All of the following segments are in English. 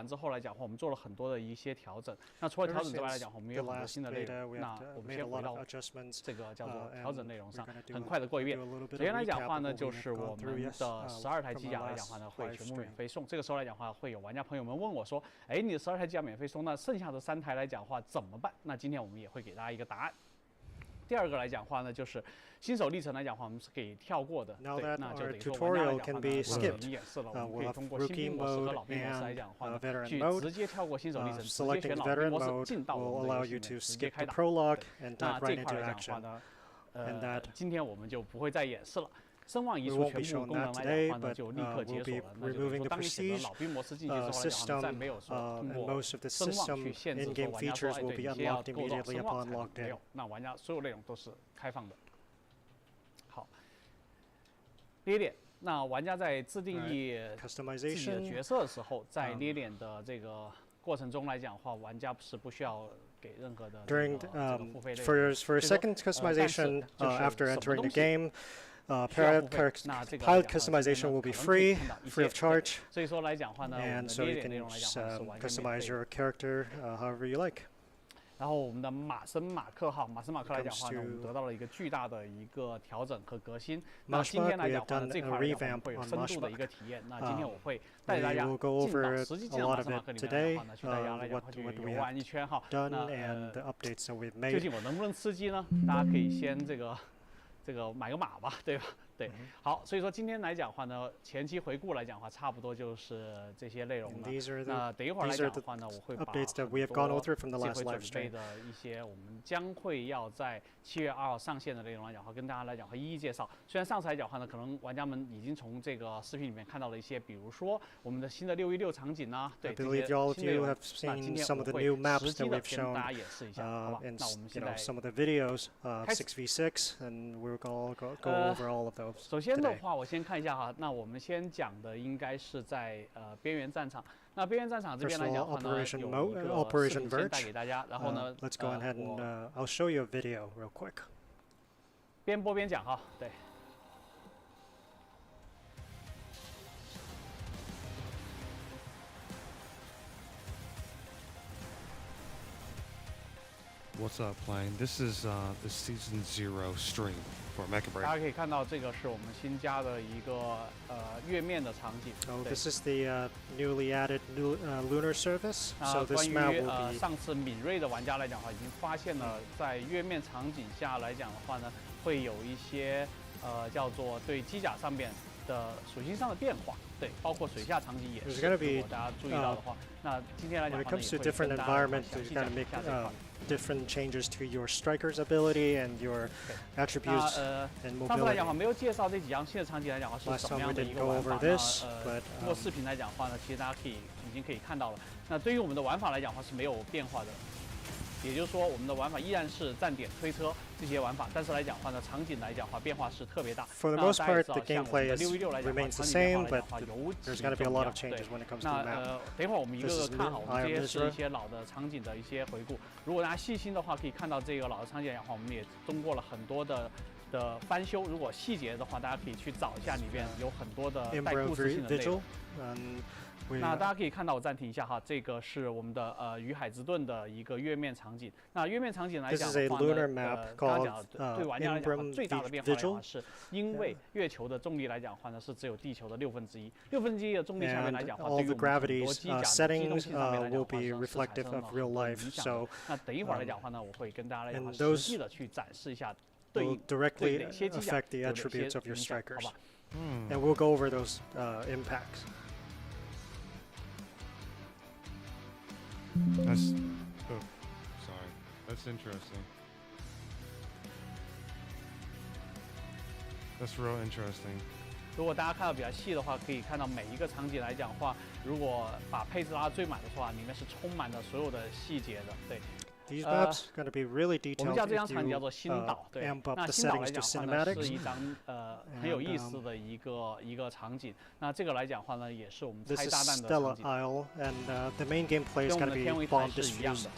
之后来讲的话，我们做了很多的一些调整。那除了调整之外来讲的话，我们也有很多新的内容。那我们先回到这个叫做调整内容上，很快的过一遍。首先来讲的话呢，就是我们的12台机甲来讲的话呢，会全部免费送。这个时候来讲的话，会有玩家朋友们问我说：“哎，你的12台机甲免费送，那剩下的3台来讲的话怎么办？”那今天我们也会给大家一个答案。第二个来讲话呢，就是新手历程来讲话，我们是可以跳过的。对，那就等于说玩家来讲话呢，我已经演示了，我们可以通过新兵模式和老兵模式来讲话呢，去直接跳过新手历程，直接选老兵模式进到我们的游戏里面直接开打。那这块来讲话呢，今天我们就不会再演示了。声望移除全部功能来讲的话呢，就立刻解锁了。那就是说，当你选择老兵模式进去之后来讲，再没有说通过声望去限制说玩家说，哎，对，你先要够到声望才能没有。那玩家所有内容都是开放的。好，捏脸。那玩家在自定义自己的角色的时候，在捏脸的这个过程中来讲的话，玩家是不需要给任何的这个付费类。For second customization after entering the game. Pilot customization will be free of charge, 所以说来讲话呢， and so you can customize your character however you like. 然后我们的马森马克来讲话呢，我们得到了一个巨大的一个调整和革新。那今天来讲话呢，这块来讲会有深度的一个体验。那今天我会带大家实际进到马森马克里面来讲话呢，去大家来讲去游玩一圈哈。那究竟我能不能吃鸡呢？大家可以先这个买个码吧，对吧？对，好，所以说今天来讲的话呢，前期回顾来讲的话，差不多就是这些内容了。那等一会儿来讲的话呢，我会把很多这回准备的一些我们将会要在7月2号上线的内容来讲的话，跟大家来讲会一一介绍。虽然上次来讲的话呢，可能玩家们已经从这个视频里面看到了一些，比如说我们的新的616场景啊，对这些新内容。那今天我会实际的跟大家演示一下，好吧？那我们现在开始。6v6 and we'll go over all of those. 首先的话，我先看一下哈。那我们先讲的应该是在边缘战场。那边缘战场这边来讲的话呢，有一个视频先带给大家，然后呢，let's go ahead and I'll show you a video real quick. 边播边讲哈，对。What's up, playing? This is the Season 0 stream for Mecha Break. 大家可以看到，这个是我们新加的一个月面的场景。Oh, this is the newly added lunar surface. So this map will be. 关于上次敏锐的玩家来讲的话，已经发现了在月面场景下来讲的话呢，会有一些叫做对机甲上面的属性上的变化。对，包括水下场景也是。如果大家注意到的话，那今天来讲的话呢，也会跟大家详细讲一下这块。Different changes to your striker's ability and your attributes and mobility. 上次来讲的话，没有介绍这几样新的场景来讲的话是什么样的一个玩法。通过视频来讲的话呢，其实大家已经可以看到了。那对于我们的玩法来讲的话是没有变化的。也就是说，我们的玩法依然是站点推车这些玩法，但是来讲的话呢，场景来讲的话变化是特别大。For the most part, the gameplay remains the same, but there's going to be a lot of changes when it comes to the map. 等一会儿我们一个个看好，我们这些是一些老的场景的一些回顾。如果大家细心的话，可以看到这个老的场景的话，我们也通过了很多的翻修。如果细节的话，大家可以去找一下，里边有很多的带故事性的内容。那大家可以看到，我暂停一下哈，这个是我们的鱼海之盾的一个月面场景。那月面场景来讲的话呢，刚刚讲对玩家来讲最大的变化的话，是因为月球的重力来讲的话呢，是只有地球的1/6，的重力下面来讲的话，对于我们很多机甲的机动性上面来讲的话是产生了很多影响的。那等一会儿来讲的话呢，我会跟大家来讲实际的去展示一下对哪些机甲有哪些影响，好吧？And we'll go over those impacts. That's sorry. That's interesting. That's real interesting. 如果大家看到比较细的话，可以看到每一个场景来讲的话，如果把配置拉到最满的话，里面是充满了所有的细节的，对。These maps are going to be really detailed. 我们叫这张场景叫做新岛，对。那新岛来讲的话呢，是一张很有意思的一个场景。那这个来讲的话呢，也是我们拆炸弹的场景。跟我们的天卫台是一样的。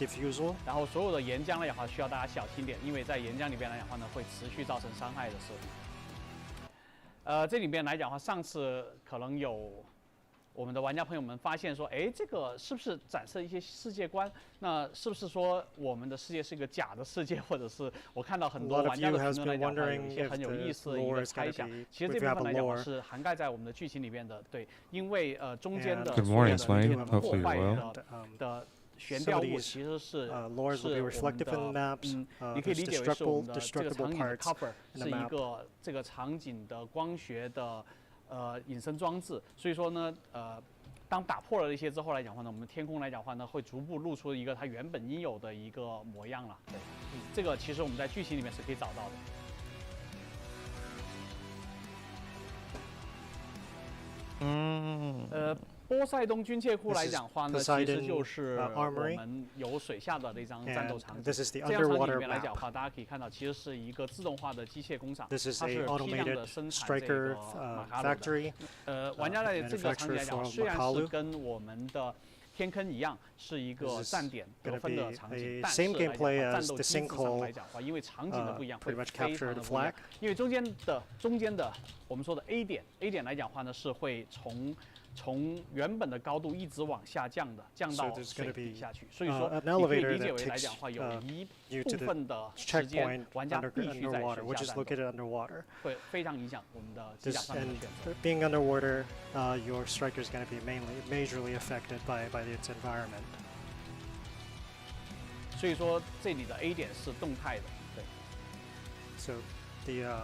然后所有的岩浆来讲的话，需要大家小心点，因为在岩浆里边来讲的话呢，会持续造成伤害的是。这里边来讲的话，上次可能有我们的玩家朋友们发现说，哎，这个是不是展示了一些世界观？那是不是说我们的世界是一个假的世界，或者是我看到很多玩家的评论来讲，有一些很有意思的一个猜想。其实这部分来讲话是涵盖在我们的剧情里面的，对，因为中间的所有的那些破坏的悬吊物其实是我们的，你可以理解为是我们的这个场景的 cover， 是一个这个场景的光学的。隐身装置，所以说呢，当打破了一些之后来讲话呢，我们天空来讲话呢，会逐步露出一个它原本应有的一个模样了。对，这个其实我们在剧情里面是可以找到的。波塞冬军械库来讲话呢，其实就是我们有水下的那张战斗场景。这张场景里面来讲的话，大家可以看到，其实是一个自动化的机械工厂，它是批量的生产这个马卡鲁的。玩家在这个场景来讲，虽然是跟我们的天坑一样，是一个站点得分的场景，但是来讲战斗机制上来讲的话，因为场景的不一样，会非常的不一样。因为中间的我们说的 A 点来讲的话呢，是会从原本的高度一直往下降的，降到水底下去。所以说，你可以理解为来讲的话，有一部分的时间玩家必须在水下战斗，会非常影响我们的机甲上面的选择。Being underwater, your striker is going to be majorly affected by its environment. 所以说，这里的 A 点是动态的，对。So the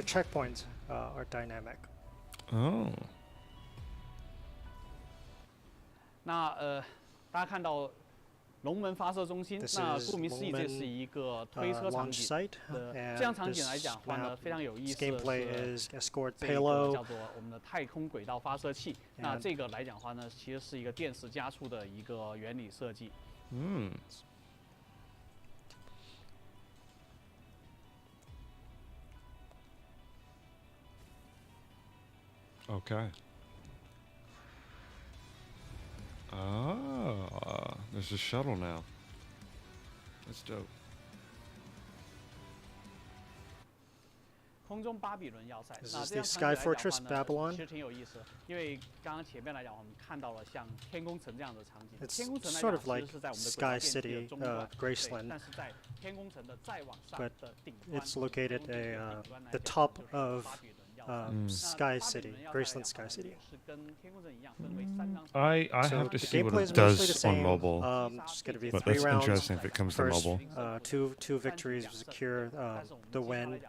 checkpoints are dynamic. Oh. 那大家看到龙门发射中心，那顾名思义，这是一个推车场景。这样场景来讲的话呢，非常有意思的是这个叫做我们的太空轨道发射器。那这个来讲的话呢，其实是一个电磁加速的一个原理设计。Okay. Ah, there's a shuttle now. That's dope. 空中巴比伦要塞，那这样场景来讲的话呢，其实挺有意思的，因为刚刚前面来讲，我们看到了像天空城这样的场景。天空城来讲，其实是在我们的轨道电梯的中段，但是在天空城的再往上的顶端， it's located the top of Sky City, Graceland Sky City. I have to see what it does on mobile, but that's interesting if it comes to mobile. Two victories secure the win.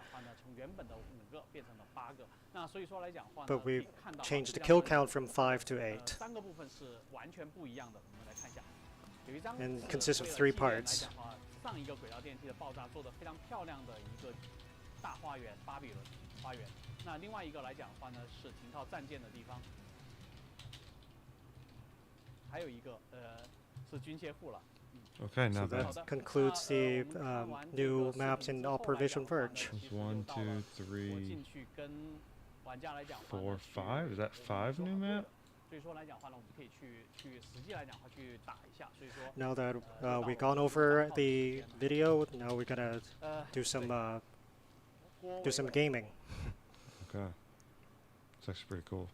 But we changed the kill count from 5 to 8. And consists of 3 parts. 上一个轨道电梯的爆炸做得非常漂亮的一个大花园，巴比伦花园。那另外一个来讲的话呢，是停靠战舰的地方。还有一个是军械库了。Okay, now that concludes the new maps in Operation Verge. 1, 2, 3, 4, 5. Is that 5 new map? Now that we've gone over the video, now we're gonna do some gaming. Okay, it's actually pretty cool.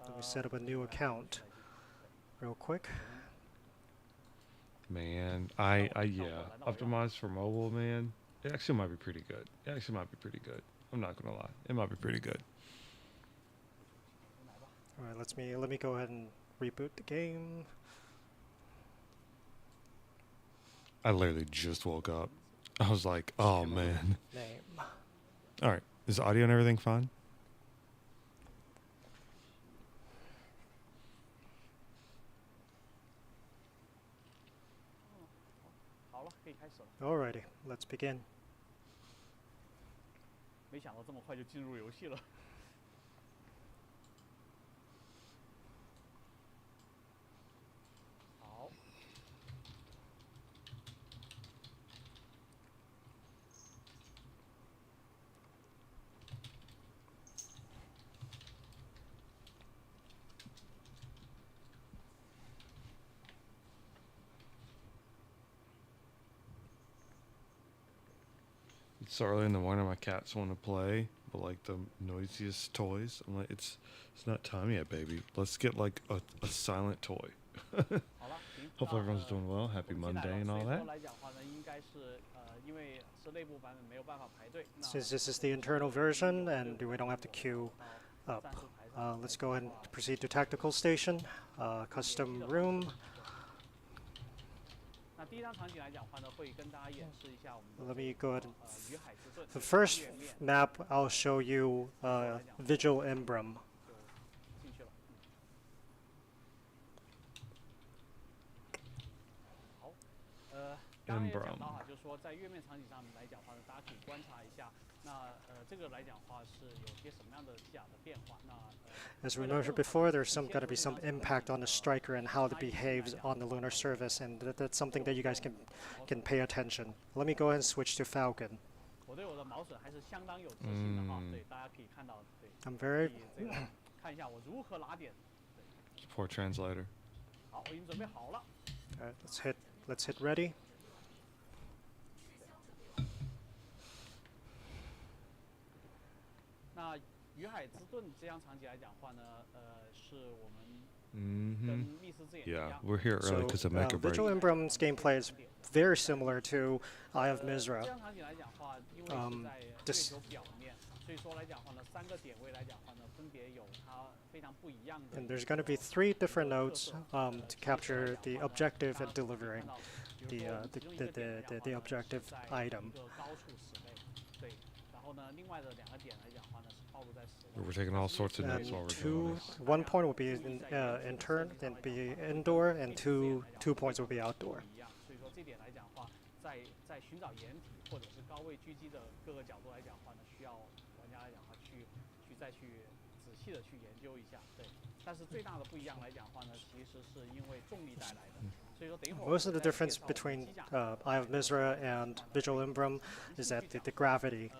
Let me set up a new account real quick. Man, yeah, optimized for mobile, man. It actually might be pretty good. I'm not gonna lie, it might be pretty good. All right, let me go ahead and reboot the game. I literally just woke up. I was like, oh man. All right, is the audio and everything fine? Alrighty, let's begin. 没想到这么快就进入游戏了。好。It's early in the morning. My cats want to play, but like the noisiest toys. I'm like, it's not time yet, baby. Let's get like a silent toy. Hopefully everyone's doing well. Happy Monday and all that. Since this is the internal version and we don't have to queue up, let's go ahead and proceed to tactical station, custom room. Let me go ahead. The first map I'll show you Vigil Embrum. As we mentioned before, there's going to be some impact on the striker and how it behaves on the lunar surface, and that's something that you guys can pay attention. Let me go ahead and switch to Falcon. I'm very Poor translator. Alright, let's hit ready. Yeah, we're here early because of Mecha break. Vigil Embrum's gameplay is very similar to Eye of Mizra. And there's going to be 3 different nodes to capture the objective and delivering the objective item. We're taking all sorts of notes while we're doing this. 1 point will be intern, then be indoor, and two points will be outdoor. Most of the difference between Eye of Mizra and Vigil Embrum is that the gravity.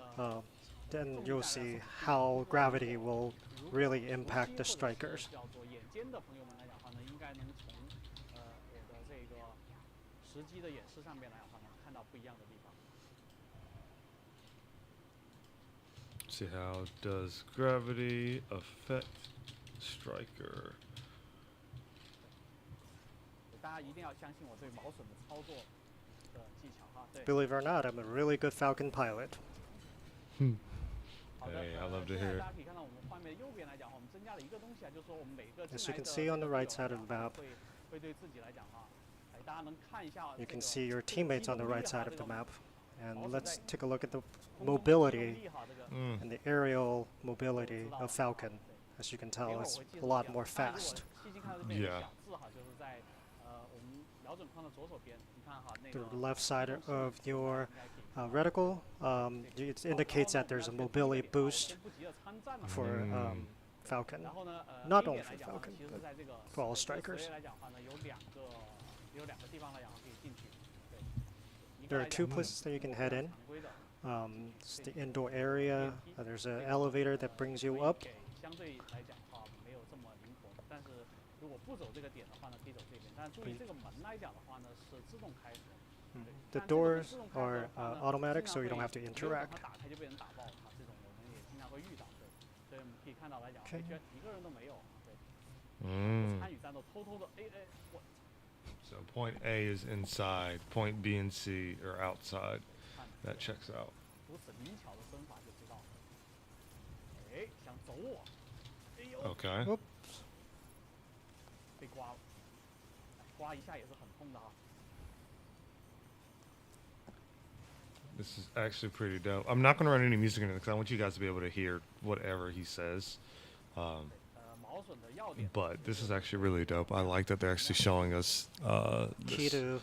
Then you'll see how gravity will really impact the strikers. See, how does gravity affect striker? Believe it or not, I'm a really good Falcon pilot. Hey, I love to hear it. As you can see on the right side of the map, you can see your teammates on the right side of the map. And let's take a look at the mobility and the aerial mobility of Falcon. As you can tell, it's a lot more fast. Yeah. The left side of your reticle, it indicates that there's a mobility boost for Falcon. Not only for Falcon, but for all strikers. There are 2 places that you can head in. It's the indoor area. There's an elevator that brings you up. The doors are automatic, so you don't have to interact. Okay. So point A is inside, point B and C are outside. That checks out. Okay. Oops. This is actually pretty dope. I'm not going to run any music in it because I want you guys to be able to hear whatever he says. But this is actually really dope. I like that they're actually showing us Key to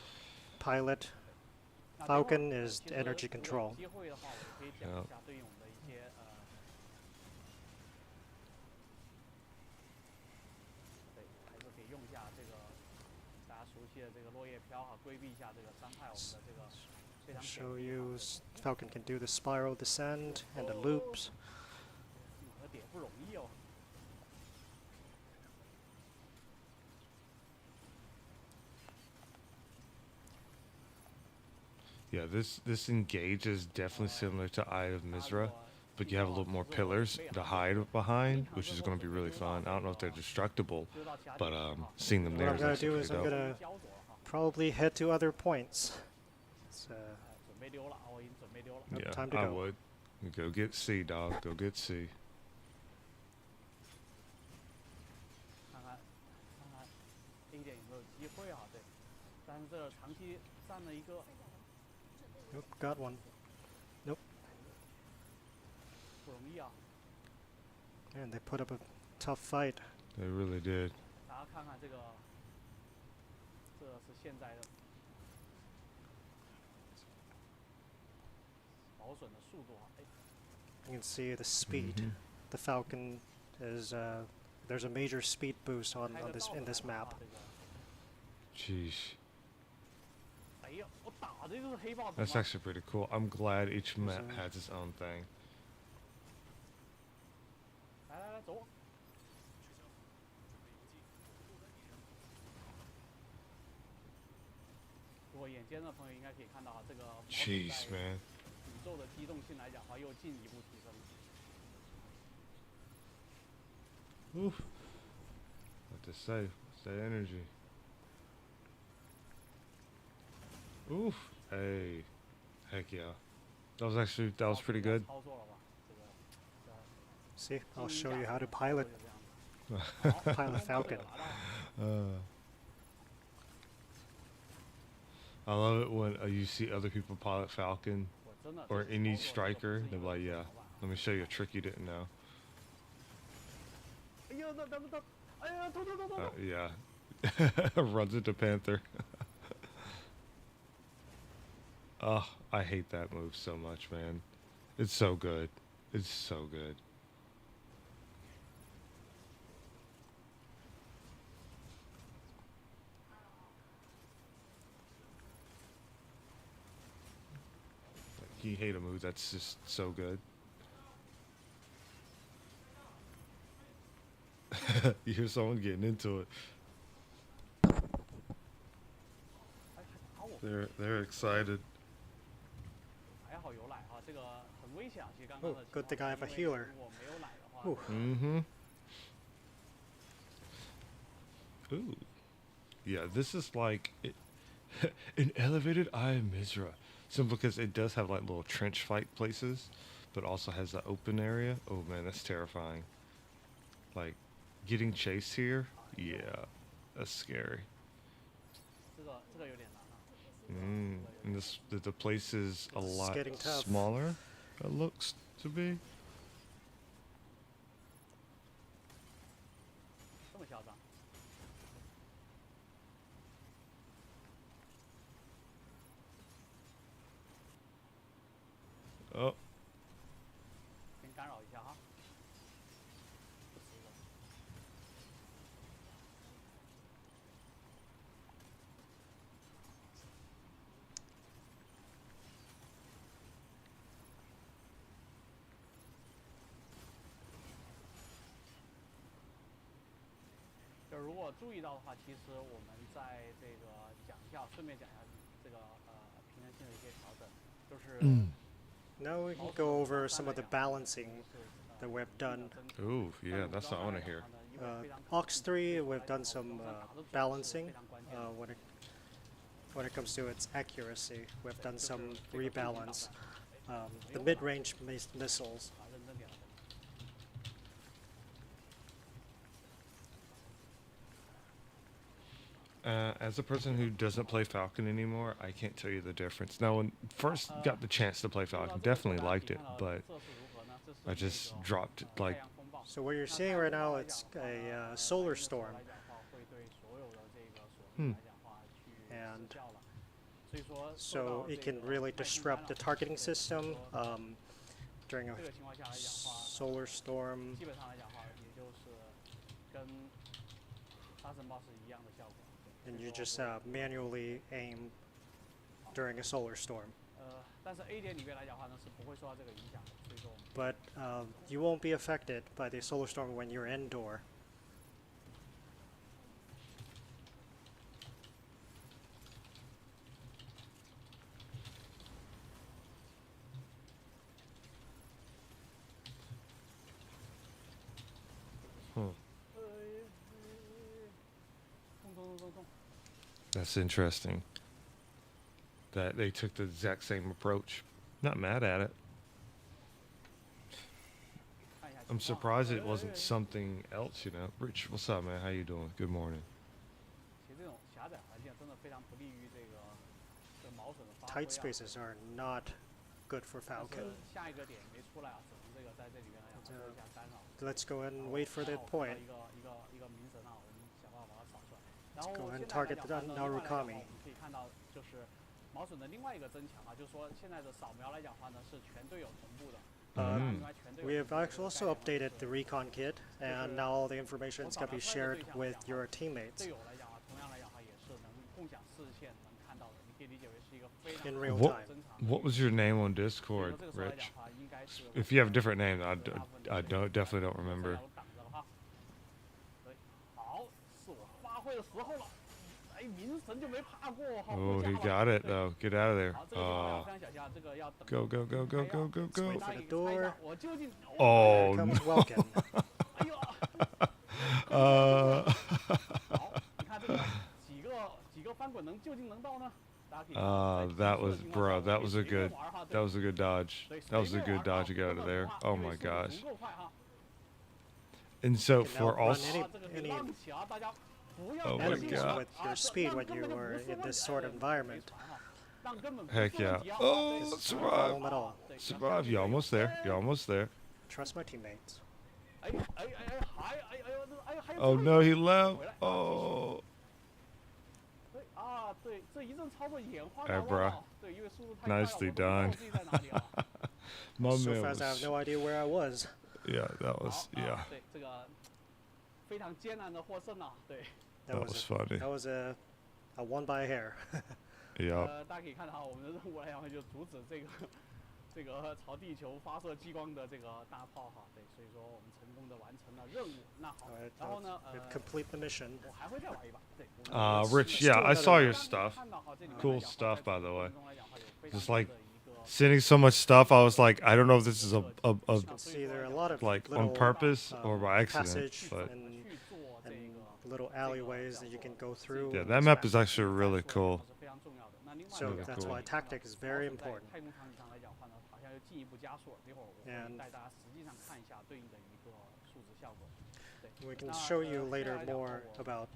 pilot Falcon is energy control. Yeah. Show you Falcon can do the spiral descent and the loops. Yeah, this engage is definitely similar to Eye of Mizra, but you have a little more pillars to hide behind, which is going to be really fun. I don't know if they're destructible, but seeing them there what is I'm actually gonna do is I'm pretty gonna probably head to other points. So, yeah, time to I go. would. Go get C, dog. Go get C. Nope, got one. Nope. And they put up a tough fight. They really did. You can see the speed. The Falcon is there's a major speed boost on this in this map. Jeez. That's actually pretty cool. I'm glad each map has its own thing. Jeez, man. Oof. What to say? What's that energy? Oof. Hey. Heck yeah. That was pretty good. See, I'll show you how to pilot Falcon. I love it when you see other people pilot Falcon or any striker. They're like, yeah, let me show you a trick you didn't know. Yeah. Runs into Panther. Oh, I hate that move so much, man. It's so good. It's so good. You hate a move that's just so good. You hear someone getting into it. They're excited. Oh, good thing I have a healer. Ooh. Ooh. Yeah, this is like an elevated Eye of Mizra. Simply because it does have like little trench fight places, but also has the open area. Oh man, that's terrifying. Like, getting chased here? Yeah, that's scary. And the place is a lot smaller, it looks to be. Oh. Now we can go over some of the balancing that we've done. Ooh, yeah, that's what I want to hear. Ox 3, we've done some balancing when it comes to its accuracy. We've done some rebalance. The mid-range missiles. As a person who doesn't play Falcon anymore, I can't tell you the difference. Now, when first got the chance to play Falcon, definitely liked it, but I just dropped it, like... So what you're seeing right now, it's a solar storm. And so it can really disrupt the targeting system during a solar storm. And you just manually aim during a solar storm. But you won't be affected by the solar storm when you're indoor. That's interesting. That they took the exact same approach. Not mad at it. I'm surprised it wasn't something else, you know. Rich, what's up, man? How you doing? Good morning. Tight spaces are not good for Falcon. Let's go ahead and wait for the point. Let's go ahead and target the Narukami. We have also updated the recon kit, and now all the information is going to be shared with your teammates in real time. What was your name on Discord, Rich? If you have a different name, I definitely don't remember. Oh, he got it though. Get out of there. Go, go, go, go, go, go, go. Wait for the door. Oh, no. Welcome. That was, bro, that was a good dodge. That was a good dodge to get out of there. Oh my gosh. And so for also, oh my god, with your speed when you were in this sort of environment. Heck yeah. Oh, survive. Survive. You're almost there. You're almost there. Trust my teammates. Oh no, he left. Oh. Hey, bro. Nicely done. My so man fast, was, I have no idea where I was. Yeah, that was, yeah. That was funny. That was a one by a hair. Yeah. 这个朝地球发射激光的这个大炮哈，对，所以说我们成功的完成了任务。那好，然后呢，complete the mission. 我还会再玩一把，对。Rich, yeah, I saw your stuff. Cool stuff, by the way. Just like sending so much stuff, I was like, I don't know if this is a like on purpose or by accident, but and little alleyways that you can go through. Yeah, that map is actually really cool. So that's why tactic is very important. And we can show you later more about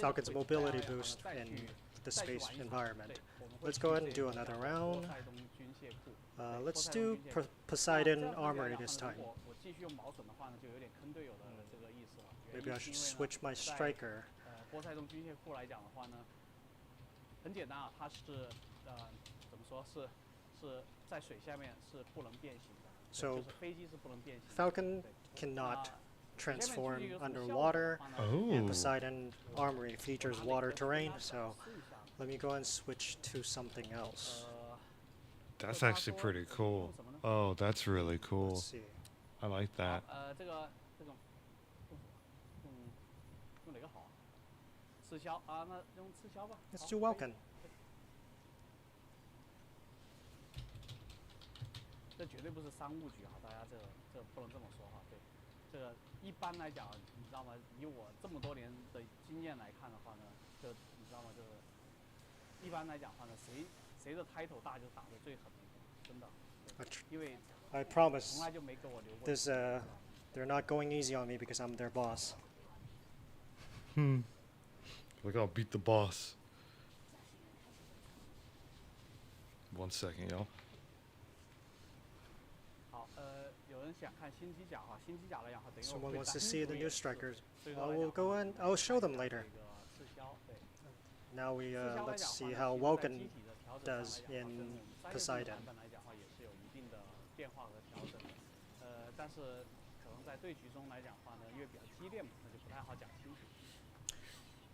Falcon's mobility boost in the space environment. Let's go ahead and do another round. Let's do Poseidon Armory this time. Maybe I should switch my striker. So Falcon cannot transform underwater, and Poseidon Armory features water terrain, so let me go and switch to something else. That's actually pretty cool. Oh, that's really cool. Let's see. I like that. Let's do Welcome. 这绝对不是商务局哈，大家这不能这么说哈。对，这个一般来讲，你知道吗？以我这么多年的经验来看的话呢，就你知道吗？就是一般来讲的话呢，谁的 title 大就打得最狠，真的。因为 I promise 从来就没给我留过。this they're not going easy on me because I'm their boss. Like I'll beat the boss. 1 second, y'all. 有人想看新机甲哈，新机甲来讲哈，等于 Someone wants to see the new strikers. We'll go and I'll show them later. Now we let's see how Welcome does in Poseidon. 来讲话也是有一定的变化和调整。但是可能在对局中来讲话呢，因为比较激烈嘛，那就不太好讲清楚。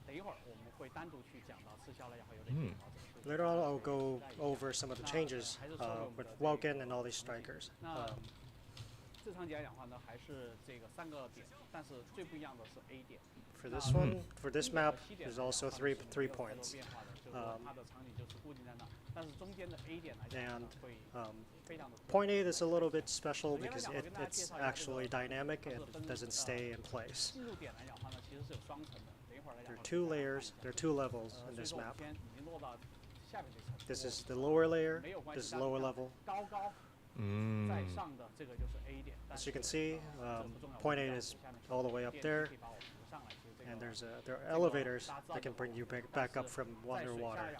等一会儿我们会单独去讲到刺销来讲会有点调整。Later on, I'll go over some of the changes with Welcome and all these strikers. 最常见来讲的话呢，还是这个3个点，但是最不一样的是 A 点。For this one, for this map, there's also three points. Point 8 is a little bit special because it's actually dynamic and it doesn't stay in place. There are 2 layers, there are 2 levels in this map. This is the lower layer, this is lower level. As you can see, point 8 is all the way up there. And there are elevators that can bring you back up from underwater.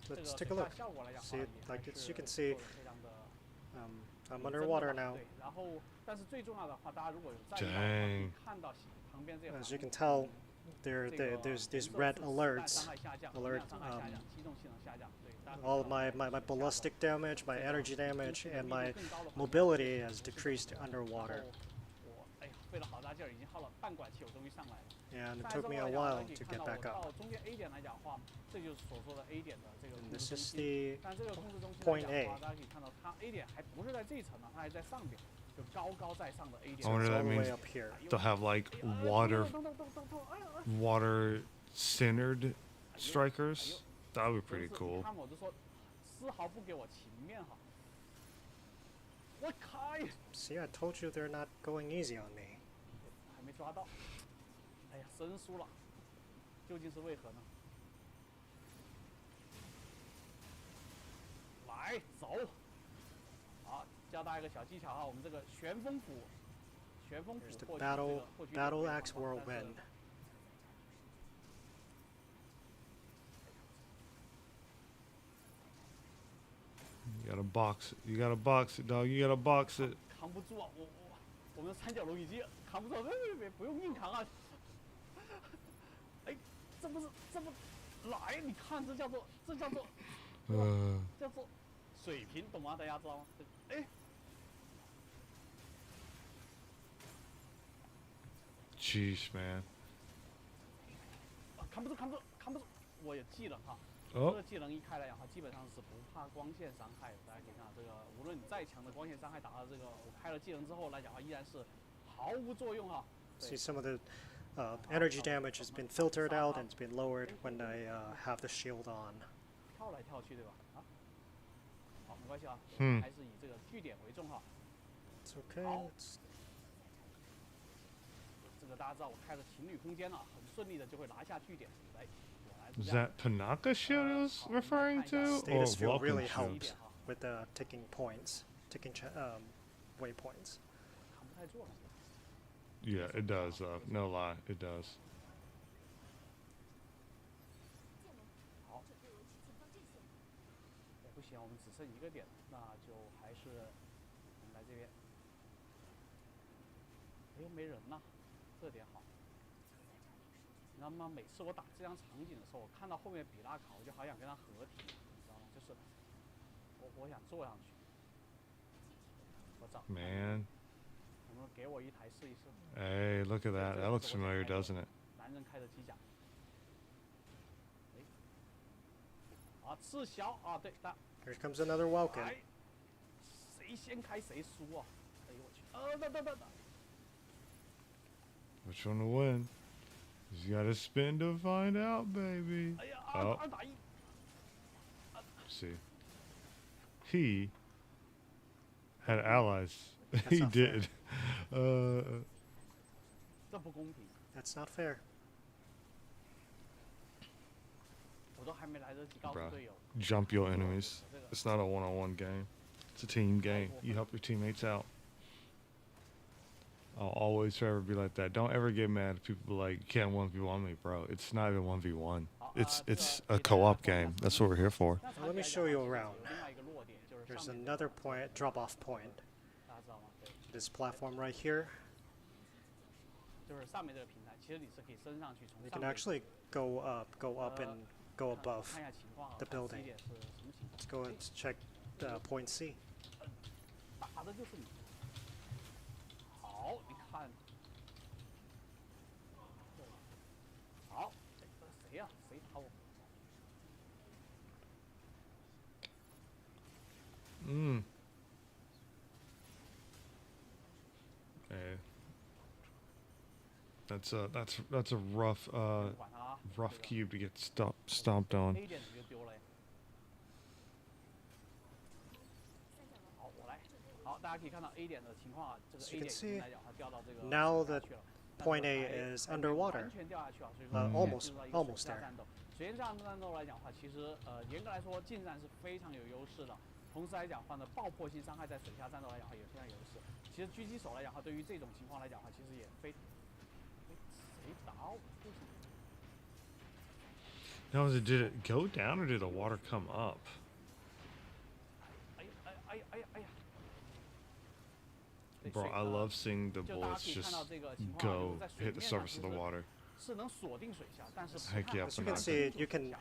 Let's take a look. See, like as you can see, I'm underwater now. Dang. As you can tell, there's these red alerts. All of my ballistic damage, my energy damage, and my mobility has decreased underwater. And it took me a while to get back up. And this is the point A. I wonder if that means up here. they'll have like water-centered strikers. That would be pretty cool. See, I told you they're not going easy on me. Here's the battle axe whirlwind. You gotta box it. You gotta box it, dog. You gotta box it. 扛不住啊！我们三角龙已经扛不住了，别不用硬扛啊！哎，这不是这么来？你看这叫做叫做水平，懂吗？大家知道吗？哎。Jeez, man. 扛不住，我也记了哈。这个技能一开来讲，它基本上是不怕光线伤害的。大家可以看到，这个无论你再强的光线伤害，打到这个我开了技能之后来讲，依然是毫无作用哈。See, some of the energy damage has been filtered out and it's been lowered when I have the shield on. 跳来跳去，对吧？啊，好，没关系啊，还是以这个据点为重哈。It's okay. 这个大家知道，我开了情侣空间了，很顺利的就会拿下据点。来。Is that Tanaka shield he was referring to? Status or field really shield? helps with the ticking points, waypoints. Yeah, it does though. No lie, it does. 好，不行，我们只剩一个点，那就还是我们来这边。哎，没人呐，这点好。那么每次我打这张场景的时候，我看到后面比拉卡，我就好想跟他合体，你知道吗？就是我想坐上去。我找。Man. 能不能给我一台试一试？ Hey, look at that. That looks familiar, doesn't it? 男人开的机甲。啊，赤小啊，对的。Here comes another welcome. 谁先开谁输啊！哎呦我去！等。 Which one to win? You gotta spin to find out, baby. Oh. See. He had allies. He did. That's not fair. Bruh, jump your enemies. It's not a one-on-one game. It's a team game. You help your teammates out. I'll always forever be like that. Don't ever get mad if people be like, you can't 1v1 me, bro. It's not even 1v1. It's a co-op game. That's what we're here for. Now let me show you around. There's another point, drop-off point. This platform right here. You can actually go up and go above the building. Let's go and check point C. 好，你看，好， That's a rough rough cube to get stomped on. So you can see now that point A is underwater, almost there. 实际上战斗来讲的话，其实严格来说近战是非常有优势的。同时来讲的话呢，爆破性伤害在水下战斗来讲的话也非常有优势。其实狙击手来讲的话，对于这种情况来讲的话，其实也非谁打我？ Now, did it go down or did the water come up? Bro, I love seeing the bullets just go hit the surface of the water. Heck yeah, as you can see, you can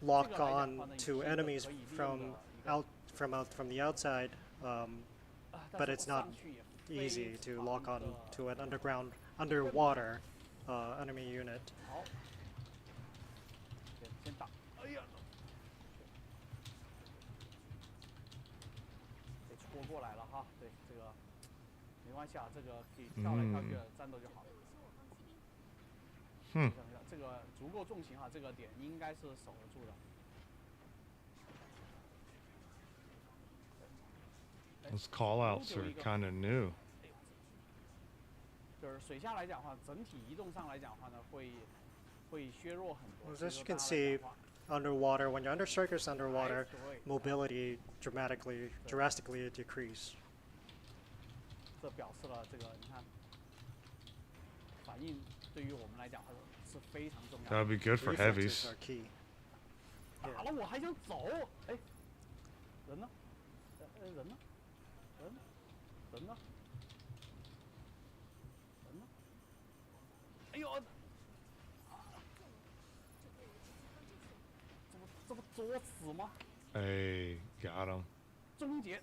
lock on to enemies from the outside, but it's not easy to lock on to an underwater enemy unit. 先打，哎呀，给戳过来了哈，对这个没关系啊，这个可以跳来跳去的战斗就好了。这个足够重型哈，这个点应该是守得住的。Those callouts are kind of new. 就是水下来讲的话，整体移动上来讲的话呢，会削弱很多。As you can see, underwater, when you're under strikers underwater, mobility drastically decrease. 这表示了这个，你看，反应对于我们来讲是非常重要的。 That'll be good for heavies. 打了我还想走，哎，人呢？人呢？人呢？哎呦！ 这不作死吗？ Hey, got him. 终结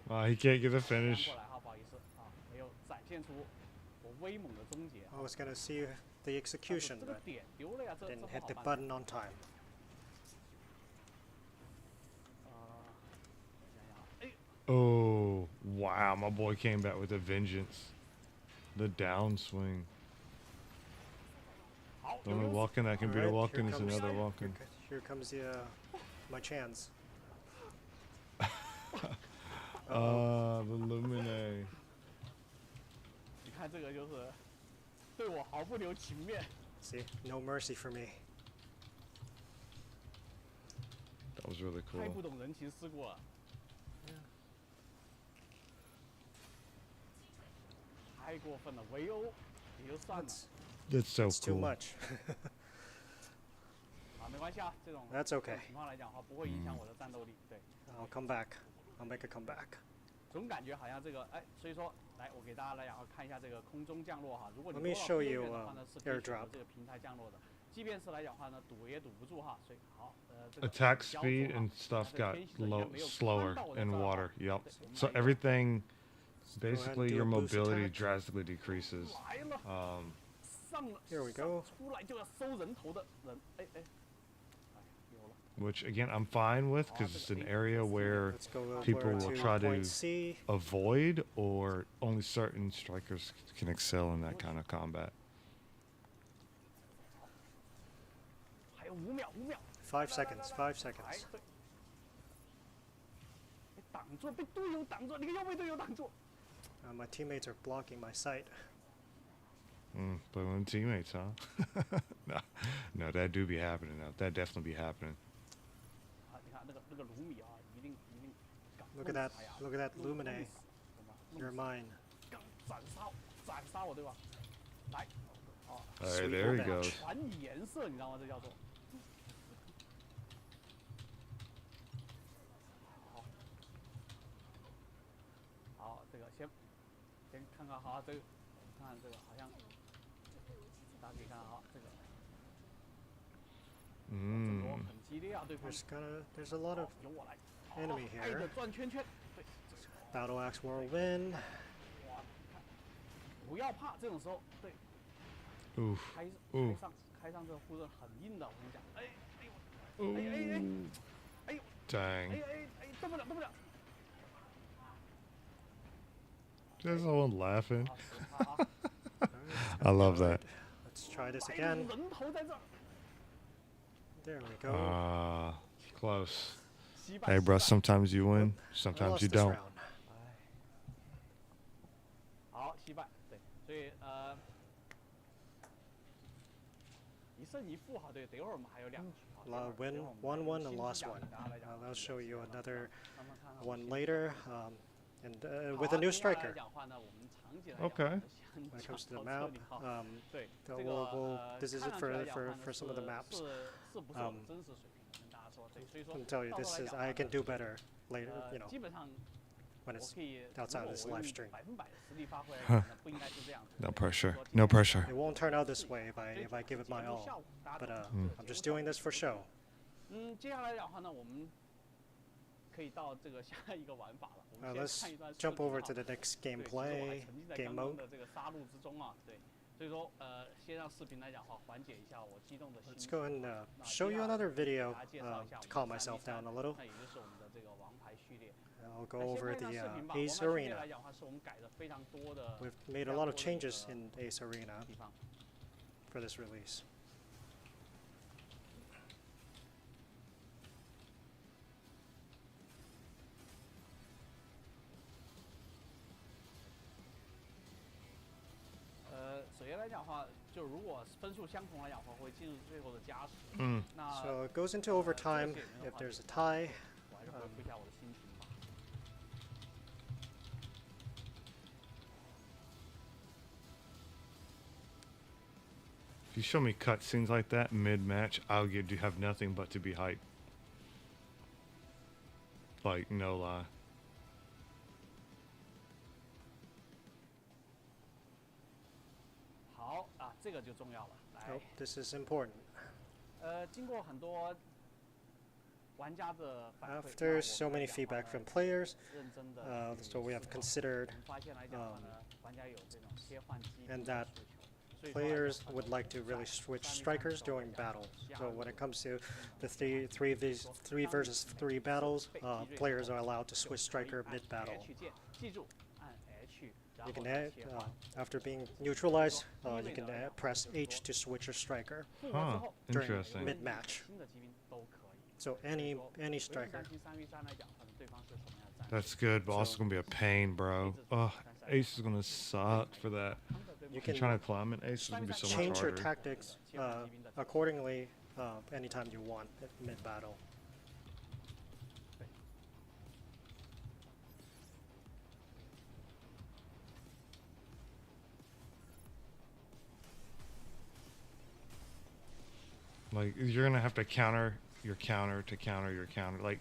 ，he can't get the finish. 过来哈，不好意思啊，没有展现出我威猛的终结。I was gonna see the execution, but didn't hit the button on time. Oh, wow, my boy came back with a vengeance. The downswing. The only walking that can beat a walking is another walking. Here comes my chance. The Lumine. 你看这个就是对我毫不留情面。 See, no mercy for me. That was really cool. 太不懂人情世故了。太过分了，围殴也就算了。 That's so It's too cool. much. 啊，没关系啊，这种 That's okay. 情况来讲的话，不会影响我的战斗力。对。 I'll come back. I'll make a comeback. 总感觉好像这个，哎，所以说，来，我给大家来讲看一下这个空中降落哈。如果你 Let me 多 show 到边 you 缘的话呢，是可以选择 airdrop. 这个平台降落的。即便是来讲的话呢，堵也堵不住哈。所以好，这个 Attack speed and stuff got slower in water. Yep. So everything, basically your mobility drastically decreases. Here we go. 出来就要收人头的人，哎。 Which again I'm fine with because it's an area where people will try to avoid, or only certain strikers can excel in that kind of combat. 还有5秒5 seconds. 5 seconds. 挡住，被队友挡住，你又被队友挡住。My teammates are blocking my sight. Blowing teammates, huh? No, that do be happening now. That definitely be happening. Look at that Lumine. You're mine. Alright, there he goes. 传颜色，你知道吗？这叫做。好，这个先看看哈，这个看这个好像，大家可以看哈，这个。 There's a lot of enemy here. Battle Axe Whirlwind. 不要怕，这种时候对。开上这个护盾很硬的，我跟你讲。哎。Dang. 动不了。 There's no one laughing. I love that. Let's try this again. There we go. Close. Hey, bro, sometimes you win, sometimes you don't. Win 1-1 and lost 1. I'll show you another one later, and with a new striker. Okay. When it comes to the map, this is it for some of the maps. I can tell you this is I can do better later, you know, when it's outside of this live stream. Huh. No pressure. No pressure. It won't turn out this way if I give it my all, but I'm just doing this for show. Let's jump over to the next game mode. Let's go and show you another video to calm myself down a little. I'll go over the Ace Arena. We've made a lot of changes in Ace Arena for this release. So it goes into overtime if there's a tie. If you show me cutscenes like that mid-match, I'll have nothing but to be hyped. Like, no lie. Oh, this is important. After so many feedback from players, so we have considered and that players would like to really switch strikers during battles. So when it comes to the three versus three battles, players are allowed to switch striker mid-battle. You can after being neutralized, you can press H to switch your striker during mid-match. So any striker. That's good, but also gonna be a pain, bro. Oh, Ace is gonna suck for that. You can try to climb it. Ace is gonna be so much harder. Change your tactics accordingly anytime you want at mid-battle. Like, you're gonna have to counter your counter to counter your counter. Like,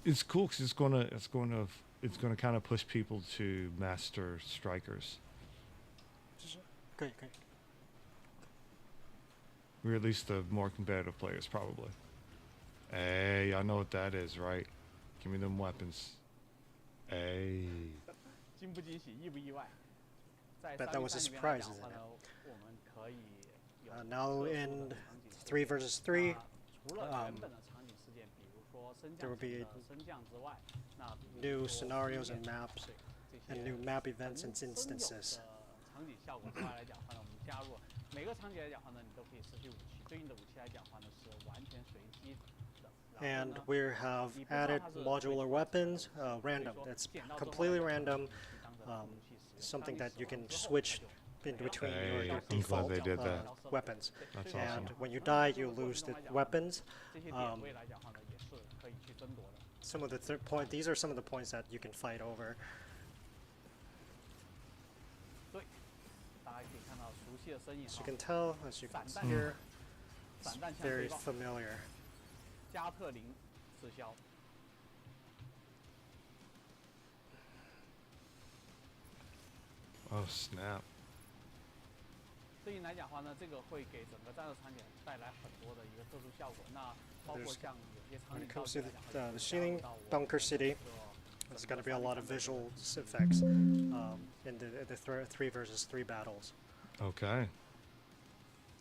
it's cool because it's gonna kind of push people to master strikers. Great. Or at least the more competitive players, probably. Hey, I know what that is, right? Give me them weapons. Hey. Bet that was a surprise, isn't it? Now in 3 versus 3, there will be new scenarios and maps, and new map events and instances. And we have added modular weapons, random. That's completely random, something that you can switch in between your default weapons. That's and awesome. when you die, you lose the weapons. Some of the these are some of the points that you can fight over. As you can tell, as you can hear, it's very familiar. Oh, snap. When it comes to the ceiling, Bunker City, there's going to be a lot of visual effects in the 3 versus 3 battles. Okay.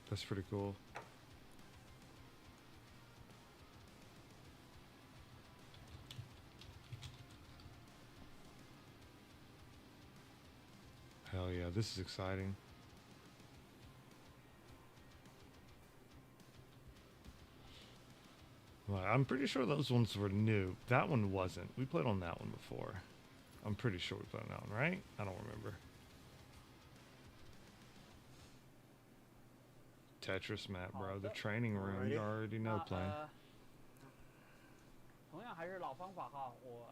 That's pretty cool. Hell yeah, this is exciting. Well, I'm pretty sure those ones were new. That one wasn't. We played on that one before. I'm pretty sure we played on that one, right? I don't remember. Tetris map, bro. The training room. You already know playing. 同样还是老方法哈，我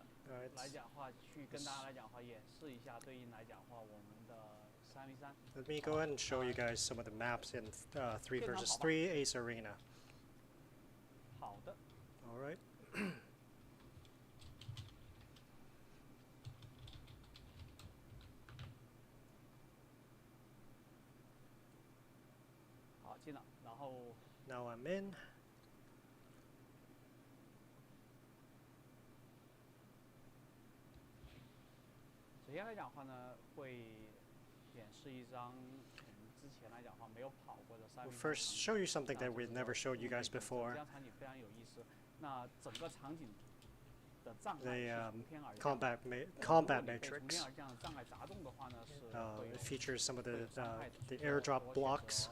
来讲话去跟大家来讲话演示一下对应来讲话我们的3v3。Let me go ahead and show you guys some of the maps in 3 versus 3 Ace Arena. 好的。All right. 好，进了，然后。Now I'm in. 首先来讲话呢，会演示一张我们之前来讲话没有跑过的3v3。We'll first show you something that we've never showed you guys before. 这张场景非常有意思。那整个场景的障碍 combat matrix. It features some of the airdrop blocks.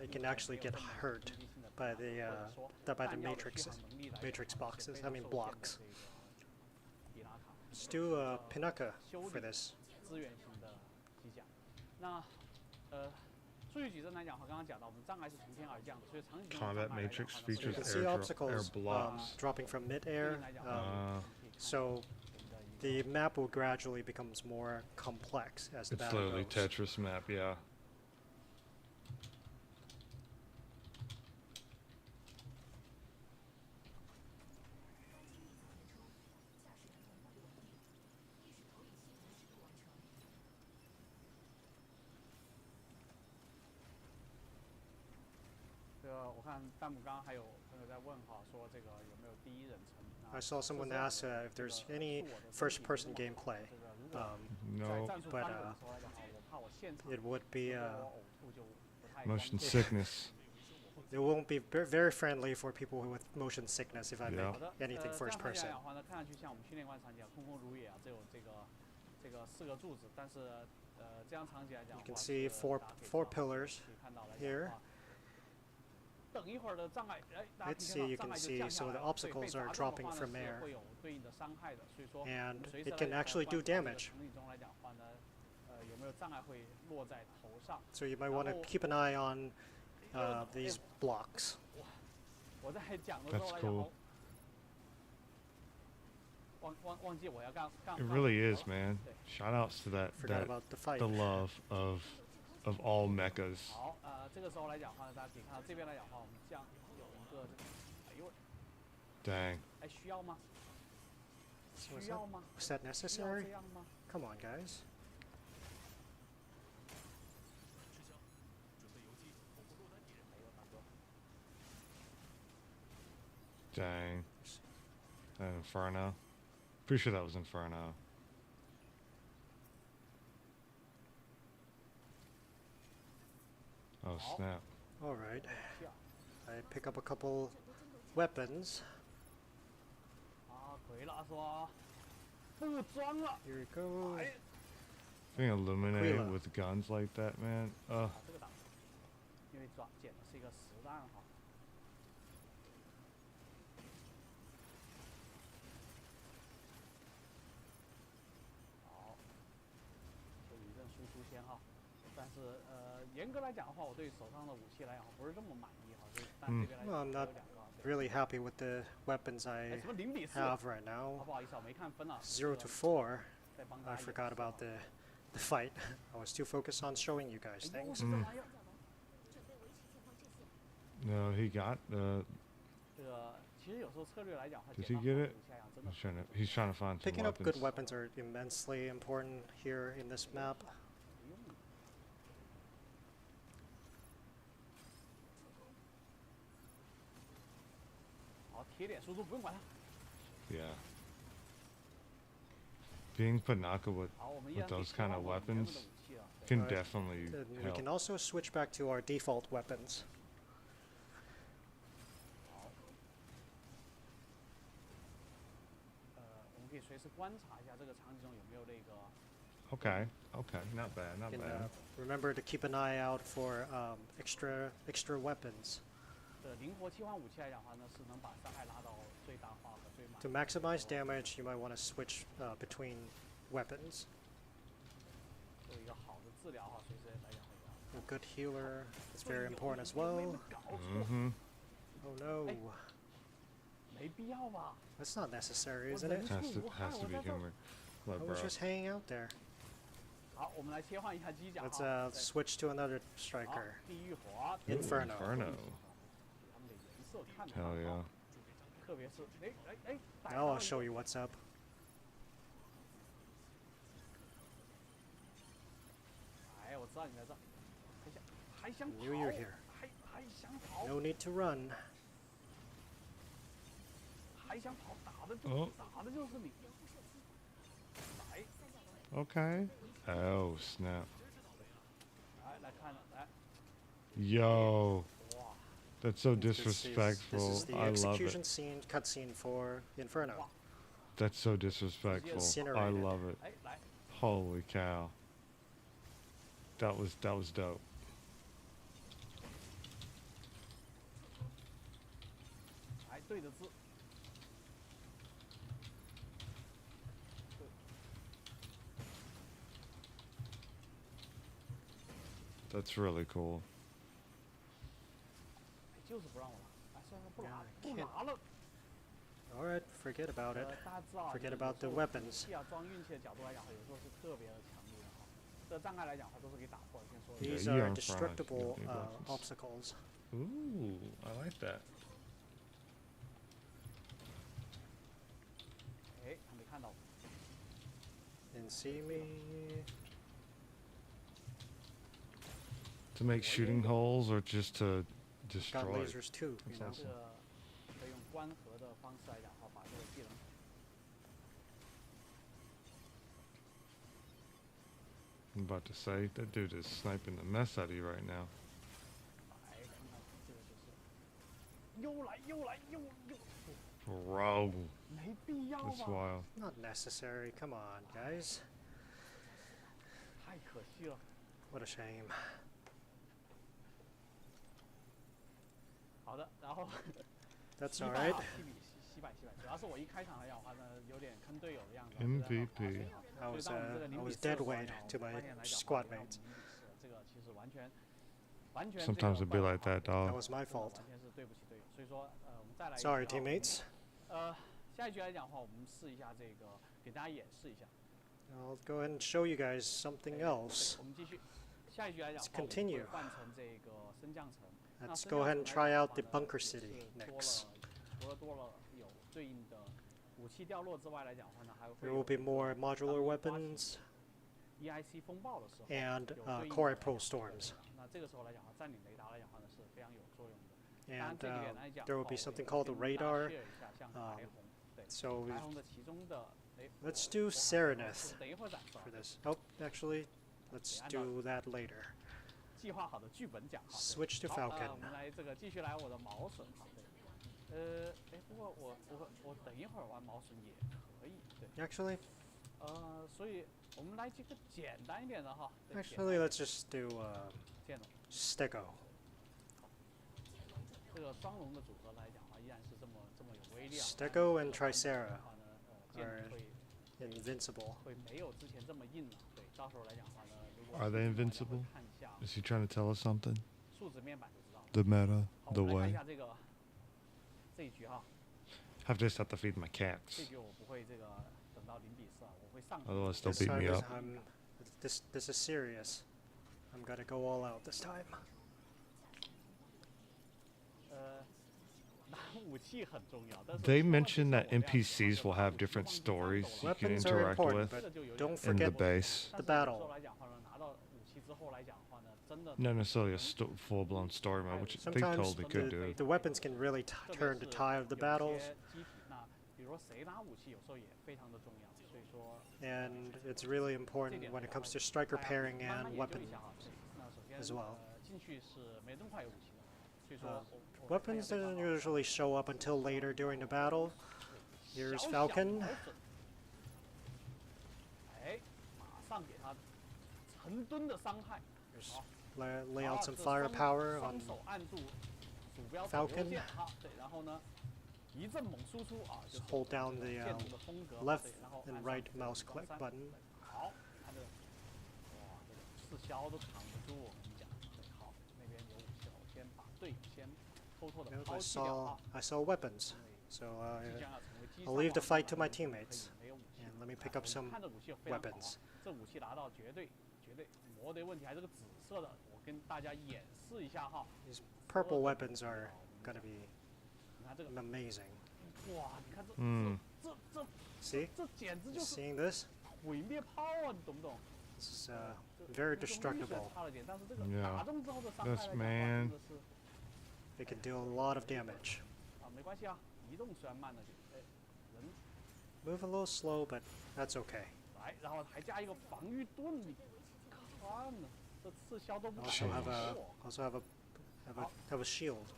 It can actually get hurt by the matrix boxes. I mean blocks. Let's do Pinaka for this. 资源型的机甲。那数据矩阵来讲，刚刚讲到，我们障碍是从天而降的，所以场景 Combat matrix features air blocks dropping from mid-air. So the map will gradually becomes more complex as the battle goes. It's slowly Tetris map, yeah. I saw someone ask if there's any first-person gameplay. No. But it would be motion sickness. It won't be very friendly for people with motion sickness if I make anything first person. You can see four pillars here. Let's see, you can see, so the obstacles are dropping from air. And it can actually do damage. So you might want to keep an eye on these blocks. That's cool. It really is, man. Shout outs to that, the love of all mechas. Dang. Was that necessary? Come on, guys. Dang. Inferno. Pretty sure that was Inferno. Oh snap. Alright. I pick up a couple weapons. Here we go. Being illuminated with guns like that, man. Well, I'm not really happy with the weapons I have right now. 0 to 4. I forgot about the fight. I was too focused on showing you guys things. No, he got the. Did he get it? He's trying to find some Picking up weapons. good weapons are immensely important here in this map. Yeah. Being Panaka with those kind of weapons can definitely We help. can also switch back to our default weapons. Okay, not bad, not bad. Remember to keep an eye out for extra weapons. To maximize damage, you might want to switch between weapons. A good healer is very important as well. Mm-hmm. Oh no. That's not necessary, isn't it? Has to be humor. I was just hanging out there. Let's switch to another striker. Inferno. Hell yeah. Now I'll show you what's up. Knew you're here. No need to run. Oh. Okay. Oh snap. Yo. That's so disrespectful. This is the I love execution it. scene, cutscene for Inferno. That's so disrespectful. I love it. Holy cow. That was dope. That's really cool. Alright, forget about it. Forget about the weapons. These are destructible obstacles. Ooh, I like that. Didn't see me. To make shooting holes or just to destroy? Got lasers too, you know. Awesome. I'm about to say, that dude is sniping the mess out of you right now. Bro. That's wild. Not necessary, come on, guys. What a shame. That's alright. MVP. I was dead weight to my squad mates. Sometimes it'd be like that, dog. That was my fault. Sorry, teammates. I'll go ahead and show you guys something else. Let's continue. Let's go ahead and try out the bunker city next. There will be more modular weapons and core pro storms. And there will be something called the radar. So let's do Serenith for this. Oh, actually, let's do that later. Switch to Falcon. Actually, let's just do Stego. Stego and Tricera are invincible. Are they invincible? Is he trying to tell us something? The meta, the way. Have to start to feed my cats. Otherwise they'll beat me up. This is serious. I'm gonna go all out this time. They mentioned that NPCs will have different stories you can interact with don't forget in the base. The battle. Not necessarily a full-blown story mode, which they totally could do. The weapons can really turn the tide of the battles. And it's really important when it comes to striker pairing and weapon as well. Weapons don't usually show up until later during the battle. Here's Falcon. Lay out some firepower on Falcon. Just hold down the left and right mouse click button. I saw weapons, so I'll leave the fight to my teammates, and let me pick up some weapons. These purple weapons are gonna be amazing. See? Seeing this? This is very destructible. Yeah. This man. It can deal a lot of damage. Move a little slow, but that's okay. Also have a shield.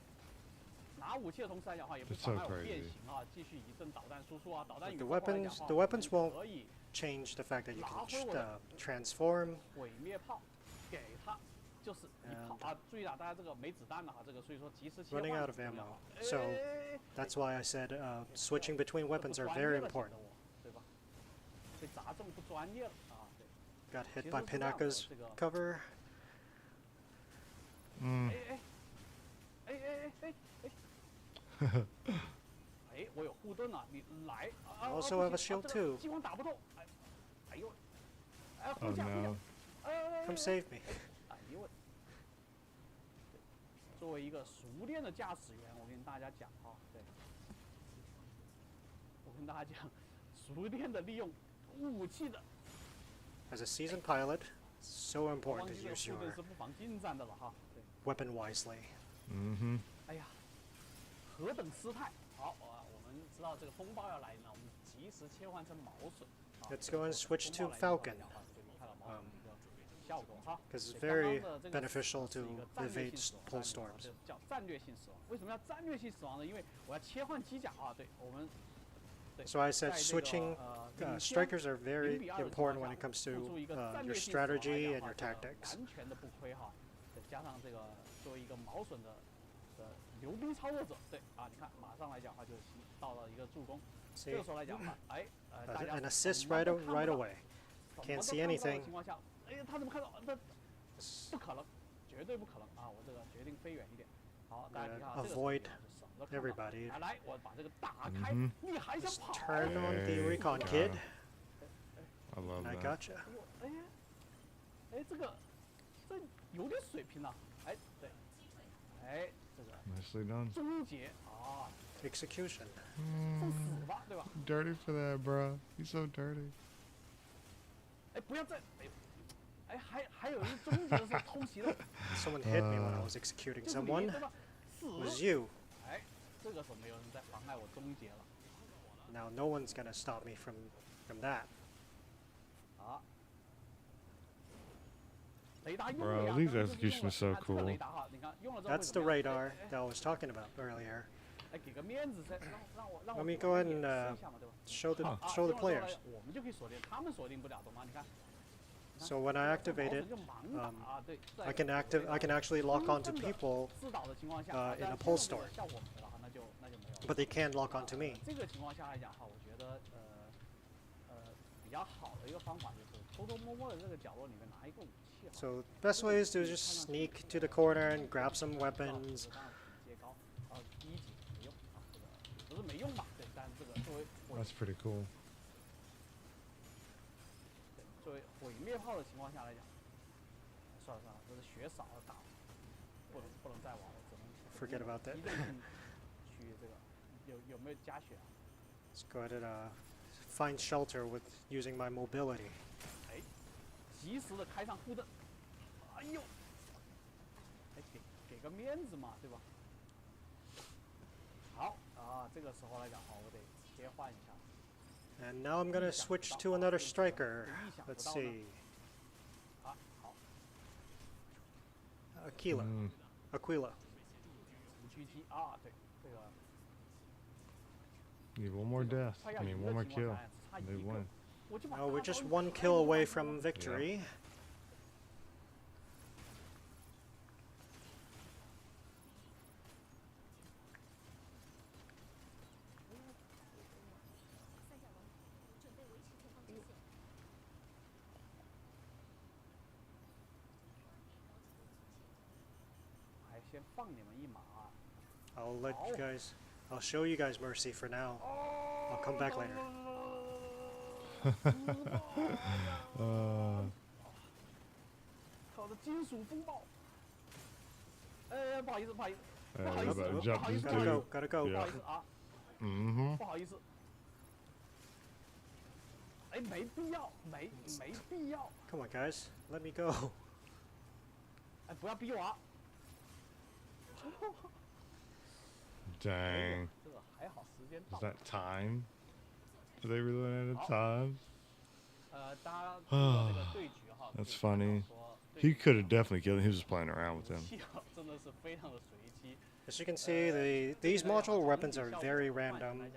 It's so crazy. The weapons won't change the fact that you can transform. Running out of ammo, so that's why I said switching between weapons are very important. Got hit by Pinaka's cover. I also have a shield too. Oh no. Come save me. 作为一个熟练的驾驶员，我跟大家讲哈，对，我跟大家讲，熟练的利用武器的。As a seasoned pilot, so important to use your weapon wisely. 哎呀，何等失态！好，我们知道这个风暴要来了，我们及时切换成毛笋。Let's go and switch to Falcon. Because it's very beneficial to evade pole storms. So I said switching strikers are very important when it comes to your strategy and your tactics. See, an assist right away. Can't see anything. 他怎么看到？不可能，绝对不可能啊！我这个决定飞远一点。好，大家看啊， avoid everybody. 来，我把这个打开，你还想跑 ？Turn on the recon kid. I love that. I gotcha. 哎，这有点水平了。哎，对，哎，这个 Nicely done. 终结啊 ！Execution. 送死吧，对吧 ？Dirty for that, bro. He's so dirty. 哎，不要再哎，还有一终结的时候偷袭了。Someone hit me when I was executing someone. It was you. 哎，这个时候没有人在妨碍我终结了。Now no one's gonna stop me from that. 好。雷达用 Bro, 了 these execution is so cool. That's the radar that I was talking about earlier. 哎，给个面子噻，让 Let me go ahead and show the players. 我们就可以锁定，他们锁定不了，懂吗？你看。 So when I activate it, I can actually lock onto people in a pole storm, but they can't lock onto me. 这个情况下来讲哈，我觉得比较好的一个方法就是偷偷摸摸的这个角落里面拿一个武器。So best way is to just sneak to the corner and grab some weapons. 第一级没用啊，这个不是没用吧？对，但这个作为 That's pretty cool. 作为毁灭炮的情况下来讲，算了，这是血少了打，不能再玩了，只能 Forget about that. 去这个有没有加血啊 Let's go ahead and find shelter with using my mobility. 哎，及时的开上护盾，哎呦，哎给个面子嘛，对吧？好啊，这个时候来讲哈，我得切换一下。 And now I'm gonna switch to another striker. Let's see. Aquila. Need one more death. I mean, one more kill. They win. Oh, we're just one kill away from victory. I'll let you guys. I'll show you guys mercy for now. I'll come back later. 靠着金属风暴。不好意思，不好意思，不 Uh, 好意 you 思， better 不 jump 好意 this 思， Gotta dude. go. Gotta go. 不好 Yeah. 意思啊， Mm-hmm. 不好意思。哎，没必要，没必要。 Come on, guys. Let me go. 哎，不要逼我啊！ Dang. 这个还好，时间 Is 到。 that time? Do they really run out of time? 大家这个对局哈。 That's funny. He could have definitely killed him. He was just playing around with him. 真的是非常的随机。 As you can see, these modular weapons are very random.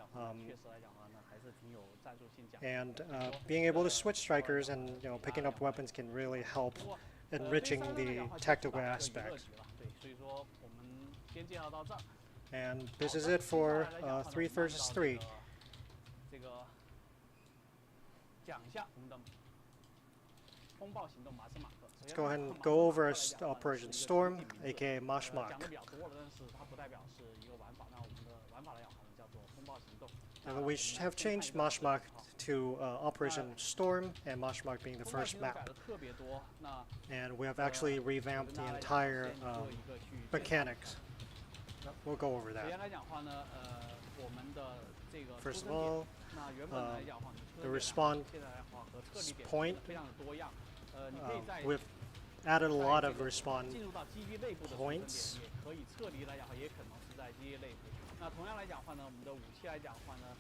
And being able to switch strikers and picking up weapons can really help enriching the tactical aspect. And this is it for 3 versus 3. 这个讲一下我们的风暴行动马斯马克。 Let's go ahead and go over Operation Storm, aka Mashmak. 讲的比较多了，但是它不代表是一个玩法。那我们的玩法来讲，叫做风暴行动。 And we have changed Mashmak to Operation Storm, and Mashmak being the first map. And we have actually revamped the entire mechanics. We'll go over that. First of all, the respawn point. We've added a lot of respawn points. 那同样来讲的话呢，我们的武器来讲的话呢，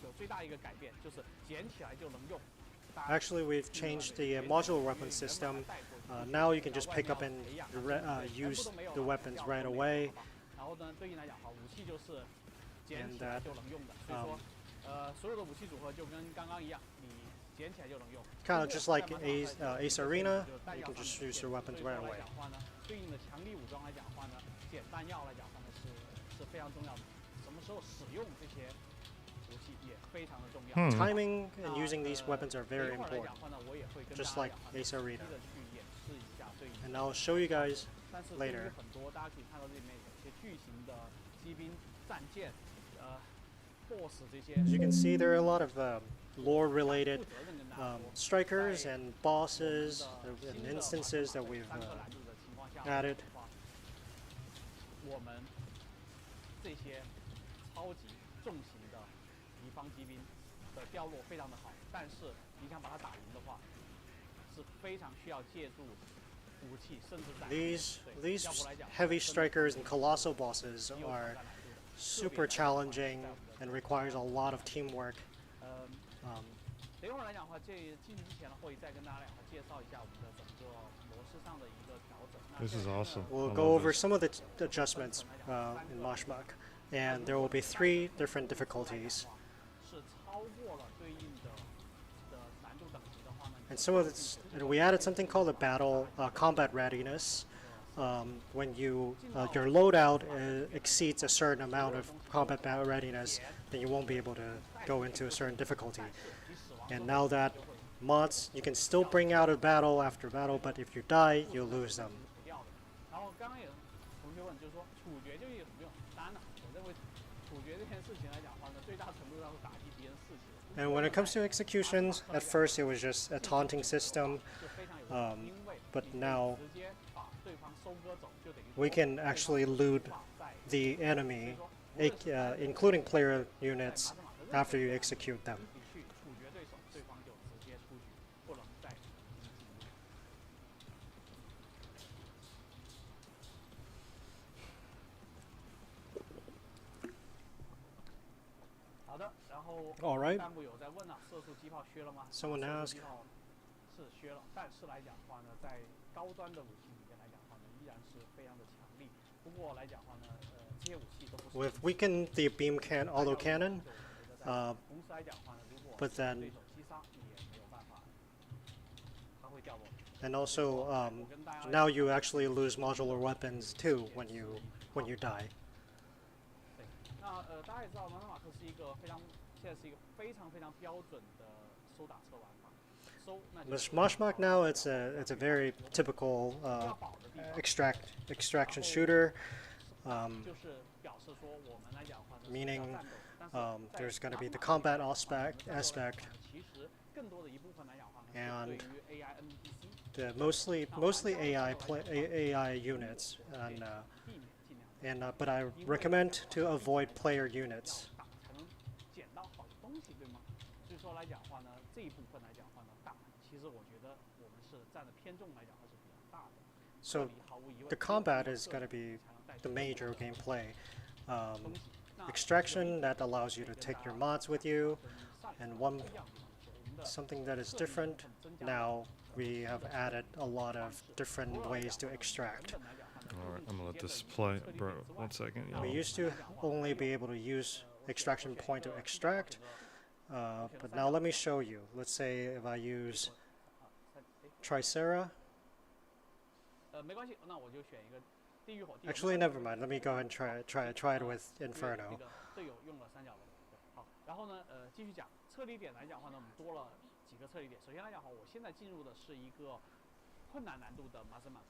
有最大一个改变就是捡起来就能用。Actually, we've changed the modular weapon system. Now you can just pick up and use the weapons right away. 然后呢，对应来讲的话，武器就是捡起来就能用的。所以说，所有的武器组合就跟刚刚一样，你捡起来就能用。Kind of just like Ace Arena, you can just use your weapons right away. 对应的强力武装来讲的话呢，捡弹药来讲的话呢是非常重要的。什么时候使用这些武器也非常的重要。Timing and using these weapons are very important, just like Ace Arena. And I'll show you guys later. As you can see, there are a lot of lore-related strikers and bosses and instances that we've added. 这些超级重型的敌方机兵的掉落非常的好，但是你想把它打赢的话，是非常需要借助武器，甚至在 These heavy strikers and colossal bosses are super challenging and requires a lot of teamwork. 等一会儿来讲的话，进行之前呢，会再跟大家介绍一下我们的整个模式上的一个调整。 This is awesome. We'll go over some of the adjustments in Mashmak, and there will be 3 different difficulties. And some of this, and we added something called a battle combat readiness. When your loadout exceeds a certain amount of combat battle readiness, then you won't be able to go into a certain difficulty. And now that mods, you can still bring out a battle after battle, but if you die, you lose them. 然后刚刚有同学问，就是说处决究竟有什么用？当然了，我认为处决这件事情来讲的话呢，最大程度上是打击敌人士气。And when it comes to executions, at first it was just a taunting system, but now we can actually loot the enemy, including player units, after you execute them. All right. Someone asked. We've weakened the beam auto cannon, but then, and also now you actually lose modular weapons too when you die. 大家也知道，马斯马克是一个现在是一个非常标准的收打车玩法。Moshmock now, it's a very typical extraction shooter, meaning there's going to be the combat aspect, and the mostly AI units, but I recommend to avoid player units. So the combat is going to be the major gameplay. Extraction, that allows you to take your mods with you, and something that is different now, we have added a lot of different ways to extract. Alright, I'm gonna let this play. Bro, 1 second. We used to only be able to use extraction point to extract, but now let me show you. Let's say if I use Tricera. Actually, never mind. Let me go ahead and try it with Inferno.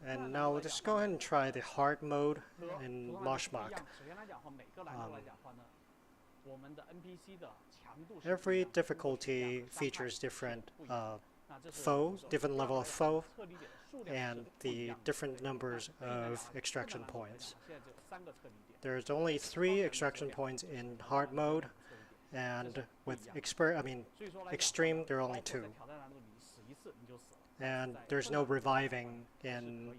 And now we'll just go ahead and try the hard mode in Moshmock. Every difficulty features different different level of foe, and the different numbers of extraction points. There's only 3 extraction points in hard mode, and with extreme there are only 2. And there's no reviving in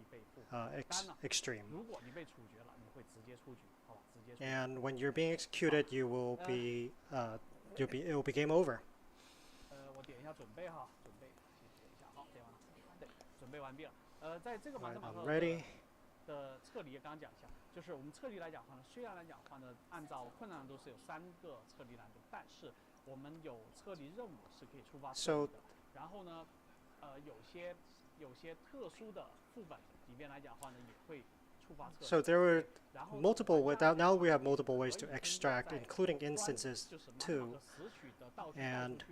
extreme. And when you're being executed, it will be game over. I'm ready. So there were multiple ways. Now we have multiple ways to extract, including instances too. And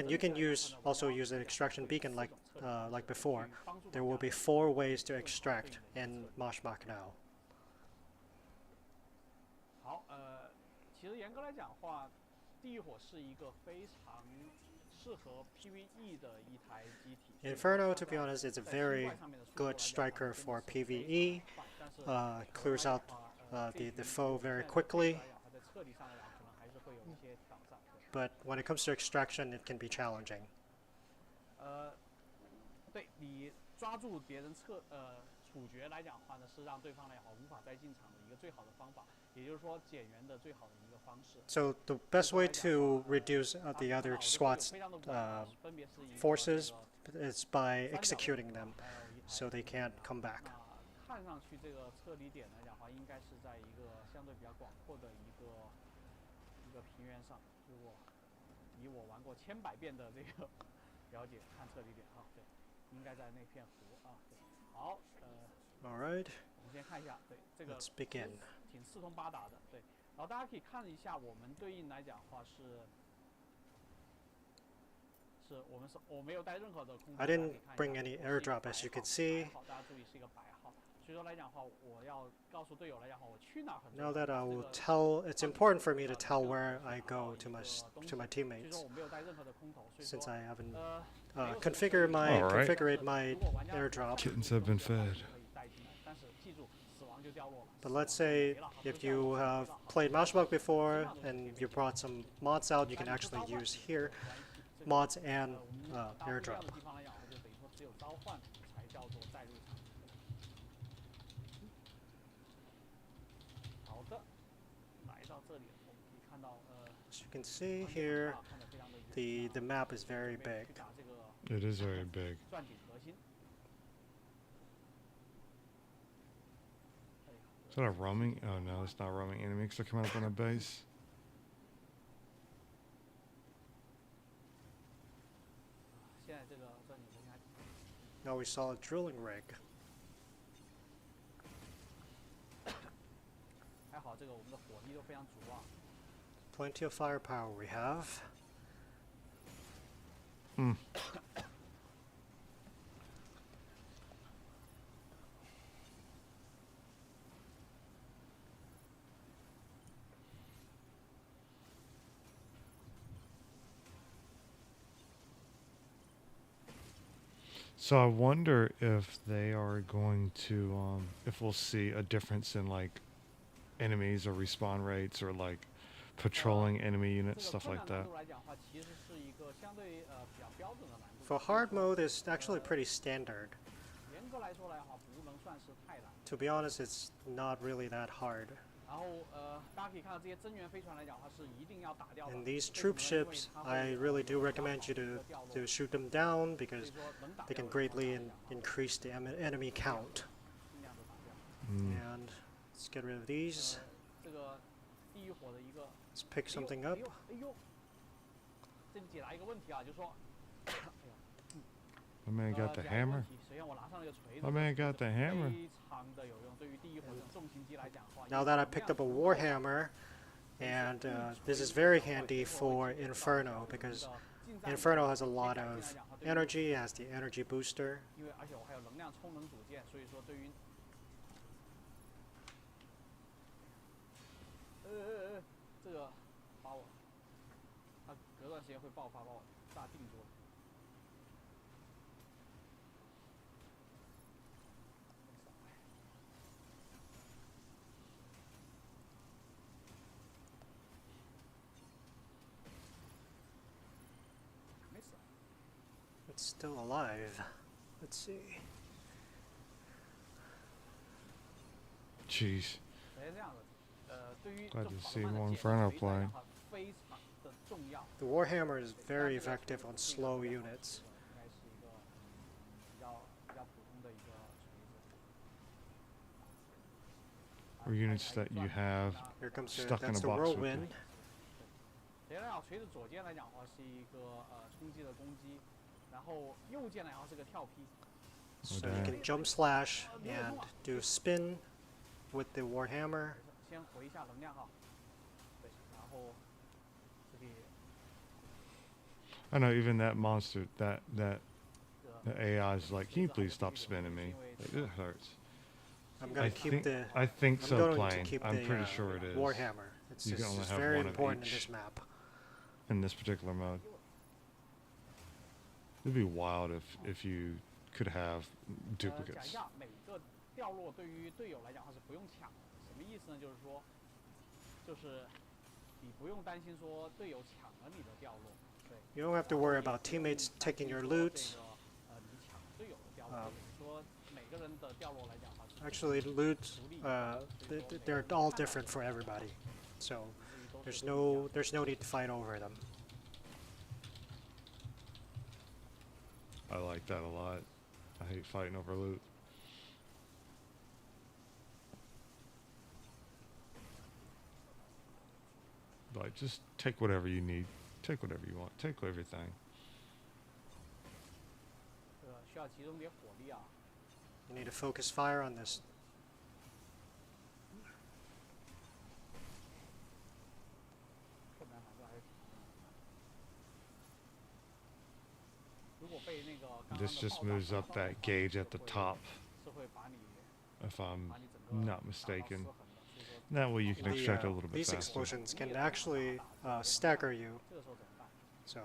you can also use an extraction beacon like before. There will be 4 ways to extract in Moshmock now. Inferno, to be honest, is a very good striker for PvE. Clears out the foe very quickly. But when it comes to extraction, it can be challenging. So the best way to reduce the other squad's forces is by executing them, so they can't come back. All right, let's begin. I didn't bring any airdrop, as you can see. Now that I will tell, it's important for me to tell where I go to my teammates, since I haven't configured my airdrop. Kittens have been fed. But let's say if you have played Moshmock before and you brought some mods out, you can actually use here mods and airdrop. As you can see here, the map is very big. It is very big. Is that a roaming? Oh no, it's not roaming enemy because they're coming up on a base. Now we saw a drilling rig. Plenty of firepower we have. So I wonder if they are going to, if we'll see a difference in like enemies or respawn rates or like patrolling enemy units, stuff like that. For hard mode, it's actually pretty standard. To be honest, it's not really that hard. And these troop ships, I really do recommend you to shoot them down because they can greatly increase the enemy count. And let's get rid of these. Let's pick something up. My man got the hammer. My man got the hammer. Now that I picked up a warhammer, and this is very handy for Inferno because Inferno has a lot of energy, has the energy booster. It's still alive. Let's see. Jeez. Glad to see more Inferno playing. The Warhammer is very effective on slow units. Or units that you have stuck in a box whirlwind. So you can jump slash and do spin with the Warhammer. I know even that monster, that the AI is like, can you please stop spinning me? Like, it hurts. I'm gonna keep the. I think I'm so. going Playing. to keep I'm the, pretty sure it is. Warhammer. It's you can only have very one important of each in this map. In this particular mode. It'd be wild if you could have duplicates. You don't have to worry about teammates taking your loot. Actually, loot, they're all different for everybody, so there's no need to fight over them. I like that a lot. I hate fighting over loot. Like, just take whatever you need. Take whatever you want. Take everything. You need to focus fire on this. This just moves up that gauge at the top, if I'm not mistaken. That way you can extract a little bit these faster. explosions can actually stagger you. So.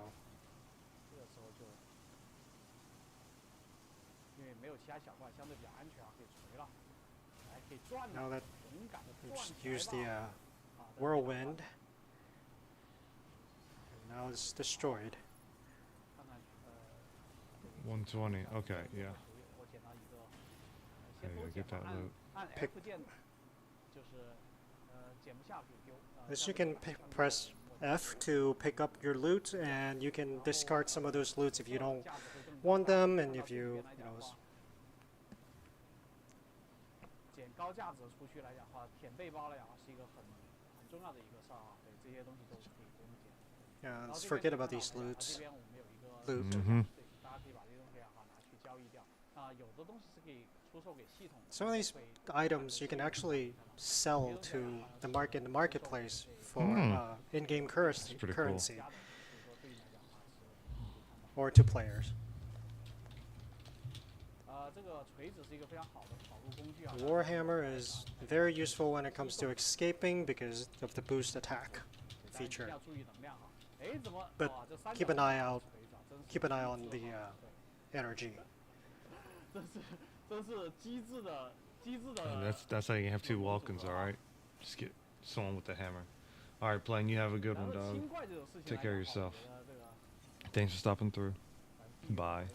Now that just use the whirlwind, and now it's destroyed. 120. Okay, yeah. Yeah, get that loot. Pick. As you can press F to pick up your loot, and you can discard some of those loots if you don't want them, and if you know. Yeah, let's forget about these loots. Loot. some of these items you can actually sell to the marketplace for in-game currency, cool. or to players. The Warhammer is very useful when it comes to escaping because of the boost attack feature. But keep an eye on the energy. And that's how you have 2 Vulcans, alright? Just get someone with the hammer. Alright, Plane, you have a good one, dog. Take care of yourself. Thanks for stopping through. Bye.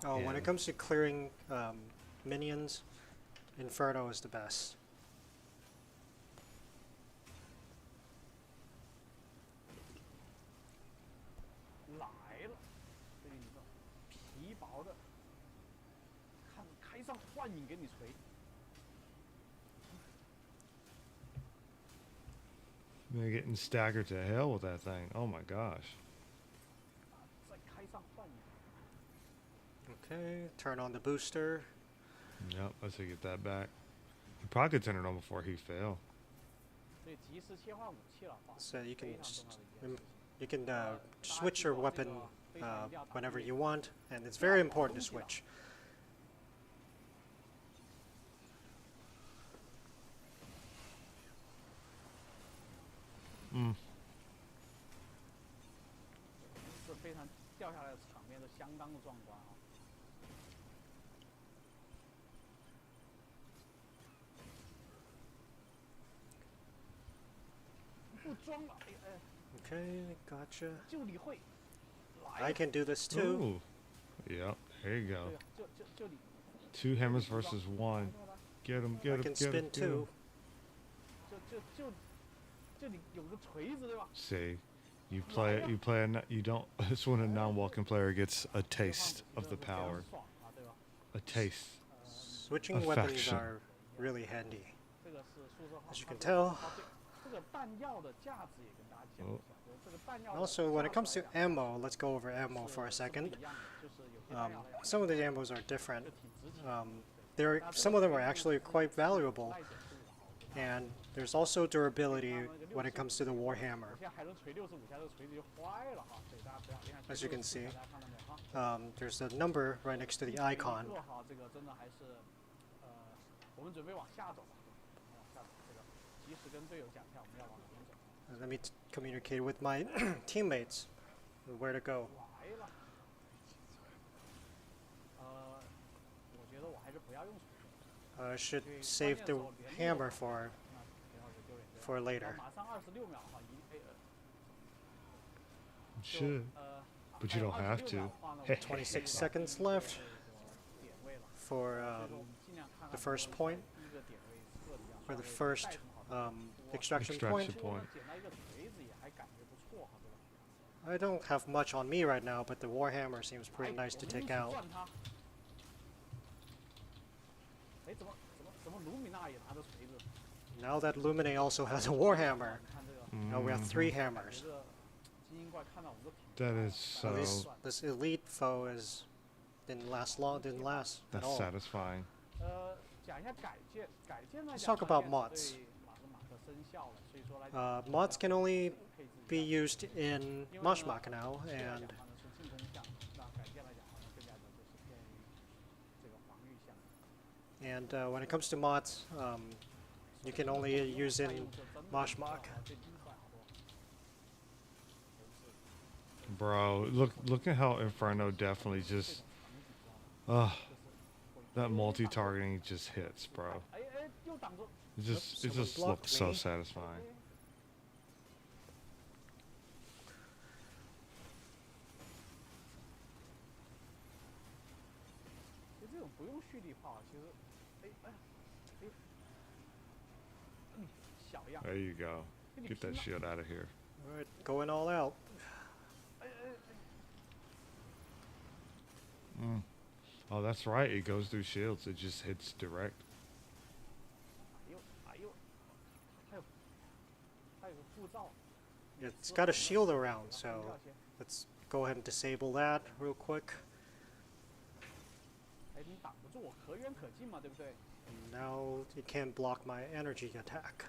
Oh, when it comes to clearing minions, Inferno is the best. They're getting staggered to hell with that thing. Oh my gosh. Okay, turn on the booster. Yep, let's get that back. You probably could turn it on before he fell. So you can switch your weapon whenever you want, and it's very important to switch. Okay, gotcha. I can do this too. Ooh. Yep, there you go. 2 hammers versus 1. Get him, get him, I can spin 2. See, you don't. It's when a non-walking player gets a taste of the power. A taste. Switching weapons are really handy. As you can tell. Oh. Also, when it comes to ammo, let's go over ammo for a second. Some of the ammos are different. Some of them are actually quite valuable. And there's also durability when it comes to the Warhammer. As you can see, there's a number right next to the icon. Let me communicate with my teammates where to go. I should save the hammer for later. Should, but you don't have to. 26 seconds left for the first point, for the first extraction point. I don't have much on me right now, but the Warhammer seems pretty nice to take out. Now that Lumine also has a Warhammer, now we have 3 hammers. That is so. This elite foe didn't last long. Didn't last at all. That's satisfying. Let's talk about mods. Mods can only be used in Mashmak now, and when it comes to mods, you can only use in Mashmak. Bro, look at how Inferno definitely just, that multi-targeting just hits, bro. It just looks so satisfying. There you go. Get that shield out of here. Alright, going all out. Oh, that's right. It goes through shields. It just hits direct. It's got a shield around, so let's go ahead and disable that real quick. And now you can't block my energy attack.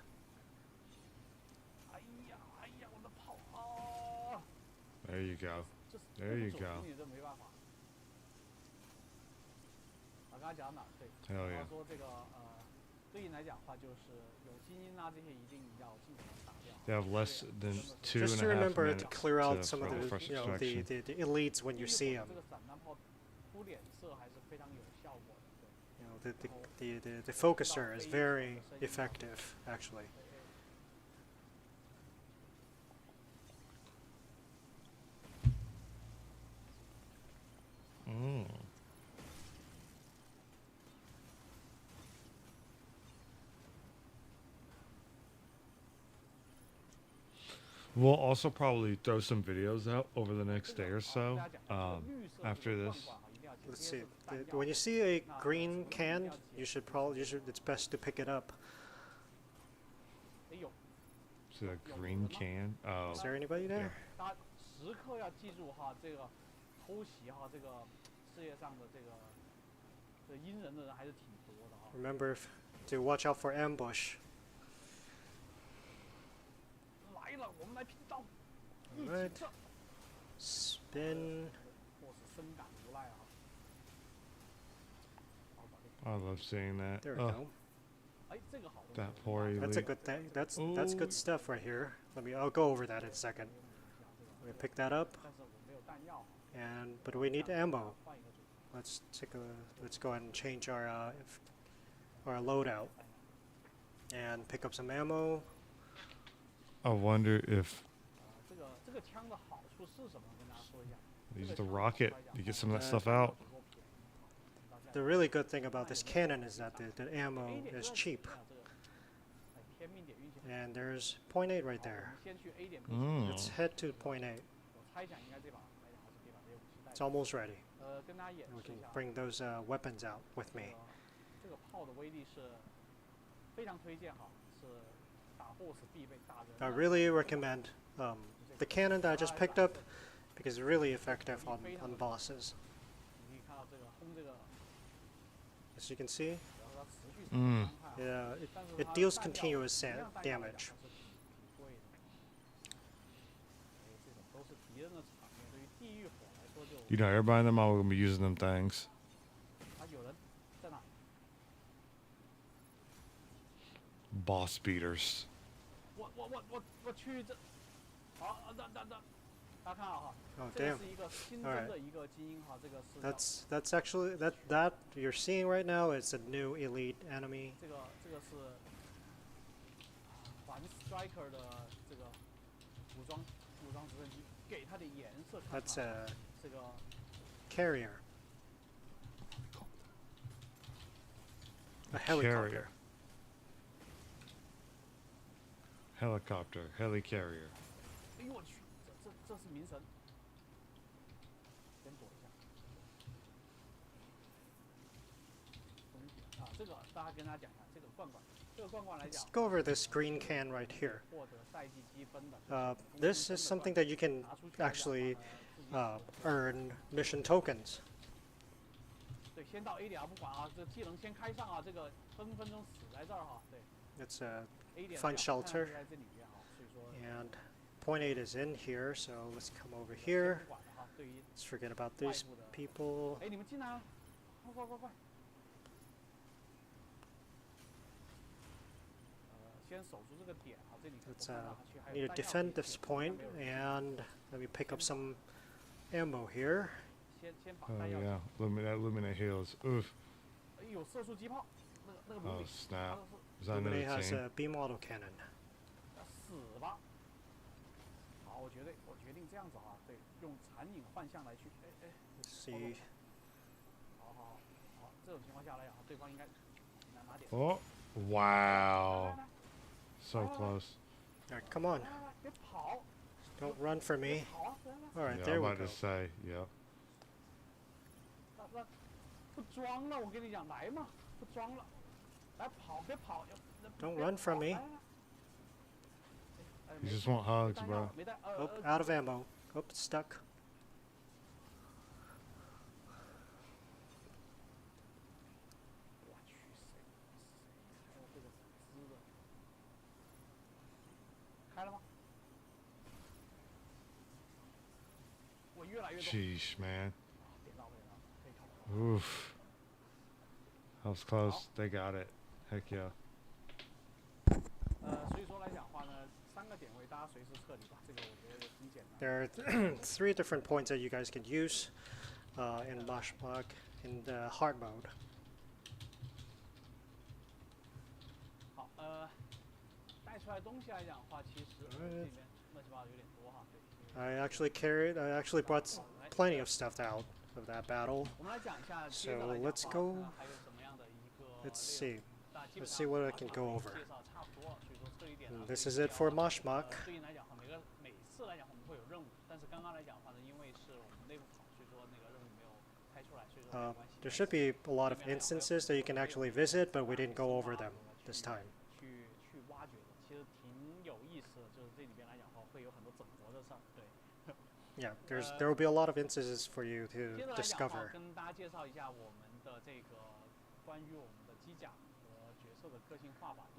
There you go. There you go. Hell yeah. They have less than 2.5 minutes. Just remember to clear out some of the, the elites when you see them. The focuser is very effective, actually. We'll also probably throw some videos out over the next day or so after this. Let's see. When you see a green can, it's best to pick it up. See that green can? Oh. Is there anybody there? Remember to watch out for ambush. Alright. Spin. I love seeing that. There we go. That poor elite. That's a good thing. That's good stuff right here. I'll go over that in a second. Let me pick that up. But we need ammo. Let's go ahead and change our loadout and pick up some ammo. I wonder if use the rocket to get some of that stuff out. The really good thing about this cannon is that the ammo is cheap. And there's point 8 right there. Let's head to point 8. It's almost ready. We can bring those weapons out with me. I really recommend the cannon that I just picked up because it's really effective on bosses. As you can see, yeah, it deals continuous damage. You know, everybody in them all gonna be using them things. Boss beaters. Oh damn! All right. That's actually that you're seeing right now is a new elite enemy. That's a carrier. A helicopter. Helicopter, helicarrier. Let's go over this green can right here. This is something that you can actually earn mission tokens. It's a fun shelter. And point 8 is in here, so let's come over here. Let's forget about these people. Let's need to defend this point, and let me pick up some ammo here. Oh yeah, Lumina heals. Oof. Oh snap. Is that another Lumina has team? a beam auto cannon. Let's see. Oh, wow. So close. Alright, come on. Don't run for me. Alright, Yeah, there we I'm go. about to say, yeah. Don't run from me. You just want hugs, bro. Oh, out of ammo. Oh, stuck. Sheesh, man. Oof. That was close. They got it. Heck yeah. There are 3 different points that you guys can use in Mashmak in the hard mode. I actually brought plenty of stuff out of that battle. So let's go. Let's see what I can go over. And this is it for Mashmak. There should be a lot of instances that you can actually visit, but we didn't go over them this time. Yeah, there will be a lot of instances for you to discover.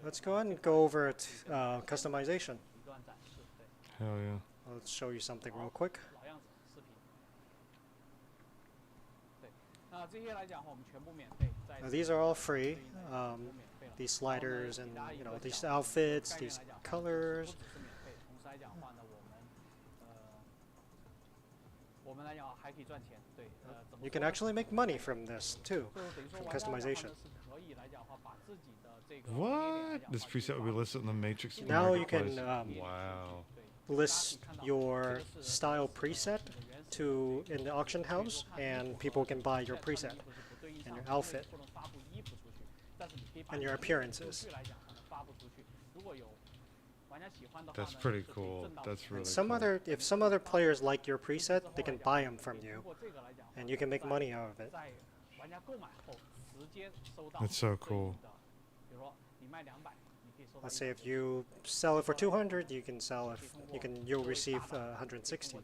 Let's go ahead and go over customization. Hell yeah. Let's show you something real quick. These are all free. These sliders and these outfits, these colors. You can actually make money from this too, from customization. What? This preset will be listed in the Matrix. Now you can wow. list your style preset in the auction house, and people can buy your preset and your outfit and your appearances. That's pretty cool. That's really cool. If some other players like your preset, they can buy them from you, and you can make money out of it. That's so cool. Let's say if you sell it for 200, you'll receive 160,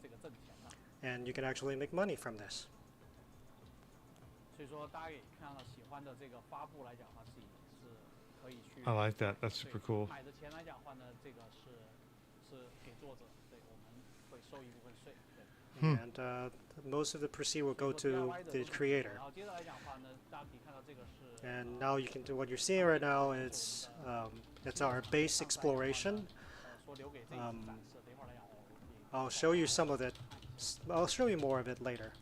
and you can actually make money from this. I like that. That's super cool. And most of the proceeds will go to the creator. And now you can do what you're seeing right now. It's our base exploration. I'll show you some of it. I'll show you more of it later.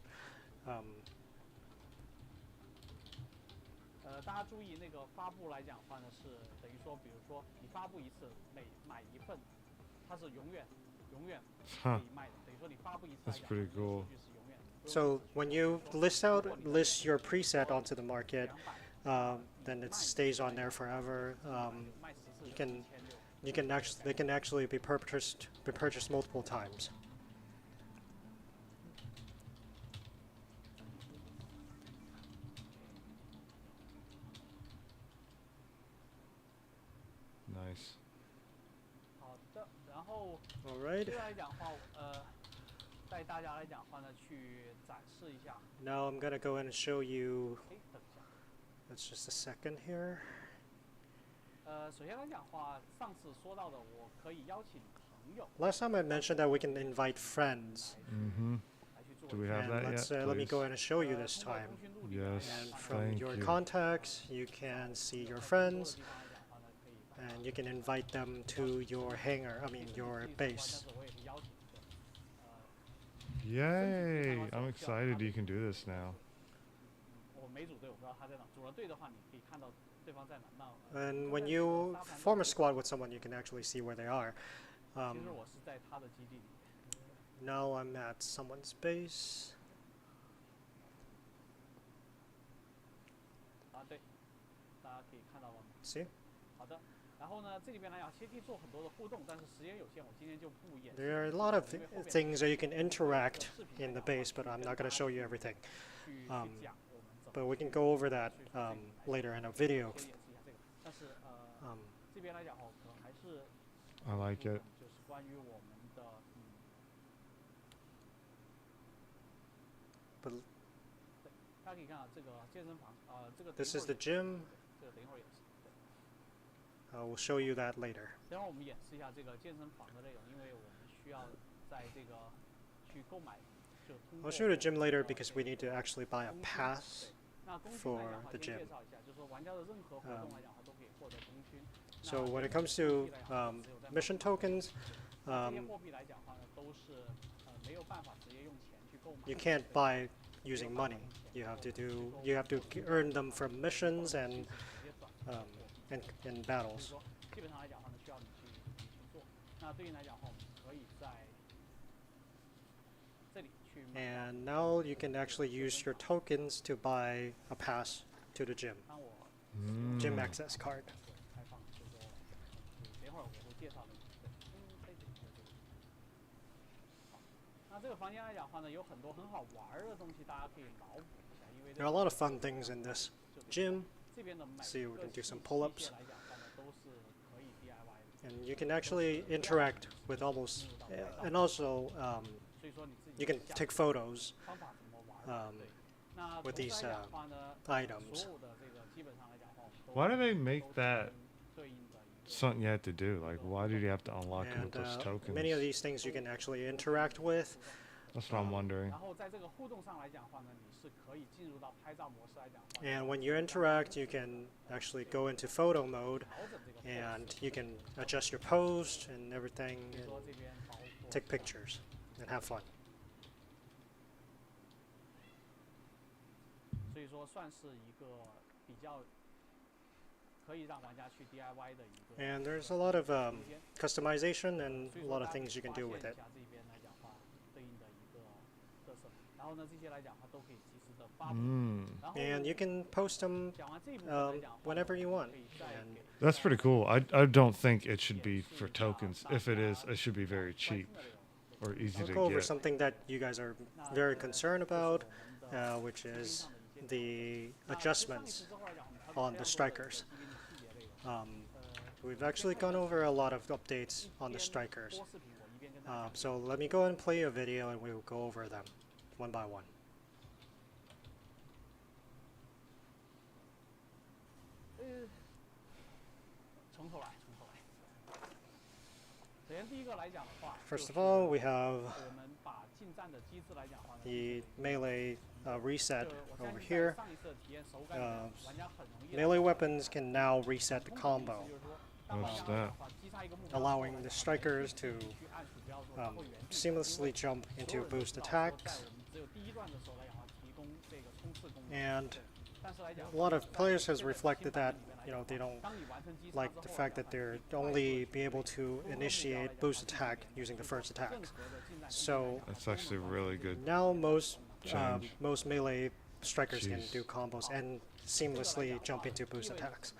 Huh. That's pretty cool. So when you list your preset onto the market, then it stays on there forever. They can actually be purchased multiple times. Nice. All right. Now I'm gonna go in and show you. That's just a second here. Last time I mentioned that we can invite friends. Mm-hmm. Do we have that yet? Let me go ahead and show you this time. Yes. And from your contacts, you can see your friends, and you can invite them to your your base. Yay! I'm excited you can do this now. And when you form a squad with someone, you can actually see where they are. Now I'm at someone's base. See? There are a lot of things that you can interact in the base, but I'm not going to show you everything. But we can go over that later in a video. I like it. But this is the gym. we'll show you that later. I'll show you the gym later because we need to actually buy a pass for the gym. So when it comes to mission tokens, you can't buy using money. You have to earn them from missions and battles. And now you can actually use your tokens to buy a pass to the gym. Gym access card. There are a lot of fun things in this gym. See, we can do some pull-ups. And you can actually interact with almost, and also you can take photos with these items. Why do they make that something you have to do? Like, why did you have to unlock it with those tokens? Many of these things you can actually interact with. That's what I'm wondering. And when you interact, you can actually go into photo mode, and you can adjust your pose and everything, and take pictures, and have fun. And there's a lot of customization and a lot of things you can do with it. And you can post them whenever you want. And that's pretty cool. I don't think it should be for tokens. If it is, it should be very cheap or easy to get. I'll go over something that you guys are very concerned about, which is the adjustments on the strikers. We've actually gone over a lot of updates on the strikers. So let me go ahead and play a video and we'll go over them one by one. First of all, we have the melee reset over here. Melee weapons can now reset the combo, allowing the strikers to seamlessly jump into boost attacks. And a lot of players has reflected that they don't like the fact that they're only be able to initiate boost attack using the first attack. So that's actually really good. Now most melee strikers can do combos and seamlessly jump into boost attacks.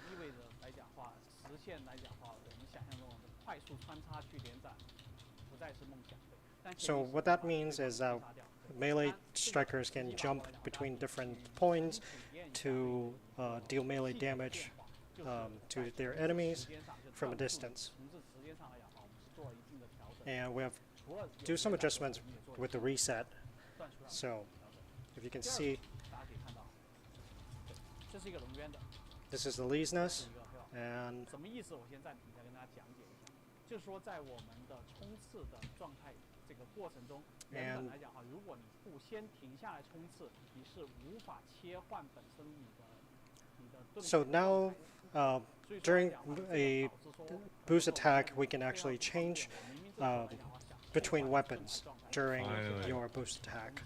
So what that means is melee strikers can jump between different points to deal melee damage to their enemies from a distance. And we have do some adjustments with the reset. So if you can see, this is the Leesness, and so now during a boost attack, we can actually change between weapons during your boost attack.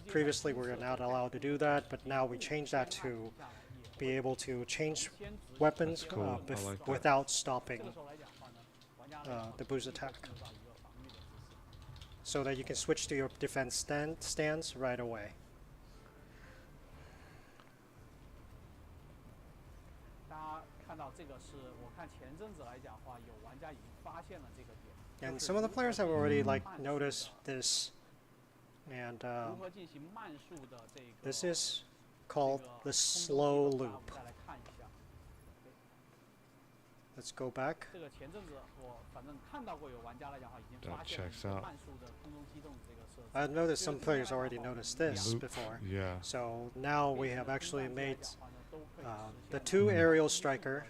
Previously, we were not allowed to do that, but now we change that to be able to change weapons without stopping the boost attack, so that you can switch to your defense stance right away. And some of the players have already noticed this, and this is called the slow loop. Let's go back. That checks out. I've noticed some players already noticed this before. Yeah. So now we have actually made the two aerial striker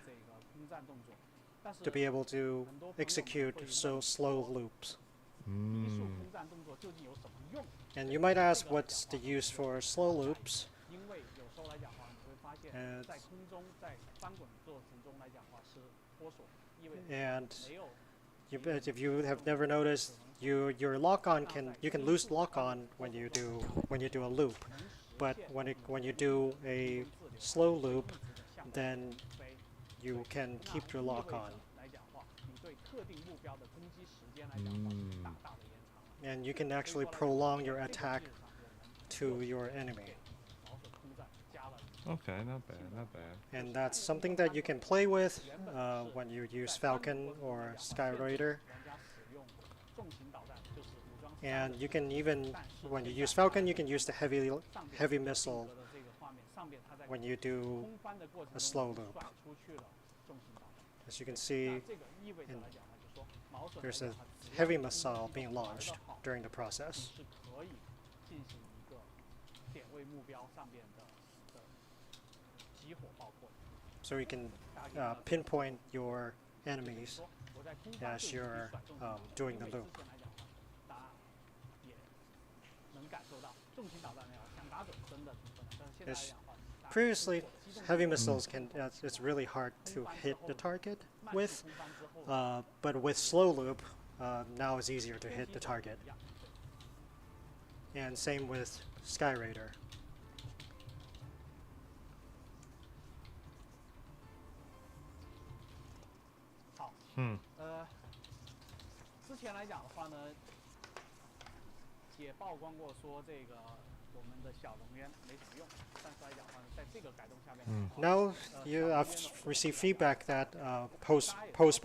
to be able to execute so slow loops. And you might ask, what's the use for slow loops? And if you have never noticed, your lock-on you can lose lock-on when you do a loop, but when you do a slow loop, then you can keep your lock-on. And you can actually prolong your attack to your enemy. Okay, not bad, not bad. And that's something that you can play with when you use Falcon or Sky Raider. And you can even, when you use Falcon, you can use the heavy missile when you do a slow loop. As you can see, there's a heavy missile being launched during the process. So you can pinpoint your enemies as you're doing the loop. Previously, heavy missiles it's really hard to hit the target with, but with slow loop, now it's easier to hit the target. And same with Sky Raider. Now you have received feedback that post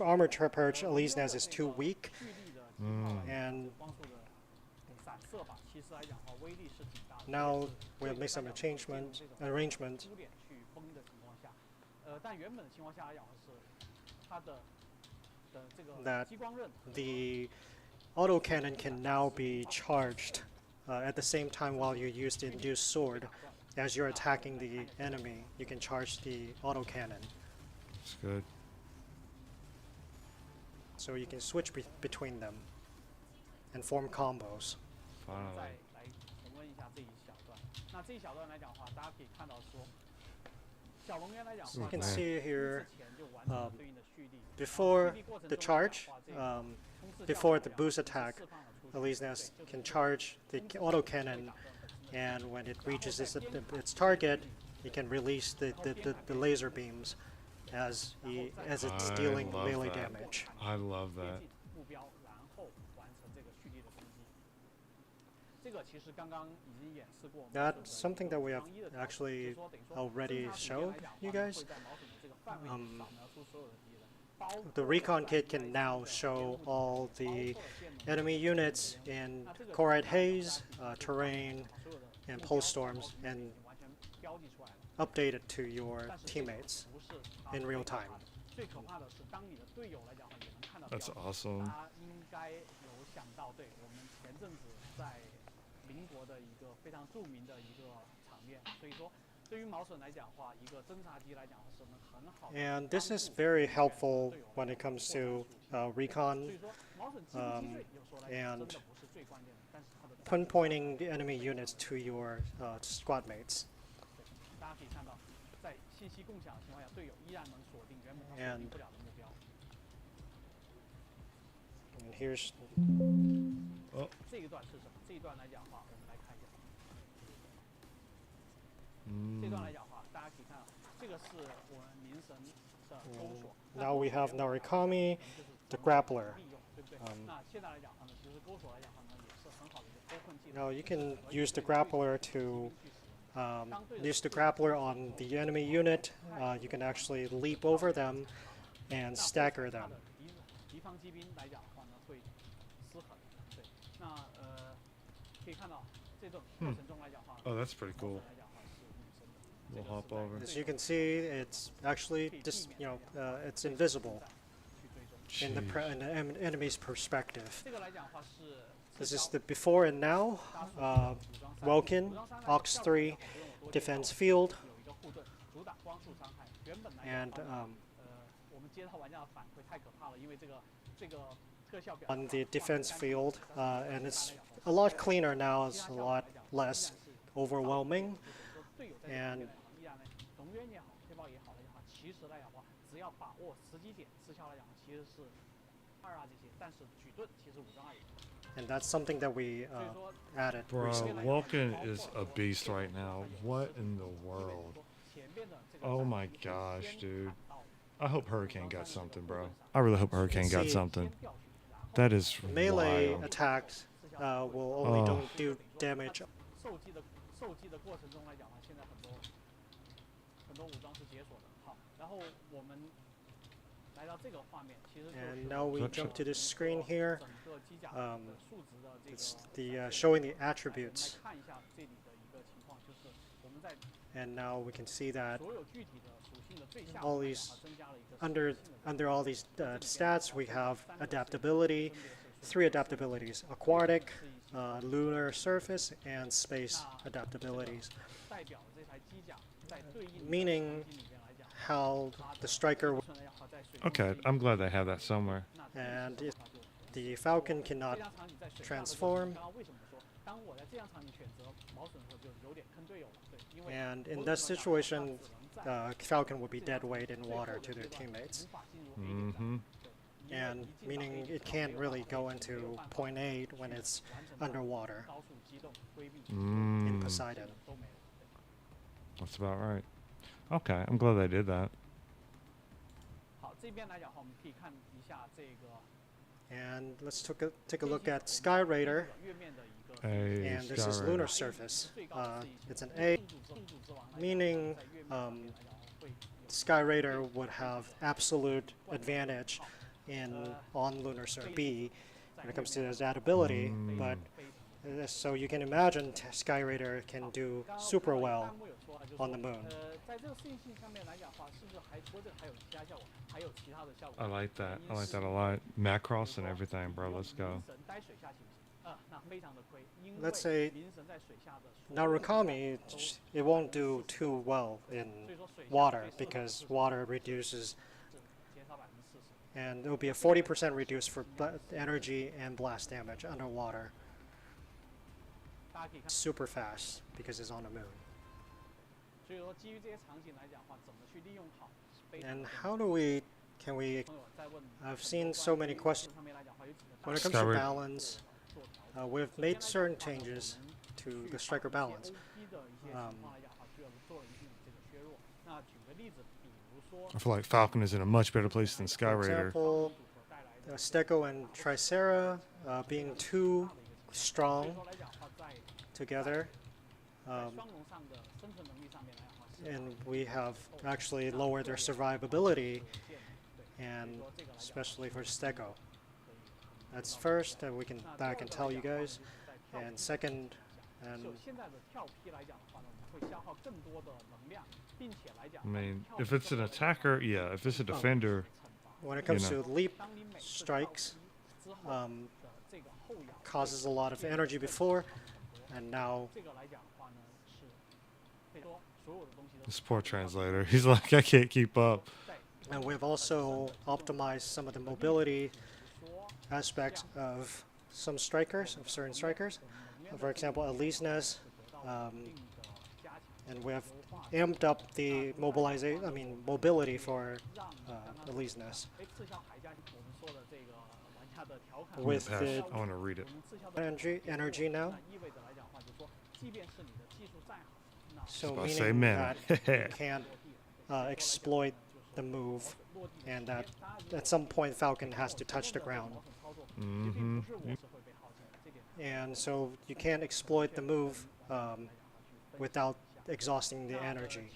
armor purge Elysian is too weak, and now we'll make some arrangement. That the autocannon can now be charged at the same time while you use the induced sword. As you're attacking the enemy, you can charge the autocannon. That's good. So you can switch between them and form combos. Finally. So you can see here, before the charge, before the boost attack, Elysian can charge the autocannon, and when it reaches its target, it can release the laser beams as it's dealing melee damage. I love that. That's something that we have actually already showed you guys. The recon kit can now show all the enemy units in Coride Haze, terrain, and pulse storms, and update it to your teammates in real time. That's awesome. And this is very helpful when it comes to recon and pinpointing the enemy units to your squad mates. And here's now we have Narukami, the grappler. Now you can use the grappler to use the grappler on the enemy unit. You can actually leap over them and stagger them. Oh, that's pretty cool. We'll hop over. As you can see, it's actually just it's invisible in the enemy's perspective. This is the before and now. Welkin, Ox 3, defense field, and on the defense field, and it's a lot cleaner now. It's a lot less overwhelming, and that's something that we added recently. Vulcan is a beast right now. What in the world? Oh my gosh, dude. I hope Hurricane got something, bro. I really hope Hurricane got something. That is melee wild. attacks will only don't do damage. And now we jump to this screen here. It's the showing the attributes. And now we can see that all these under all these stats we have adaptability, 3 adaptabilities: aquatic, lunar surface, and space adaptabilities. Meaning how the striker. Okay, I'm glad they have that somewhere. And if the Falcon cannot transform. And in that situation, Falcon would be dead weight in water to their teammates. And meaning it can't really go into point 8 when it's underwater in Poseidon. That's about right. Okay, I'm glad they did that. And let's take a look at Sky Raider. And this is lunar surface. It's an A, meaning Sky Raider would have absolute advantage on lunar surface. B when it comes to his adaptability, but so you can imagine Sky Raider can do super well on the moon. I like that. I like that a lot. Macross and everything, bro. Let's go. Let's say Narukami, it won't do too well in water because water reduces, and it will be a 40% reduce for energy and blast damage underwater. Super fast because it's on the moon. And how do we, I've seen so many questions. When it comes to balance, we've made certain changes to the striker balance. I feel like Falcon is in a much better place than Sky Raider. For example, Steko and Tricera being too strong together. And we have actually lowered their survivability, and especially for Steko. That's first, and that I can tell you guys. And second, and I mean, if it's an attacker, yeah. If it's a defender, when it comes to leap strikes, causes a lot of energy before, and now. This poor translator. He's like, I can't keep up. And we've also optimized some of the mobility aspects of some strikers, of certain strikers. For example, Elise, and we have amped up the mobility for Elise. With the I want to read it. energy now. So I say meaning man. that you can't exploit the move, and that at some point Falcon has to touch the ground. And so you can't exploit the move without exhausting the energy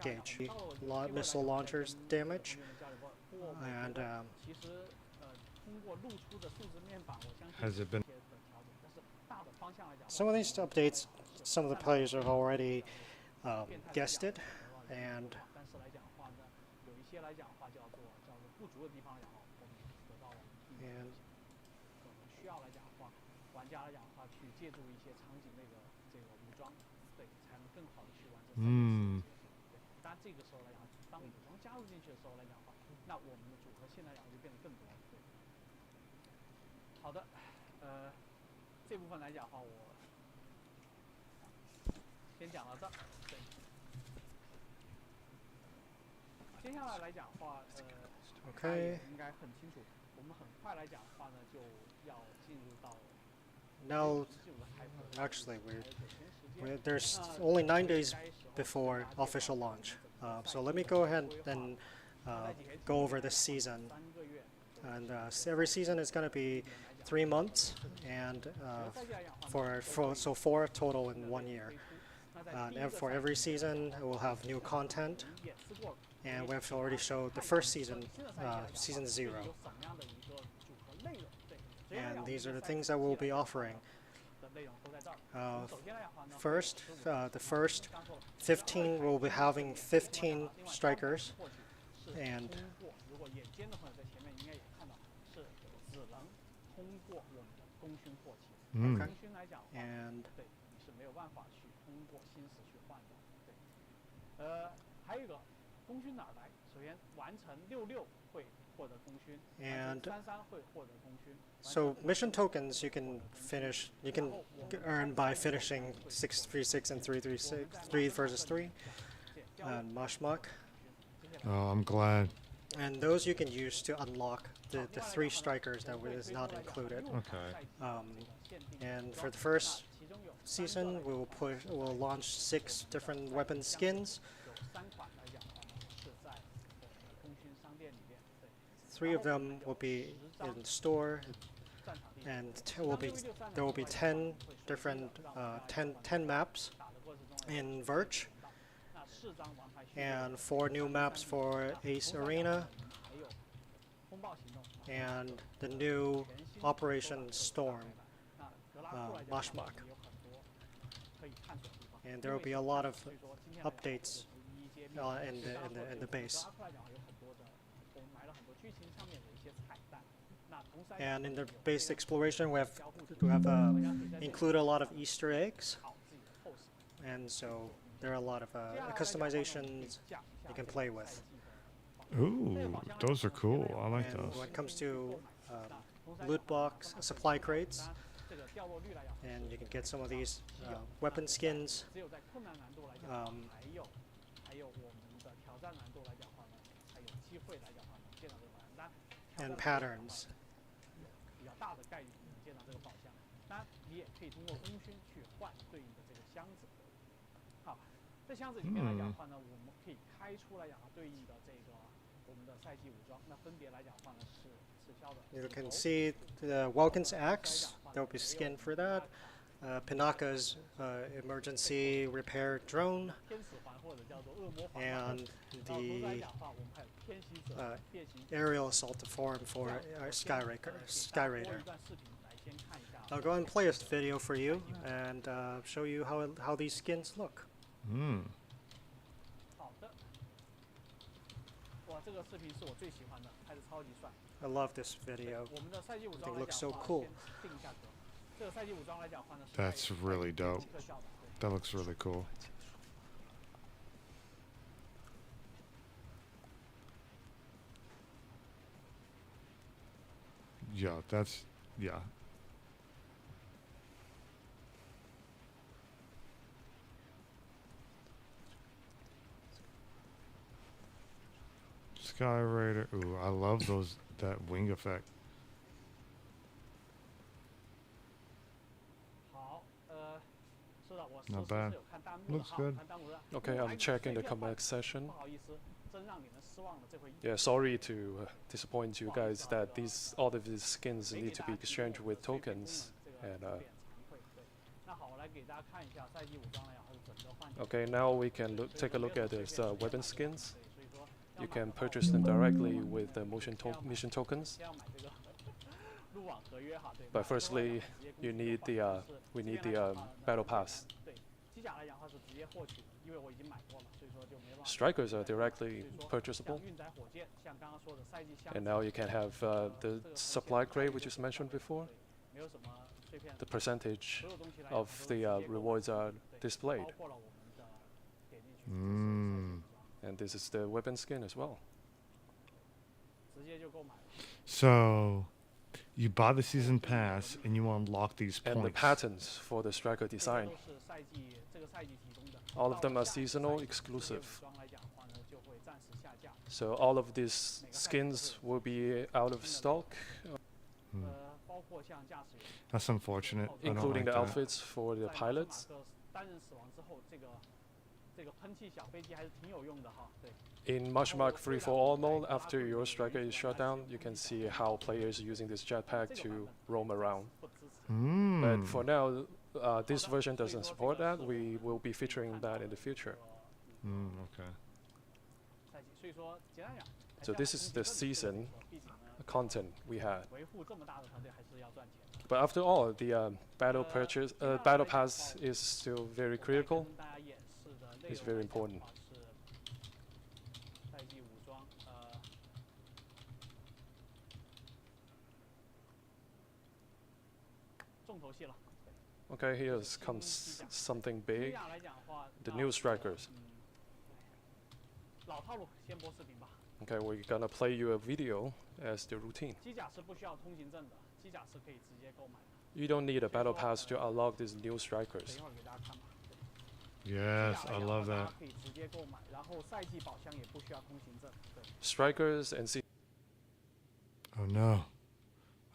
gauge. Missile launchers damage, and Has it been? some of these updates, some of the players have already guessed it, and 那我们的组合性来讲就变得更多。对。好的，这部分来讲的话，我先讲到这儿。对。接下来来讲的话，大家也应该很清楚，我们很快来讲的话呢，就要进入到。Now, actually, there's only 9 days before official launch. So let me go ahead and go over this season. And every season is going to be 3 months, and for 4 total in 1 year. And for every season, we'll have new content. And we have already showed the first season, season 0. And these are the things that we'll be offering. First, the first 15 will be having 15 strikers, and Okay. And 还有一个功勋哪儿来？首先完成66会获得功勋， And 33会获得功勋。 so mission tokens you can earn by finishing 636 and 336, 3 versus 3, and Mashmak. Oh, I'm glad. And those you can use to unlock the 3 strikers that is not included. Okay. And for the first season, we'll launch 6 different weapon skins. 3 of them will be in store, and there will be 10 different 10 maps in Verge, and 4 new maps for Ace Arena, and the new Operation Storm, Mashmak. And there will be a lot of updates in the base. And in the base exploration, we have included a lot of Easter eggs, and so there are a lot of customizations you can play with. Ooh, those are cool. I like And those. when it comes to loot box, supply crates, and you can get some of these weapon skins. And patterns. You can see the Welkin's axe. There will be skin for that. Pinaka's emergency repair drone, and the aerial assault form for Sky Raider. I'll go and play a video for you and show you how these skins look. I love this video. I think it looks so cool. That's really dope. That looks really cool. Yeah, yeah. Sky Raider. Ooh, I love that wing effect. Not bad. Looks good. Okay, I'm checking the comment section. Yeah, sorry to disappoint you guys that all of these skins need to be exchanged with tokens. And okay, now we can take a look at these weapon skins. You can purchase them directly with the mission tokens. But firstly, we need the battle pass. Strikers are directly purchasable. And now you can have the supply crate, which is mentioned before. The percentage of the rewards are displayed. And this is the weapon skin as well. So, you buy the season pass and you unlock these points. And the patterns for the striker design. All of them are seasonal exclusive. So all of these skins will be out of stock. That's unfortunate. Including the outfits for the pilots. In Martial Mark Free for All mode, after your striker is shut down, you can see how players are using this jetpack to roam around. But for now, this version doesn't support that. We will be featuring that in the future. Okay. So this is the season content we had. But after all, the battle pass is still very critical. It's very important. Okay, here comes something big. The new strikers. Okay, we're gonna play you a video as the routine. You don't need a battle pass to unlock these new strikers. Yes, I love that. Strikers and oh no.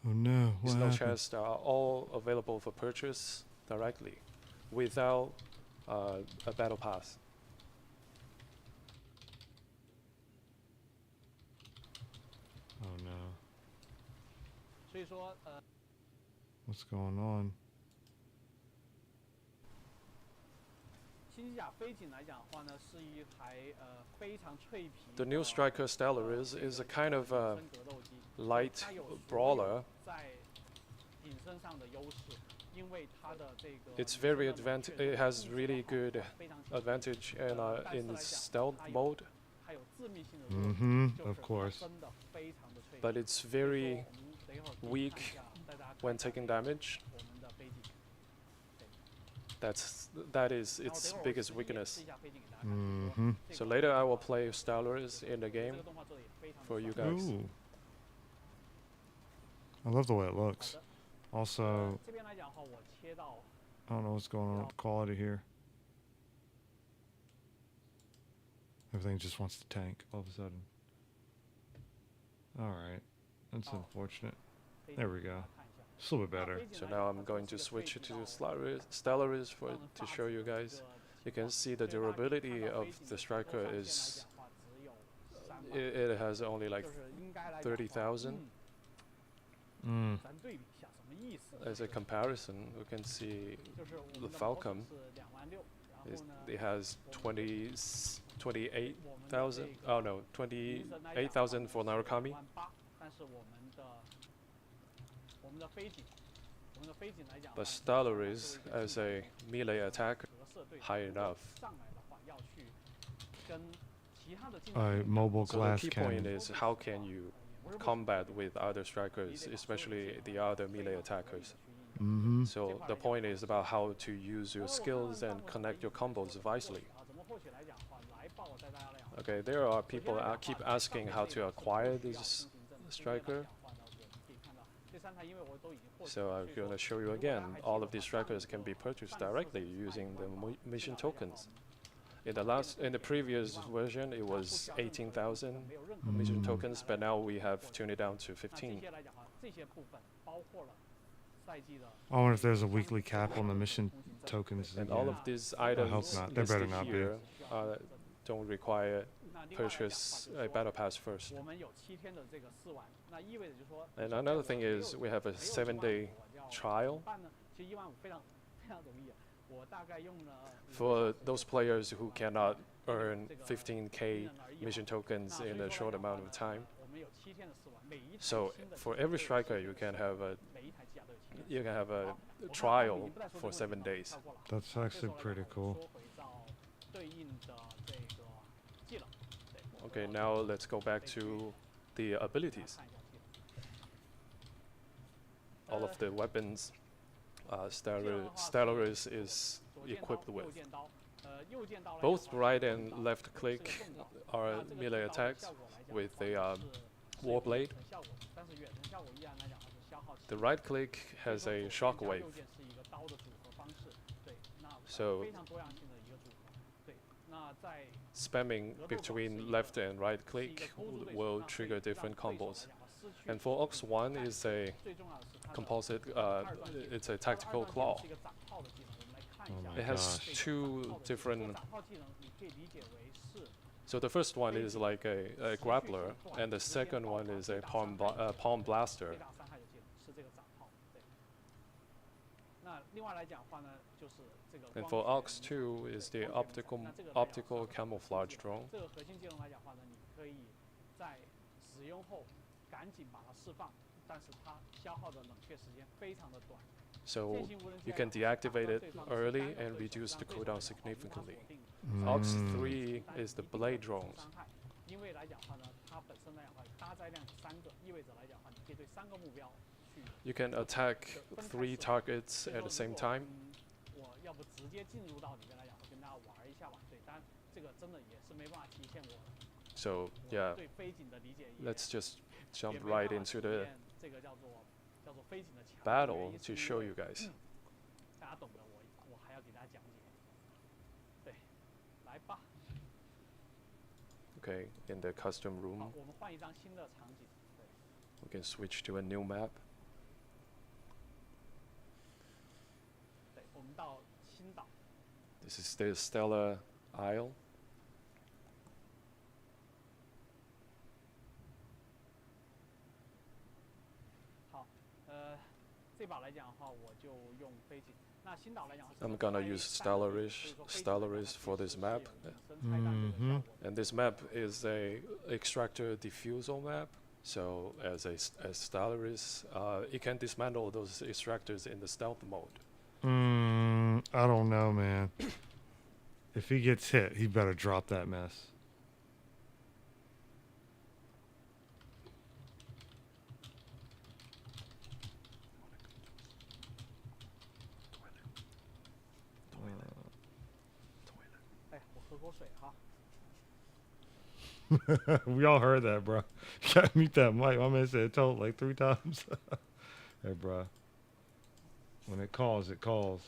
Oh no, what Snow happened? chests are all available for purchase directly without a battle pass. Oh no. What's going on? The new Striker Stellaris is a kind of light brawler. It's very it has really good advantage in stealth mode. Of course. But it's very weak when taking damage. That is its biggest weakness. So later I will play Stellaris in the game for you guys. Ooh. I love the way it looks. Also, I don't know what's going on with the quality here. Everything just wants to tank all of a sudden. Alright, that's unfortunate. There we go. It's a little bit better. So now I'm going to switch to Stellaris to show you guys. You can see the durability of the striker is it has only like 30,000. As a comparison, we can see the Falcon. It has 28,000. Oh no, 28,000 for Narukami. But Stellaris as a melee attacker, high enough. Mobile glass so the key point is how can you combat with other strikers, especially the other melee attackers. So the point is about how to use your skills and connect your combos wisely. Okay, there are people keep asking how to acquire this striker. So I'm going to show you again. All of these strikers can be purchased directly using the mission tokens. In the previous version, it was 18,000 mission tokens, but now we have tuned it down to 15. I wonder if there's a weekly cap on the mission tokens. And all of these items I hope not. There better not here don't require purchase a battle pass first. And another thing is we have a 7-day trial for those players who cannot earn 15k mission tokens in a short amount of time. So for every striker you can have a trial for 7 days. That's actually pretty cool. Okay, now let's go back to the abilities. All of the weapons Stellaris is equipped with. Both right and left click are melee attacks with a war blade. The right click has a shockwave. So spamming between left and right click will trigger different combos. And for Ox 1 is a composite, it's a tactical claw. It has two different. So the first one is like a grappler, and the second one is a palm blaster. And for Ox 2 is the optical camouflage drone. So you can deactivate it early and reduce the cooldown significantly. Ox 3 is the blade drones. You can attack 3 targets at the same time. So yeah, let's just jump right into the battle to show you guys. Okay, in the custom room, we can switch to a new map. This is the Stellar Isle. I'm gonna use Stellaris for this map. And this map is a extractor diffusal map. So as Stellaris, it can dismantle those extractors in the stealth mode. I don't know, man. If he gets hit, he better drop that mess. We all heard that, bro. You gotta mute that mic. My man said it told like 3 times. Hey, bro. When it calls, it calls.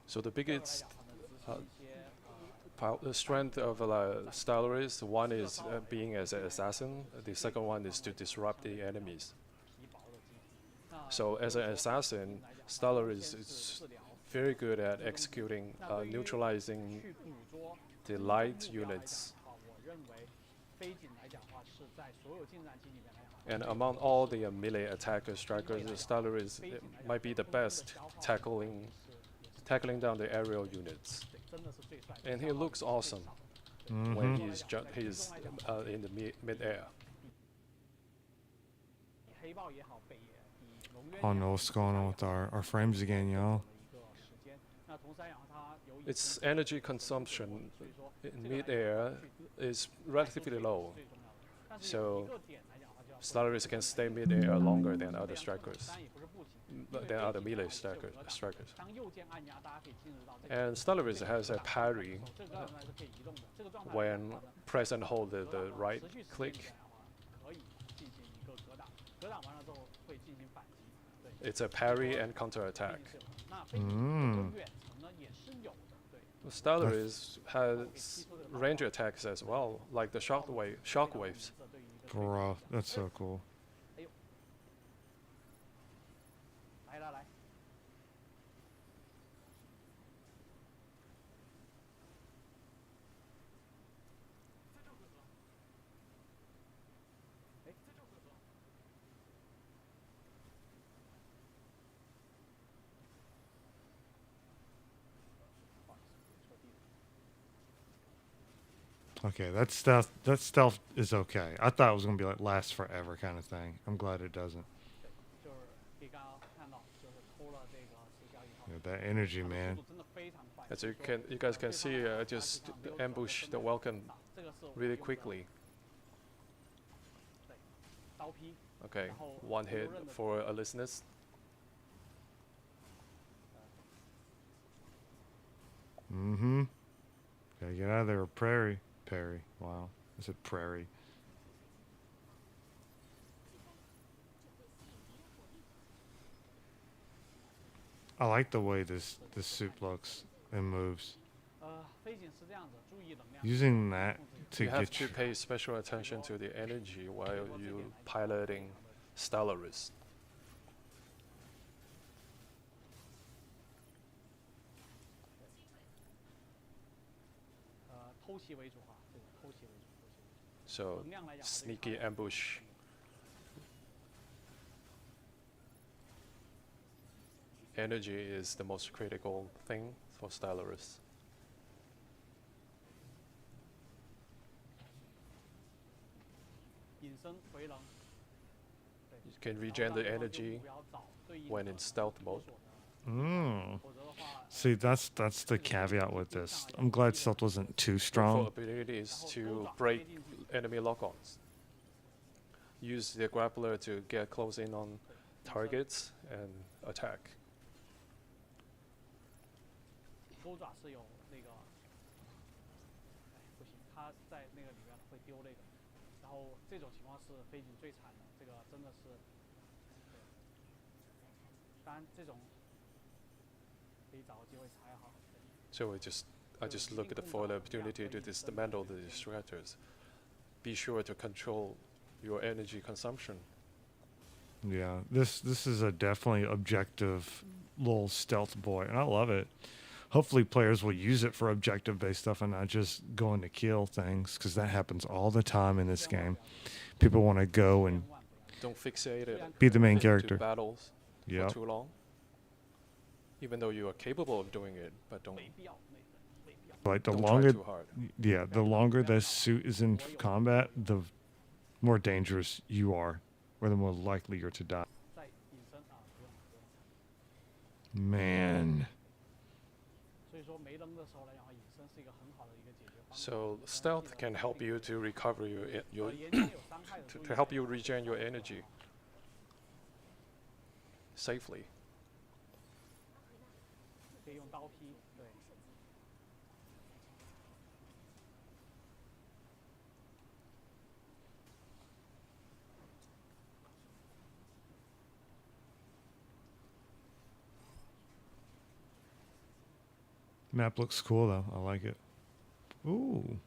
So the biggest strength of Stellaris, one is being as an assassin, the second one is to disrupt the enemies. So as an assassin, Stellaris is very good at executing, neutralizing the light units. And among all the melee attackers, strikers, Stellaris might be the best tackling down the aerial units. And he looks awesome when he's in the mid-air. I don't know what's going on with our frames again, y'all. Its energy consumption in mid-air is relatively low. So Stellaris can stay mid-air longer than other strikers, than other melee strikers. And Stellaris has a parry when press and hold the right click. It's a parry and counter-attack. Stellaris has range attacks as well, like the shockwaves. Bro, that's so cool. Okay, that stealth is okay. I thought it was gonna be like last forever kind of thing. I'm glad it doesn't. Yeah, that energy, man. As you guys can see, just ambush the Vulcan really quickly. Okay, one hit for a listeners. Mm-hmm. Gotta get out of there, Prairie. Perry. Wow. I said prairie. I like the way this suit looks and moves. Using that to you get have to pay special attention to the energy while you piloting Stellaris. So sneaky ambush. Energy is the most critical thing for Stellaris. You can regen the energy when in stealth mode. See, that's the caveat with this. I'm glad stealth wasn't too strong. The ability is to break enemy lock-ons. Use the grappler to get close in on targets and attack. So I just look for the opportunity to dismantle the distractors. Be sure to control your energy consumption. Yeah, this is a definitely objective little stealth boy, and I love it. Hopefully players will use it for objective-based stuff and not just going to kill things, because that happens all the time in this game. People want to go and don't fixate it. Be the main character. Battles for too long. Even though you are capable of doing it, but don't. Like the don't longer, try too hard. Yeah, the longer this suit is in combat, the more dangerous you are, or the more likely you're to die. Man. So stealth can help you to recover your to help you regen your energy safely. Map looks cool though. I like it. Ooh.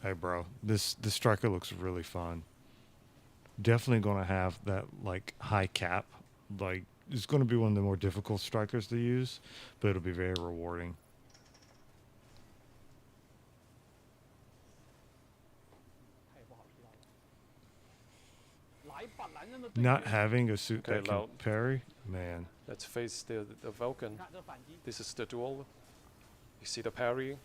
Hey bro, this striker looks really fun. Definitely gonna have that like high cap. Like it's gonna be one of the more difficult strikers to use, but it'll be very rewarding. Not having a suit that can parry, man. Let's face the Vulcan. This is the duel. You see the parry.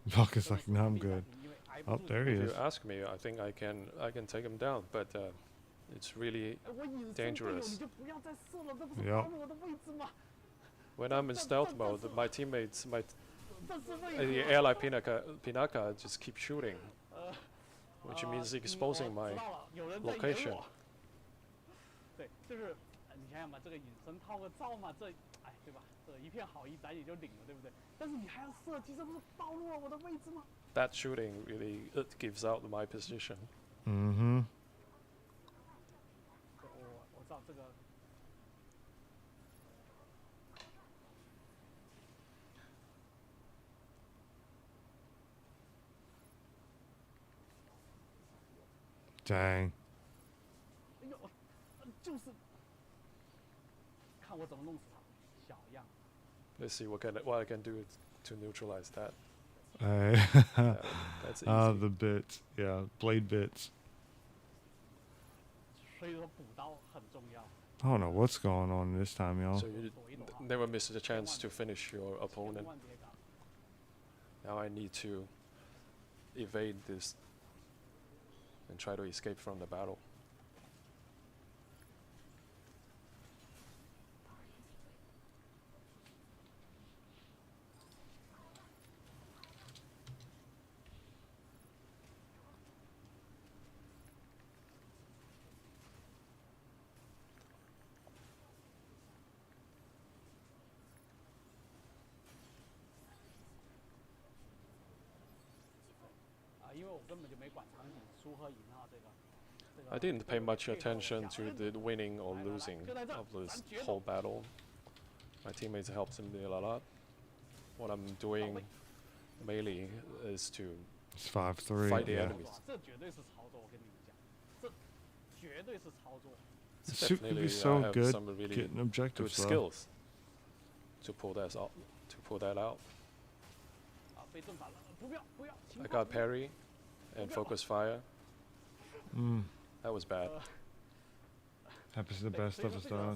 Vulcan's like, no, I'm good. Oh, there he is. If you ask me, I think I can take him down, but it's really dangerous. Yeah. When I'm in stealth mode, my teammates, the airline Pinaka just keep shooting, which means exposing my location. That shooting really gives out my position. Mm-hmm. Dang. Let's see what I can do to neutralize that. That's easy. The bits, yeah, blade bits. I don't know what's going on this time, y'all. So you never miss the chance to finish your opponent. Now I need to evade this. and try to escape from the battle. I didn't pay much attention to the winning or losing of this whole battle. My teammates helped me a lot. What I'm doing mainly is to It's 5-3. fight the enemies. It'd be so I have good some really getting objectives good skills to pull that out. I got parry and focus fire. That was bad. Happens to the best of us, though.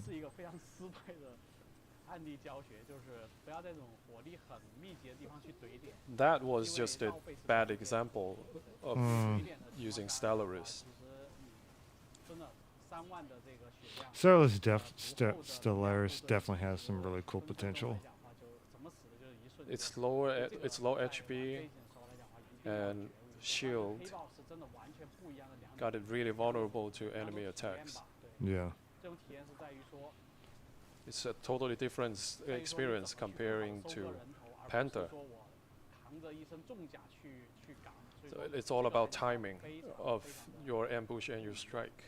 That was just a bad example of using Stellaris. Stellaris definitely has some really cool potential. It's low HP and shield got it really vulnerable to enemy attacks. Yeah. It's a totally different experience comparing to Panther. So it's all about timing of your ambush and your strike,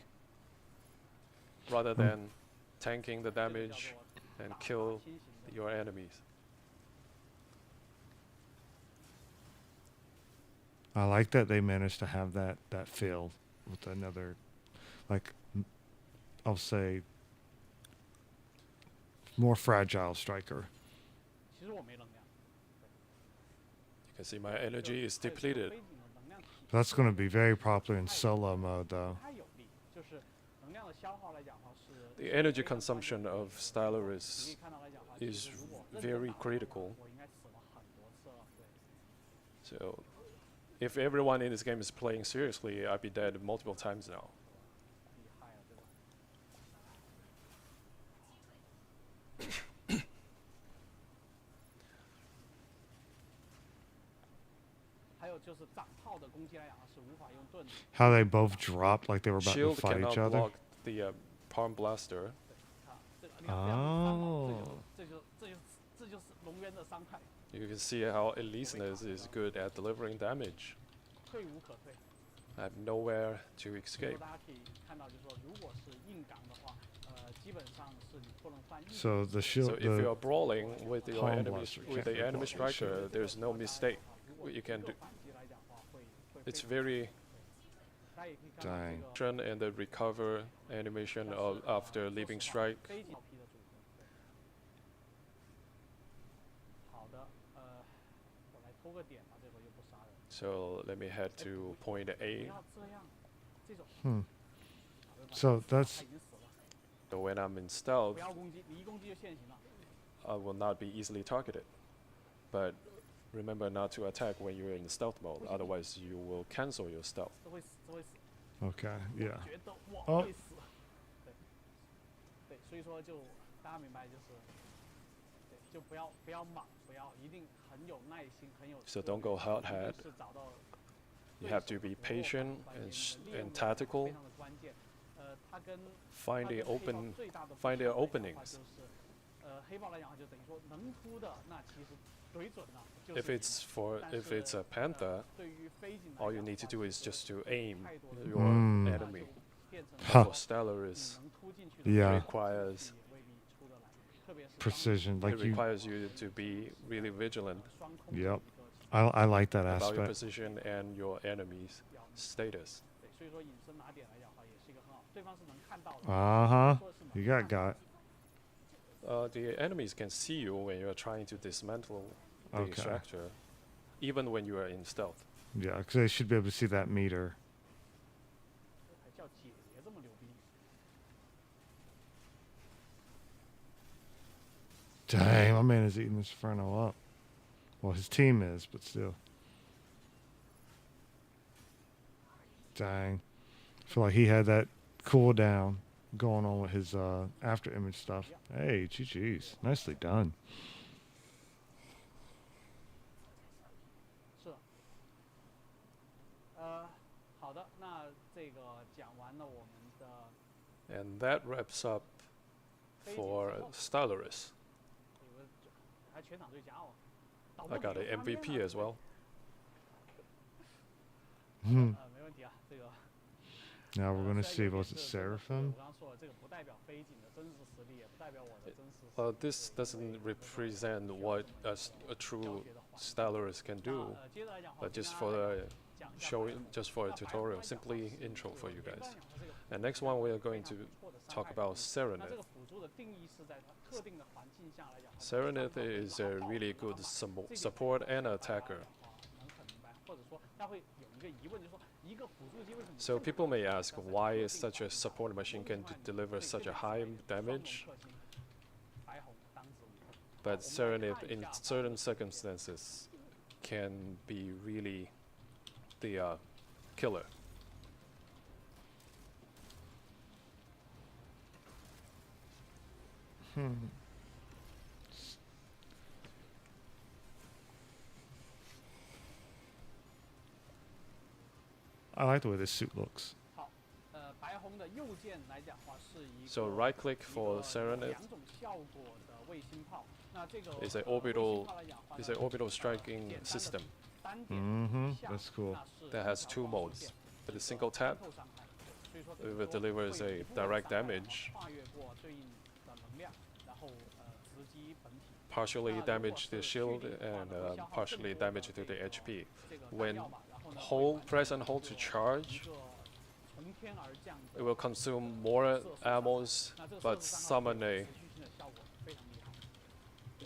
rather than tanking the damage and kill your enemies. I like that they managed to have that feel with another, like, I'll say, more fragile striker. You can see my energy is depleted. That's going to be very popular in solo mode, though. The energy consumption of Stellaris is very critical. So if everyone in this game is playing seriously, I'd be dead multiple times now. How they both dropped like they were about Shield to fight each cannot other. block the palm blaster. Oh. You can see how Elysinus is good at delivering damage. I have nowhere to escape. So the shield. So if you are brawling with your palm enemy, blaster with can't the be enemy blocked with striker, shield. there's no mistake what you can do. It's very Dang. and the recover animation of after leaving strike. So let me head to point A. So that's. So when I'm in stealth, I will not be easily targeted. But remember not to attack when you're in stealth mode, otherwise you will cancel your stealth. Okay. Yeah. Oh. So don't go hard head. You have to be patient and tactical. Find the openings. If it's a panther, all you need to do is just to aim your enemy. Huh. For Stellaris, Yeah. requires Precision. Like it you. requires you to be really vigilant Yep. I like that about your aspect. position and your enemy's status. You got. The enemies can see you when you are trying to dismantle the Okay. extractor, even when you are in stealth. Yeah, because they should be able to see that meter. Dang, my man is eating this Inferno up. Well, his team is, but still. Dang. feel like he had that cooldown going on with his after image stuff. Hey, GG's. Nicely done. And that wraps up for Stellaris. I got an MVP as well. Now we're going to see, was it Seraphim? This doesn't represent what a true Stellaris can do, but just for the just for a tutorial, simply intro for you guys. And next one we are going to talk about Serenith. Serenith is a really good support and attacker. So people may ask why such a support machine can deliver such a high damage, but Serenith in certain circumstances can be really the killer. I like the way this suit looks. So right click for Serenith is an orbital striking system. That's cool. That has two modes. With a single tap, it delivers a direct damage, partially damage the shield and partially damage to the HP. When press and hold to charge, it will consume more ammos, but summon a,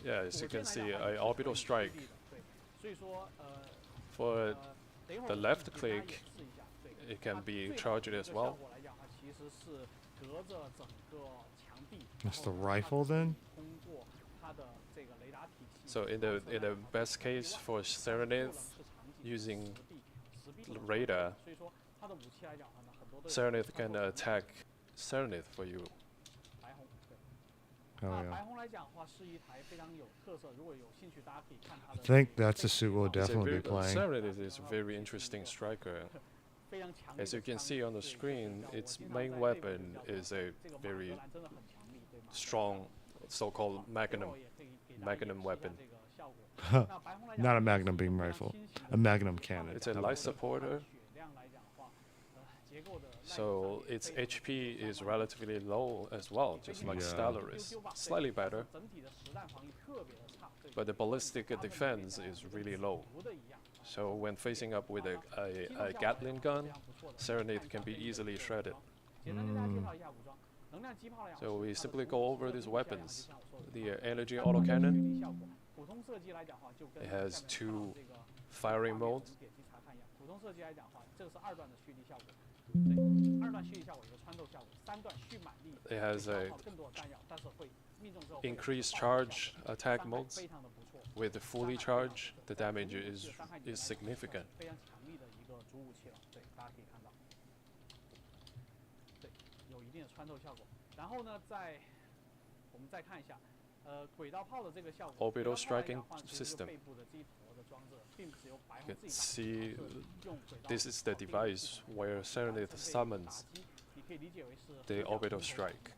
as you can see, an orbital strike. For the left click, it can be charged as well. That's the rifle then? So in the best case for Serenith, using radar, Serenith can attack Serenith for you. Oh yeah. I think that's a suit we'll definitely be playing. Serenith is a very interesting striker. As you can see on the screen, its main weapon is a very strong so-called magnum weapon. Not a magnum beam rifle, a magnum cannon. It's a light supporter, so its HP is relatively low as well, just like Stellaris. Slightly better, but the ballistic defense is really low. So when facing up with a Gatling gun, Serenith can be easily shredded. So we simply go over these weapons. The energy autocannon, it has two firing modes. It has a increased charge attack modes. With the fully charged, the damage is significant. Orbital striking system. You can see this is the device where Serenith summons the orbital strike.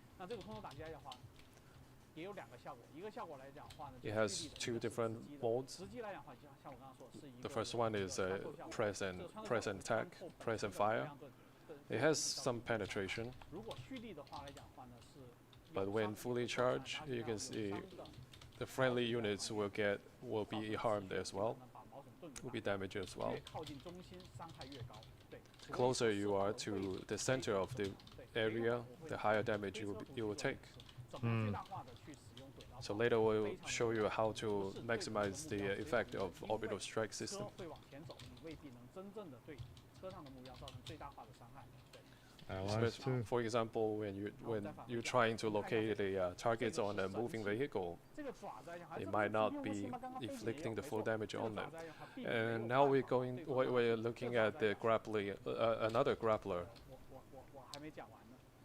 It has two different modes. The first one is press and attack, press and fire. It has some penetration, but when fully charged, you can see the friendly units will be harmed as well, will be damaged as well. The closer you are to the center of the area, the higher damage you will take. So later we'll show you how to maximize the effect of orbital strike system. For example, when you're trying to locate the targets on a moving vehicle, it might not be inflicting the full damage on them. And now we're looking at the grappling, another grappler,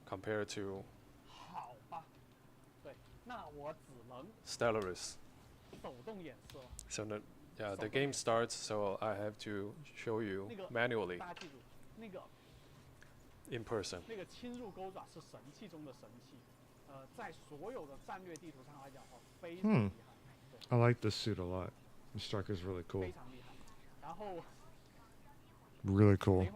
compared to Stellaris. So yeah, the game starts, so I have to show you manually in person. I like this suit a lot. The striker's really cool. Really cool.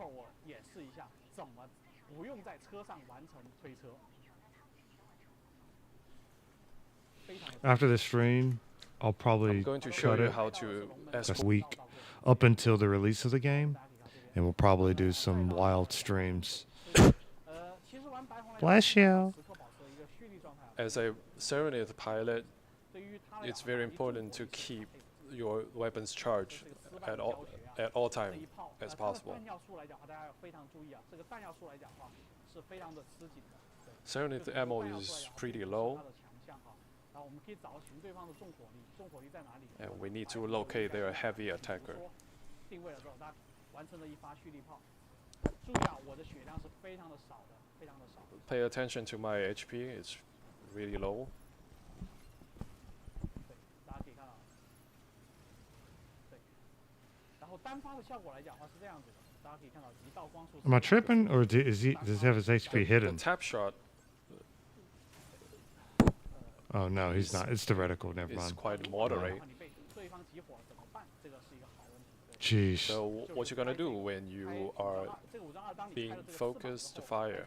After the stream, I'll probably going to show cut you it how to this week up until the release of the game, and we'll probably do some wild streams. Bless you. As a Serenade pilot, it's very important to keep your weapons charged at all time as possible. Serenade ammo is pretty low, and we need to locate their heavy attacker. Pay attention to my HP, it's really low. Am I tripping, or does he have his HP hidden? The tap shot. Oh no, he's not. It's the reticle. Never mind. It's quite moderate. Jeez. So what you're gonna do when you are being focused to fire?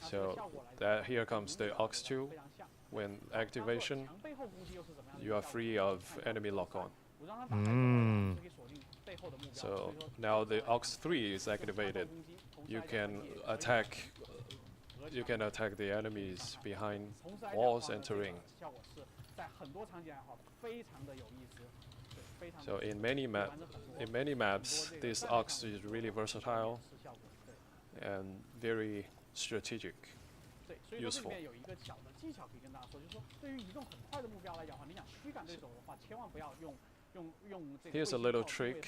So that here comes the Aux2. When activation, you are free of enemy lock-on. So now the Aux3 is activated. You can attack the enemies behind walls and terrain. So in many maps, this Aux is really versatile and very strategic, useful. Here's a little trick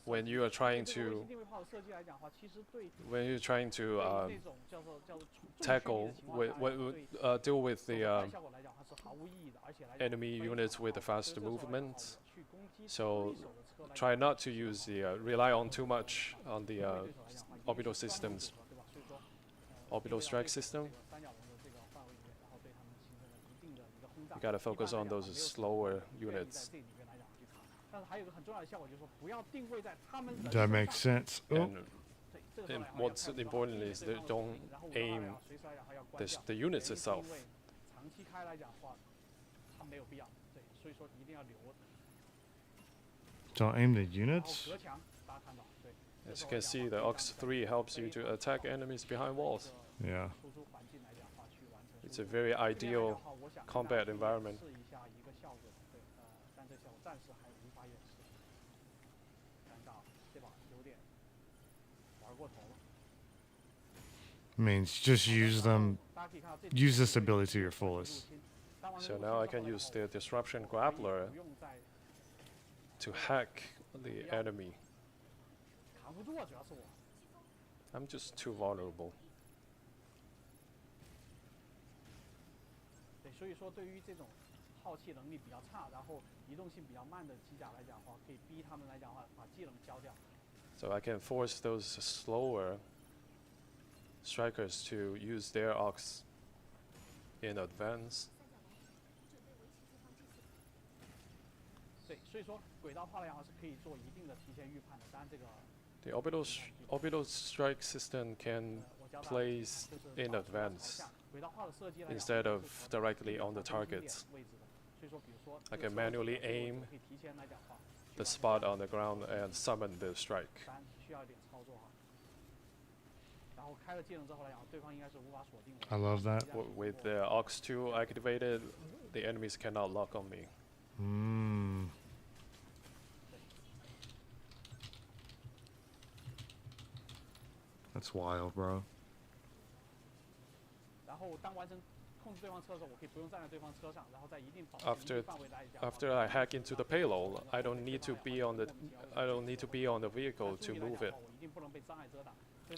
when you are trying to deal with the enemy units with the fast movement. So try not to use rely on too much on the orbital strike system. You gotta focus on those slower units. That makes sense. And what's important is that don't aim the units itself. Don't aim the units? As you can see, the Aux3 helps you to attack enemies behind walls. Yeah. It's a very ideal combat environment. Means just use this ability to your fullest. So now I can use the Disruption Grappler to hack the enemy. I'm just too vulnerable. So I can force those slower strikers to use their Aux in advance. The orbital strike system can place in advance instead of directly on the targets. I can manually aim the spot on the ground and summon the strike. I love that. With the Aux2 activated, the enemies cannot lock on me. That's wild, bro. After I hack into the payload, I don't need to be on the vehicle to move it.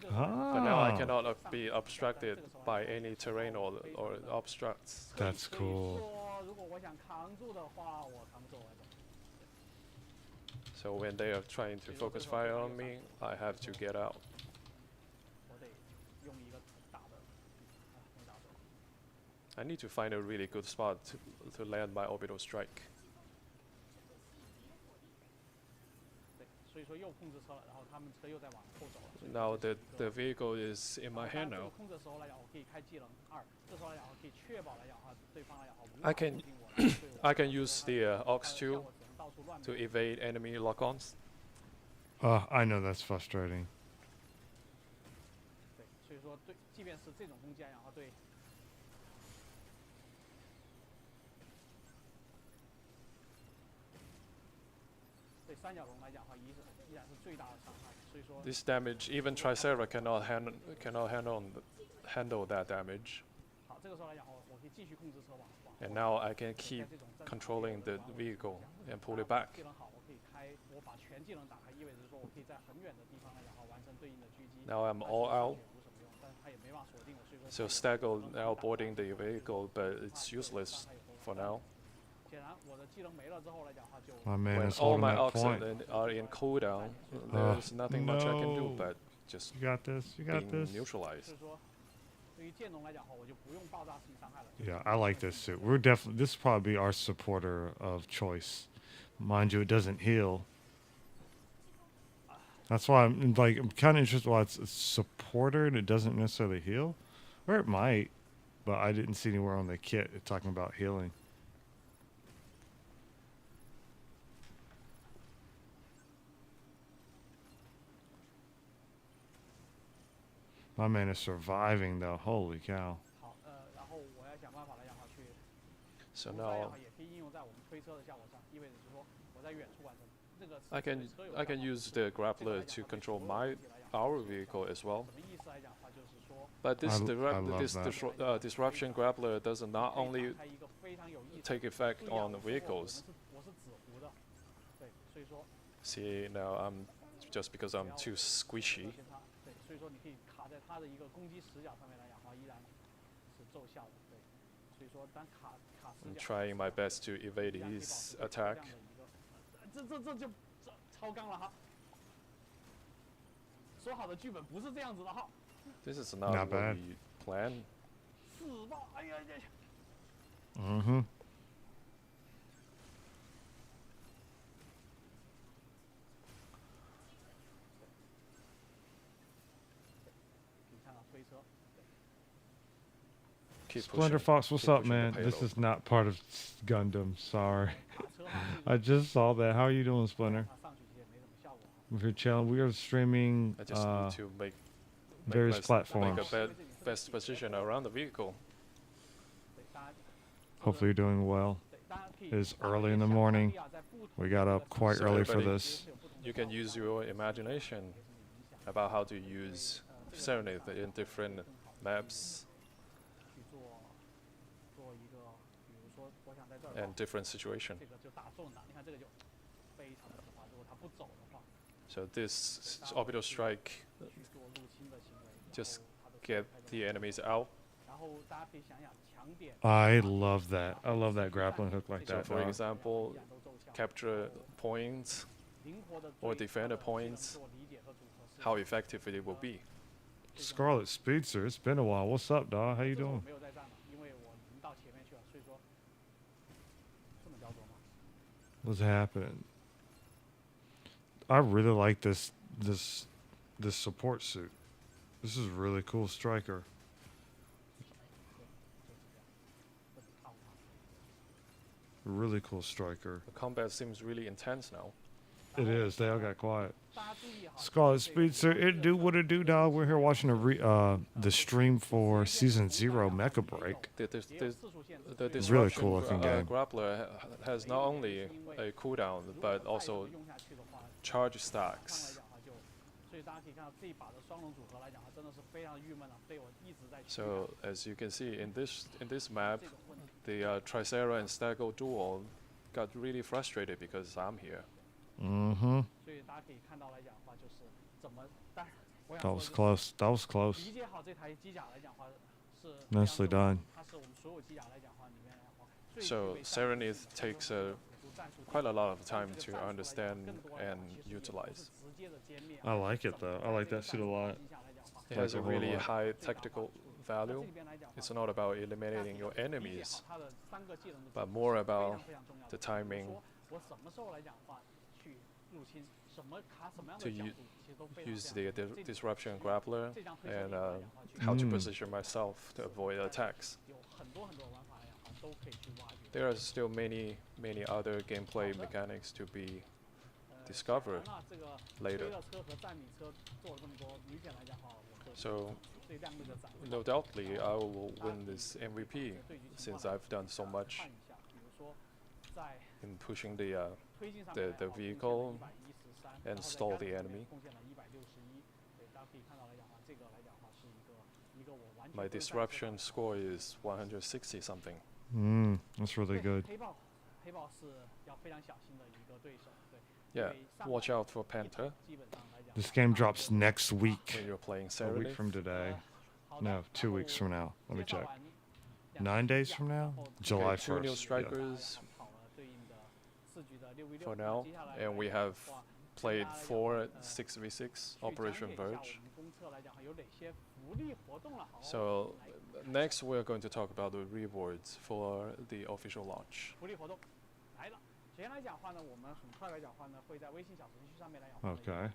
But now I cannot be obstructed by any terrain or obstructs. That's cool. So when they are trying to focus fire on me, I have to get out. I need to find a really good spot to land my orbital strike. Now the vehicle is in my hand now. I can use the aux2 to evade enemy lock-ons. I know that's frustrating. This damage, even Tricera cannot handle that damage. And now I can keep controlling the vehicle and pull it back. Now I'm all out. So Staggle now boarding the vehicle, but it's useless for now. My man when is all holding my that point. are in cooldown, there's nothing much I can do but just you got this. You got being this. neutralized. Yeah, I like this suit. We're definitely. This will probably be our supporter of choice. Mind you, it doesn't heal. That's why I'm kind of interested why it's a supporter and it doesn't necessarily heal, or it might, but I didn't see anywhere on the kit it talking about healing. My man is surviving though. Holy cow. So now I can use the grappler to control our vehicle as well. But this disruption grappler does not only take effect on the vehicles. See, now I'm just because I'm too squishy. I'm trying my best to evade his attack. This is not bad. what we planned. Mm-hmm. Splinter Fox, what's up, man? This is not part of Gundam. Sorry. I just saw that. How are you doing, Splinter? If you're chilling, we are streaming I just need to make various platforms. Make a best position around the vehicle. Hopefully you're doing well. It is early in the morning. We got up quite early for this. You can use your imagination about how to use Serenade in different maps and different situations. So this orbital strike just get the enemies out. I love that. I love that grappling hook like So that. for example, capture points or defender points, how effective it will be. Scarlet Speedster, it's been a while. What's up, dawg? How you doing? What's happening? I really like this support suit. This is really cool, Striker. Really cool Striker. The combat seems really intense now. It is. They all got quiet. Scarlet Speedster, it do what it do, dog. We're here watching the stream for Season 0 Mecha Break. The really cool looking game. Grappler has not only a cooldown, but also charge stacks. So as you can see in this map, the Tricera and Staggle duo got really frustrated because I'm here. Mm-hmm. That was close. That was close. Nicely done. So Serenith takes quite a lot of time to understand and utilize. I like it though. I like that suit a lot. It has a really high tactical value. It's not about eliminating your enemies, but more about the timing to use the disruption grappler and how to position myself to avoid attacks. There are still many other gameplay mechanics to be discovered later. So, no doubtly, I will win this MVP since I've done so much in pushing the vehicle and stall the enemy. My disruption score is 160 something. That's really good. Yeah, watch out for Panther. This game drops next week. When you're playing A Serenith. week from today. No, 2 weeks from now. Let me check. 9 days from now? July 1st. 2 new strikers for now, and we have played 4 6v6 Operation Verge. So next we're going to talk about the rewards for the official launch. Okay.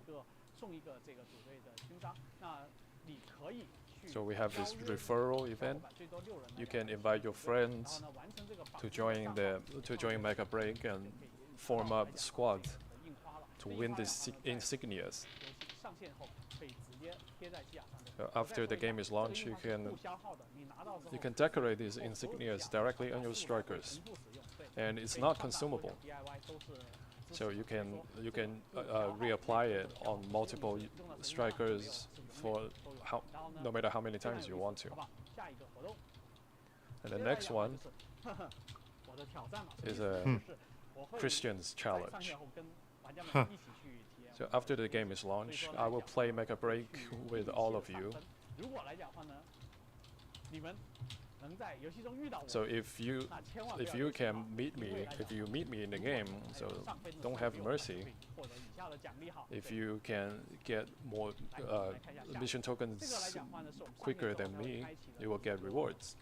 So we have this referral event. You can invite your friends to join Mecha Break and form up squad to win these insignias. After the game is launched, you can decorate these insignias directly on your strikers, and it's not consumable. So you can reapply it on multiple strikers for no matter how many times you want to. And the next one is a Christian's challenge. Huh. So after the game is launched, I will play Mecha Break with all of you. So if you meet me in the game, so don't have mercy. If you can get more mission tokens quicker than me, you will get rewards.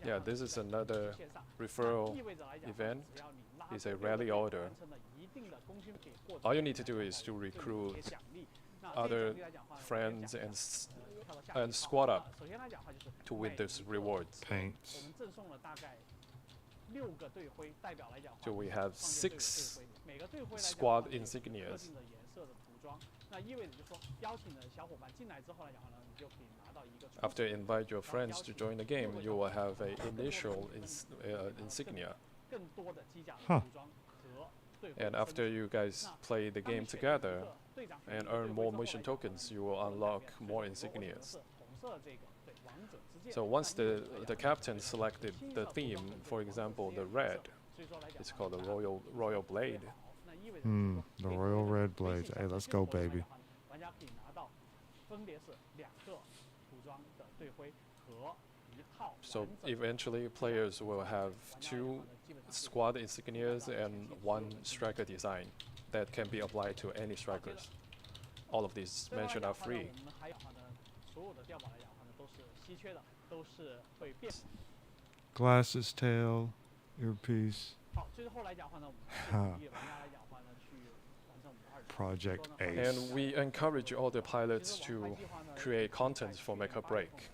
Yeah, this is another referral event. It's a rally order. All you need to do is to recruit other friends and squad up to win these rewards. Paints. So we have 6 squad insignias. After invite your friends to join the game, you will have an initial insignia. Huh. And after you guys play the game together and earn more mission tokens, you will unlock more insignias. So once the captain selected the theme, for example, the red, it's called the Royal Blade. The Royal Red Blades. Hey, let's go, baby. So eventually players will have 2 squad insignias and 1 striker design that can be applied to any strikers. All of these mentioned are free. Glasses, tail, earpiece. Project Ace. And we encourage all the pilots to create content for Mecha Break.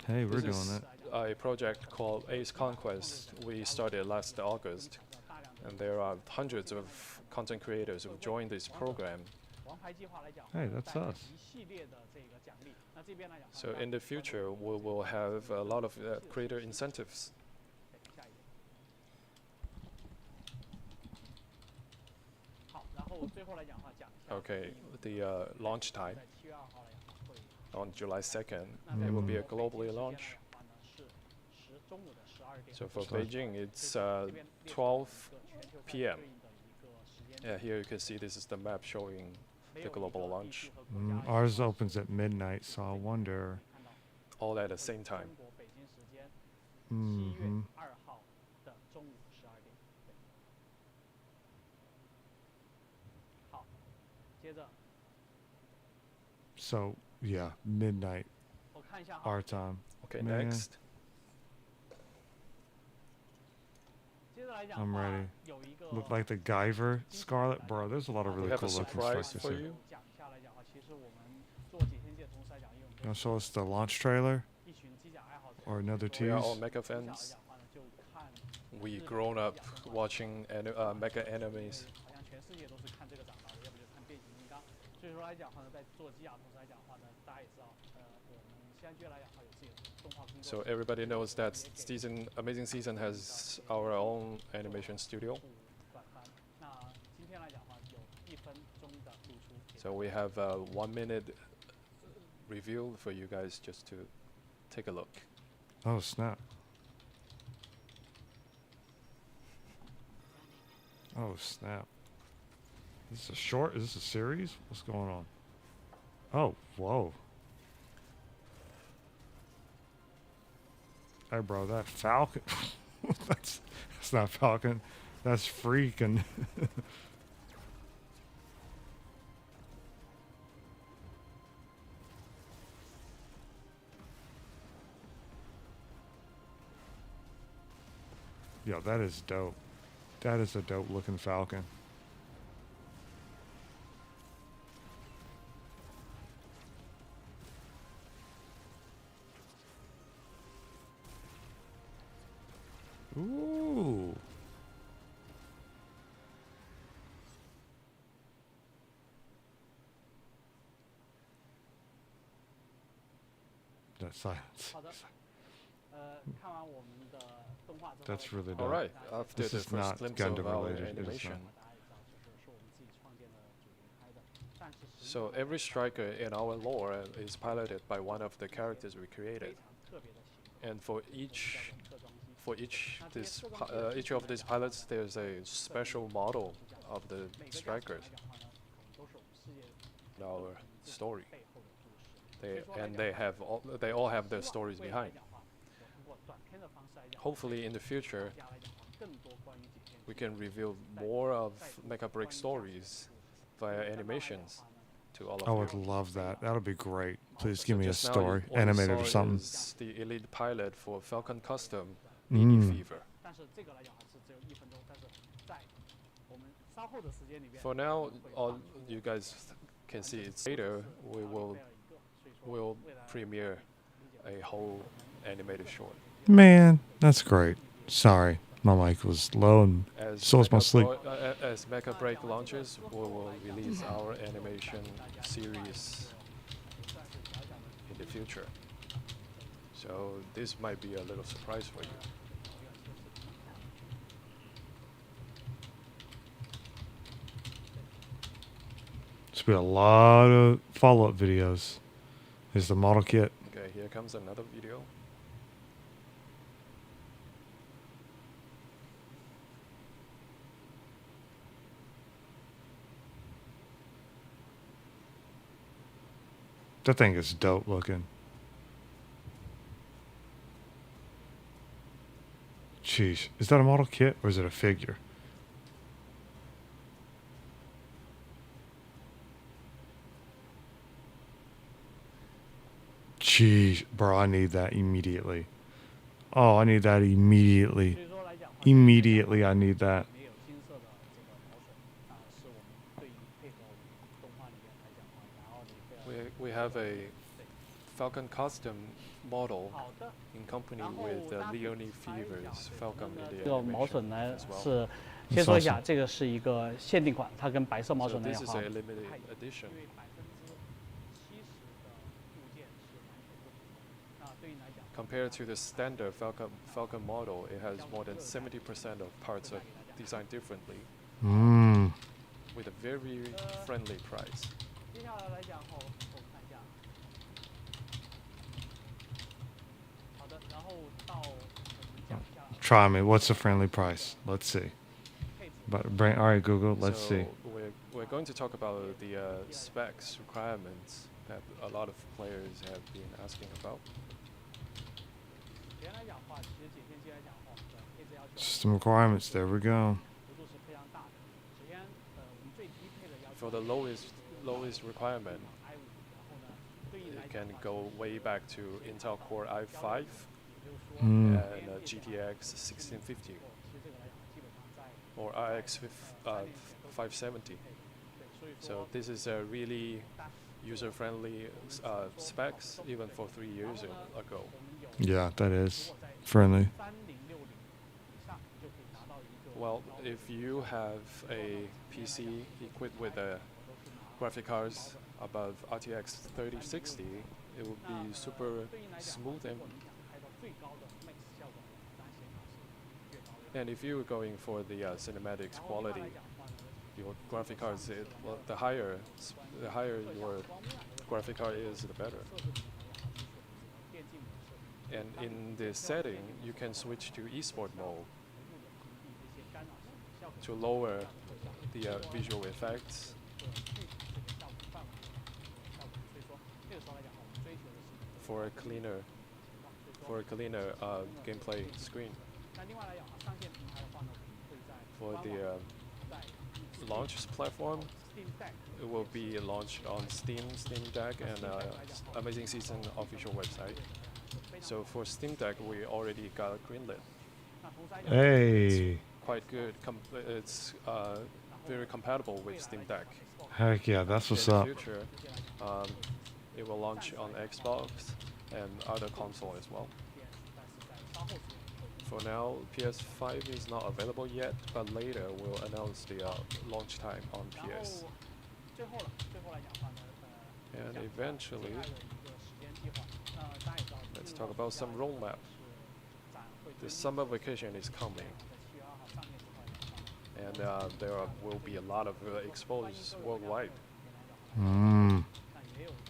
Hey, we're This doing is it. a project called Ace Conquest. We started last August, and there are hundreds of content creators who joined this program. Hey, that's us. So in the future, we will have a lot of creator incentives. Okay, the launch time on July 2nd, it will be a globally launch. So for Beijing, it's 12 p.m. Yeah, here you can see this is the map showing the global launch. Ours opens at midnight, so I wonder. All at the same time. Mm-hmm. So, yeah, midnight our time. Okay, Man. next. I'm ready. Look like the Guyver Scarlet. Bro, there's a lot of really cool looking structures for here. you. You want to show us the launch trailer? Or another tease? We are all Mecha fans. We grown up watching Mecha animes. So everybody knows that Amazing Season has our own animation studio. So we have a 1 minute review for you guys just to take a look. Oh, snap. Oh, snap. Is this a short? Is this a series? What's going on? Oh, whoa. Hey, bro, that Falcon. that's not Falcon. That's freaking. Yo, that is dope. That is a dope looking Falcon. Ooh. That silence. That's really dope. All right, after this the is first not glimpse of Gundam our related. animation. So every striker in our lore is piloted by one of the characters we created, and for each of these pilots, there's a special model of the strikers in our story. They all have their stories behind. Hopefully, in the future, we can reveal more of Mecha Break stories via animations to all of you. I would love that. That would be great. Please So give me a just now story, what you animated or saw something. is the elite pilot for Falcon Custom, Fever. For now, all you guys can see it's later. We'll premiere a whole animated short. Man, that's great. Sorry, my mic was low and so was my sleep. As Mecha Break launches, we will release our animation series in the future. So this might be a little surprise for you. There's be a lot of follow-up videos. Here's the model kit. Okay, here comes another video. That thing is dope looking. Jeez, is that a model kit or is it a figure? Jeez, bro, I need that immediately. Oh, I need that immediately. Immediately, I need that. We have a Falcon Custom model in company with Leonie Fever's Falcon Media 这个毛笋呢 as well. 是，先说一下，这个是一个限定款，它跟白色毛 So 笋的 this 一 is 样 a limited edition. Compared to the standard Falcon model, it has more than 70% of parts are designed differently, with a very friendly price. Try me. What's the friendly price? Let's see. But bring, all right, Google. Let's see. We're going to talk about the specs requirements that a lot of players have been asking about. System requirements. There we go. For the lowest requirement, it can go way back to Intel Core i5 and GTX 1650 or RX 570. So this is a really user-friendly specs, even for 3 years ago. Yeah, that is friendly. Well, if you have a PC equipped with a graphic cards above RTX 3060, it will be super smooth and if you're going for the cinematics quality, your graphic cards, well, the higher your graphic card is, the better. And in this setting, you can switch to esport mode to lower the visual effects. For a cleaner gameplay screen. For the launch platform, it will be launched on Steam Deck, and Amazing Season official website. So for Steam Deck, we already got greenlit. Hey. It's quite good. It's very compatible with Steam Deck. Heck yeah, that's what's up. In the future, it will launch on Xbox and other console as well. For now, PS5 is not available yet, but later we'll announce the launch time on PS. And eventually, let's talk about some roadmap. The summer vacation is coming, and there will be a lot of expos worldwide.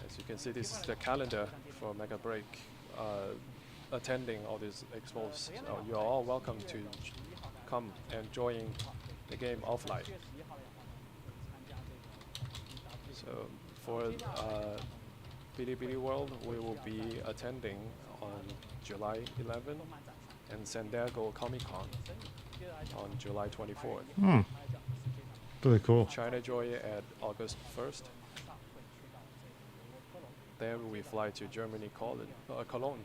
As you can see, this is the calendar for Mecha Break. Attending all these expos, you're all welcome to come and join the game offline. So for Bilibili World, we will be attending on July 11 and San Diego Comic-Con on July 24th. Pretty cool. China Joy at August 1st. Then we fly to Germany, Cologne,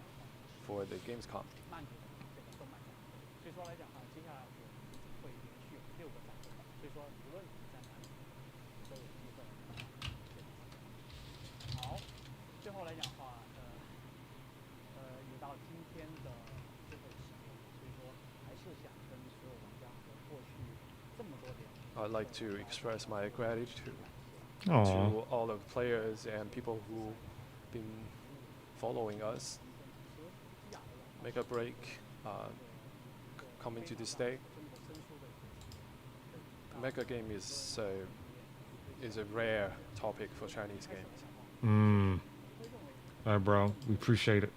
for the Gamescom. I'd like to express my gratitude to all the players and people who've been following us. Mecha Break coming to this day. Mecha game is a rare topic for Chinese games. Alright, bro, we appreciate it.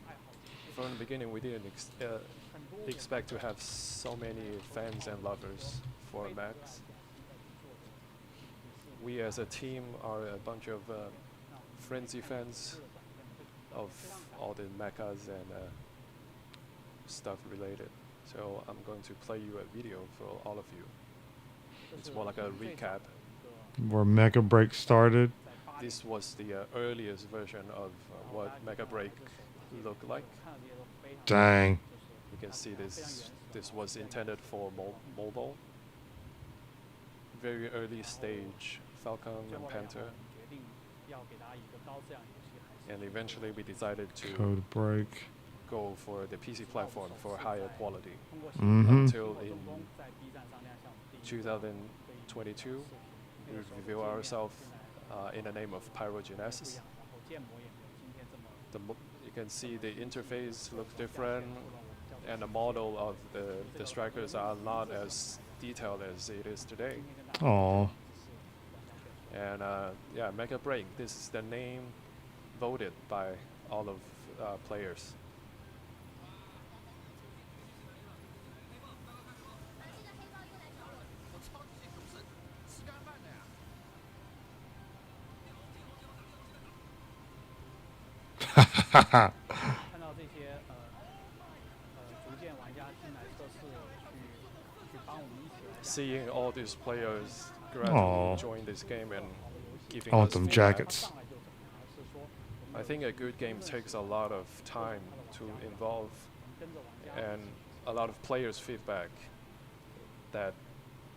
From the beginning, we didn't expect to have so many fans and lovers for mechs. We as a team are a bunch of frenzy fans of all the mechas and stuff related. So I'm going to play you a video for all of you. It's more like a recap. Where Mecha Break started. This was the earliest version of what Mecha Break looked like. Dang. You can see this was intended for mobile. Very early stage Falcon and Panther. And eventually we decided to Code Break. Go for the PC platform for higher quality. Until in 2022, we reveal ourselves in the name of Pyrogenesis. You can see the interface looks different, and the model of the strikers are not as detailed as it is today. Aww. And yeah, Mecha Break, this is the name voted by all of players. Seeing all these players gradually join this game and giving I want us them feedback. jackets. I think a good game takes a lot of time to involve and a lot of players' feedback that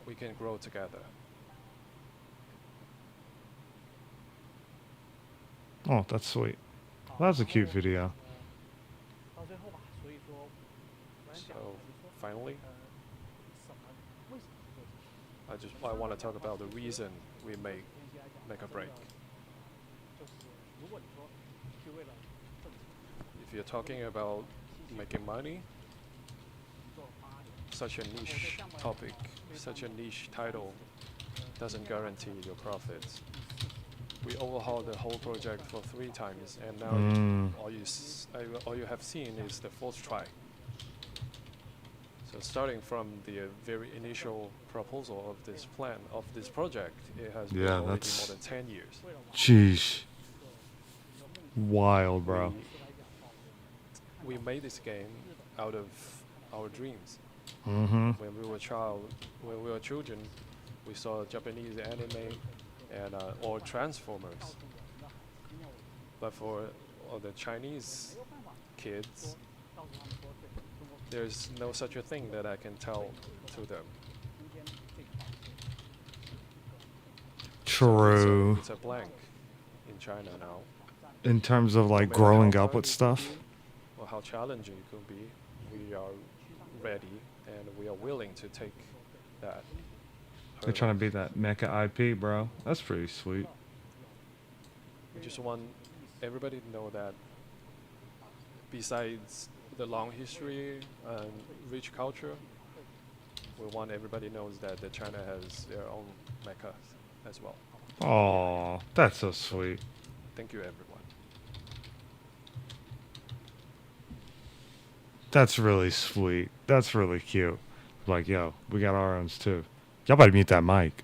we can grow together. Oh, that's sweet. Well, that's a cute video. So finally, I want to talk about the reason we make Mecha Break. If you're talking about making money, such a niche topic, such a niche title doesn't guarantee your profits. We overhauled the whole project for 3 times, and now all you have seen is the 4th try. So starting from the very initial proposal of this plan, of this project, it has been already more than 10 years. Jeez. Wild, bro. We made this game out of our dreams. Mm-hmm. When we were children, we saw Japanese anime and or Transformers. But for all the Chinese kids, there's no such a thing that I can tell to them. True. So it's a blank in China now. In terms of like growing up with stuff? Or how challenging it could be, we are ready and we are willing to take that. They're trying to be that Mecha IP, bro. That's pretty sweet. We just want everybody to know that besides the long history and rich culture, we want everybody knows that China has their own mecha as well. Oh, that's so sweet. Thank you, everyone. That's really sweet. That's really cute. Like, yo, we got our owns too. Y'all better mute that mic.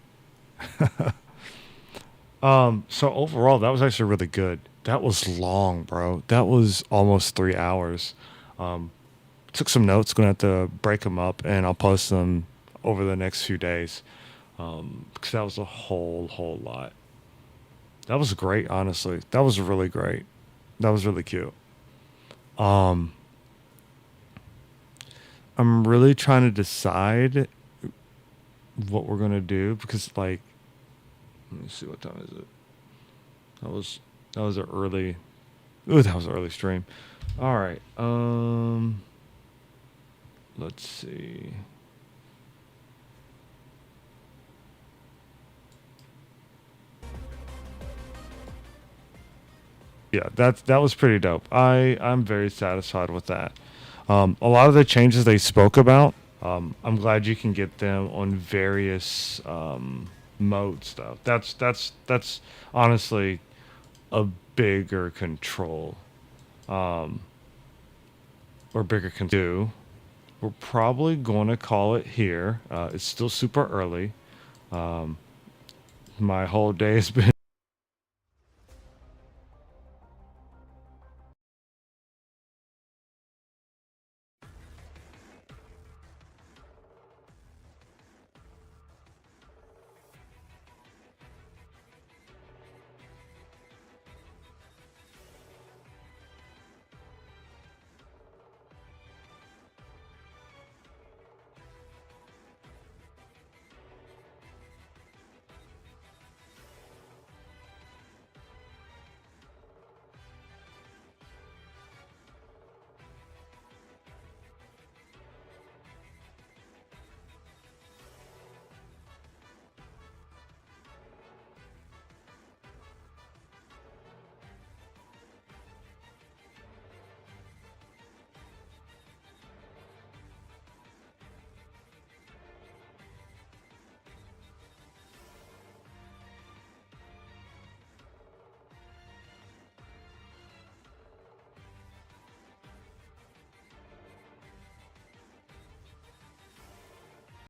So overall, that was actually really good. That was long, bro. That was almost 3 hours. Took some notes. Gonna have to break them up, and I'll post them over the next few days. Because that was a whole lot. That was great, honestly. That was really great. That was really cute. I'm really trying to decide what we're gonna do because, like, let me see, what time is it? That was an early. Ooh, that was an early stream. All right. Let's see. Yeah, that was pretty dope. I'm very satisfied with that. A lot of the changes they spoke about, I'm glad you can get them on various modes though. That's honestly a bigger control, or bigger can do. We're probably going to call it here. It's still super early. My whole day has been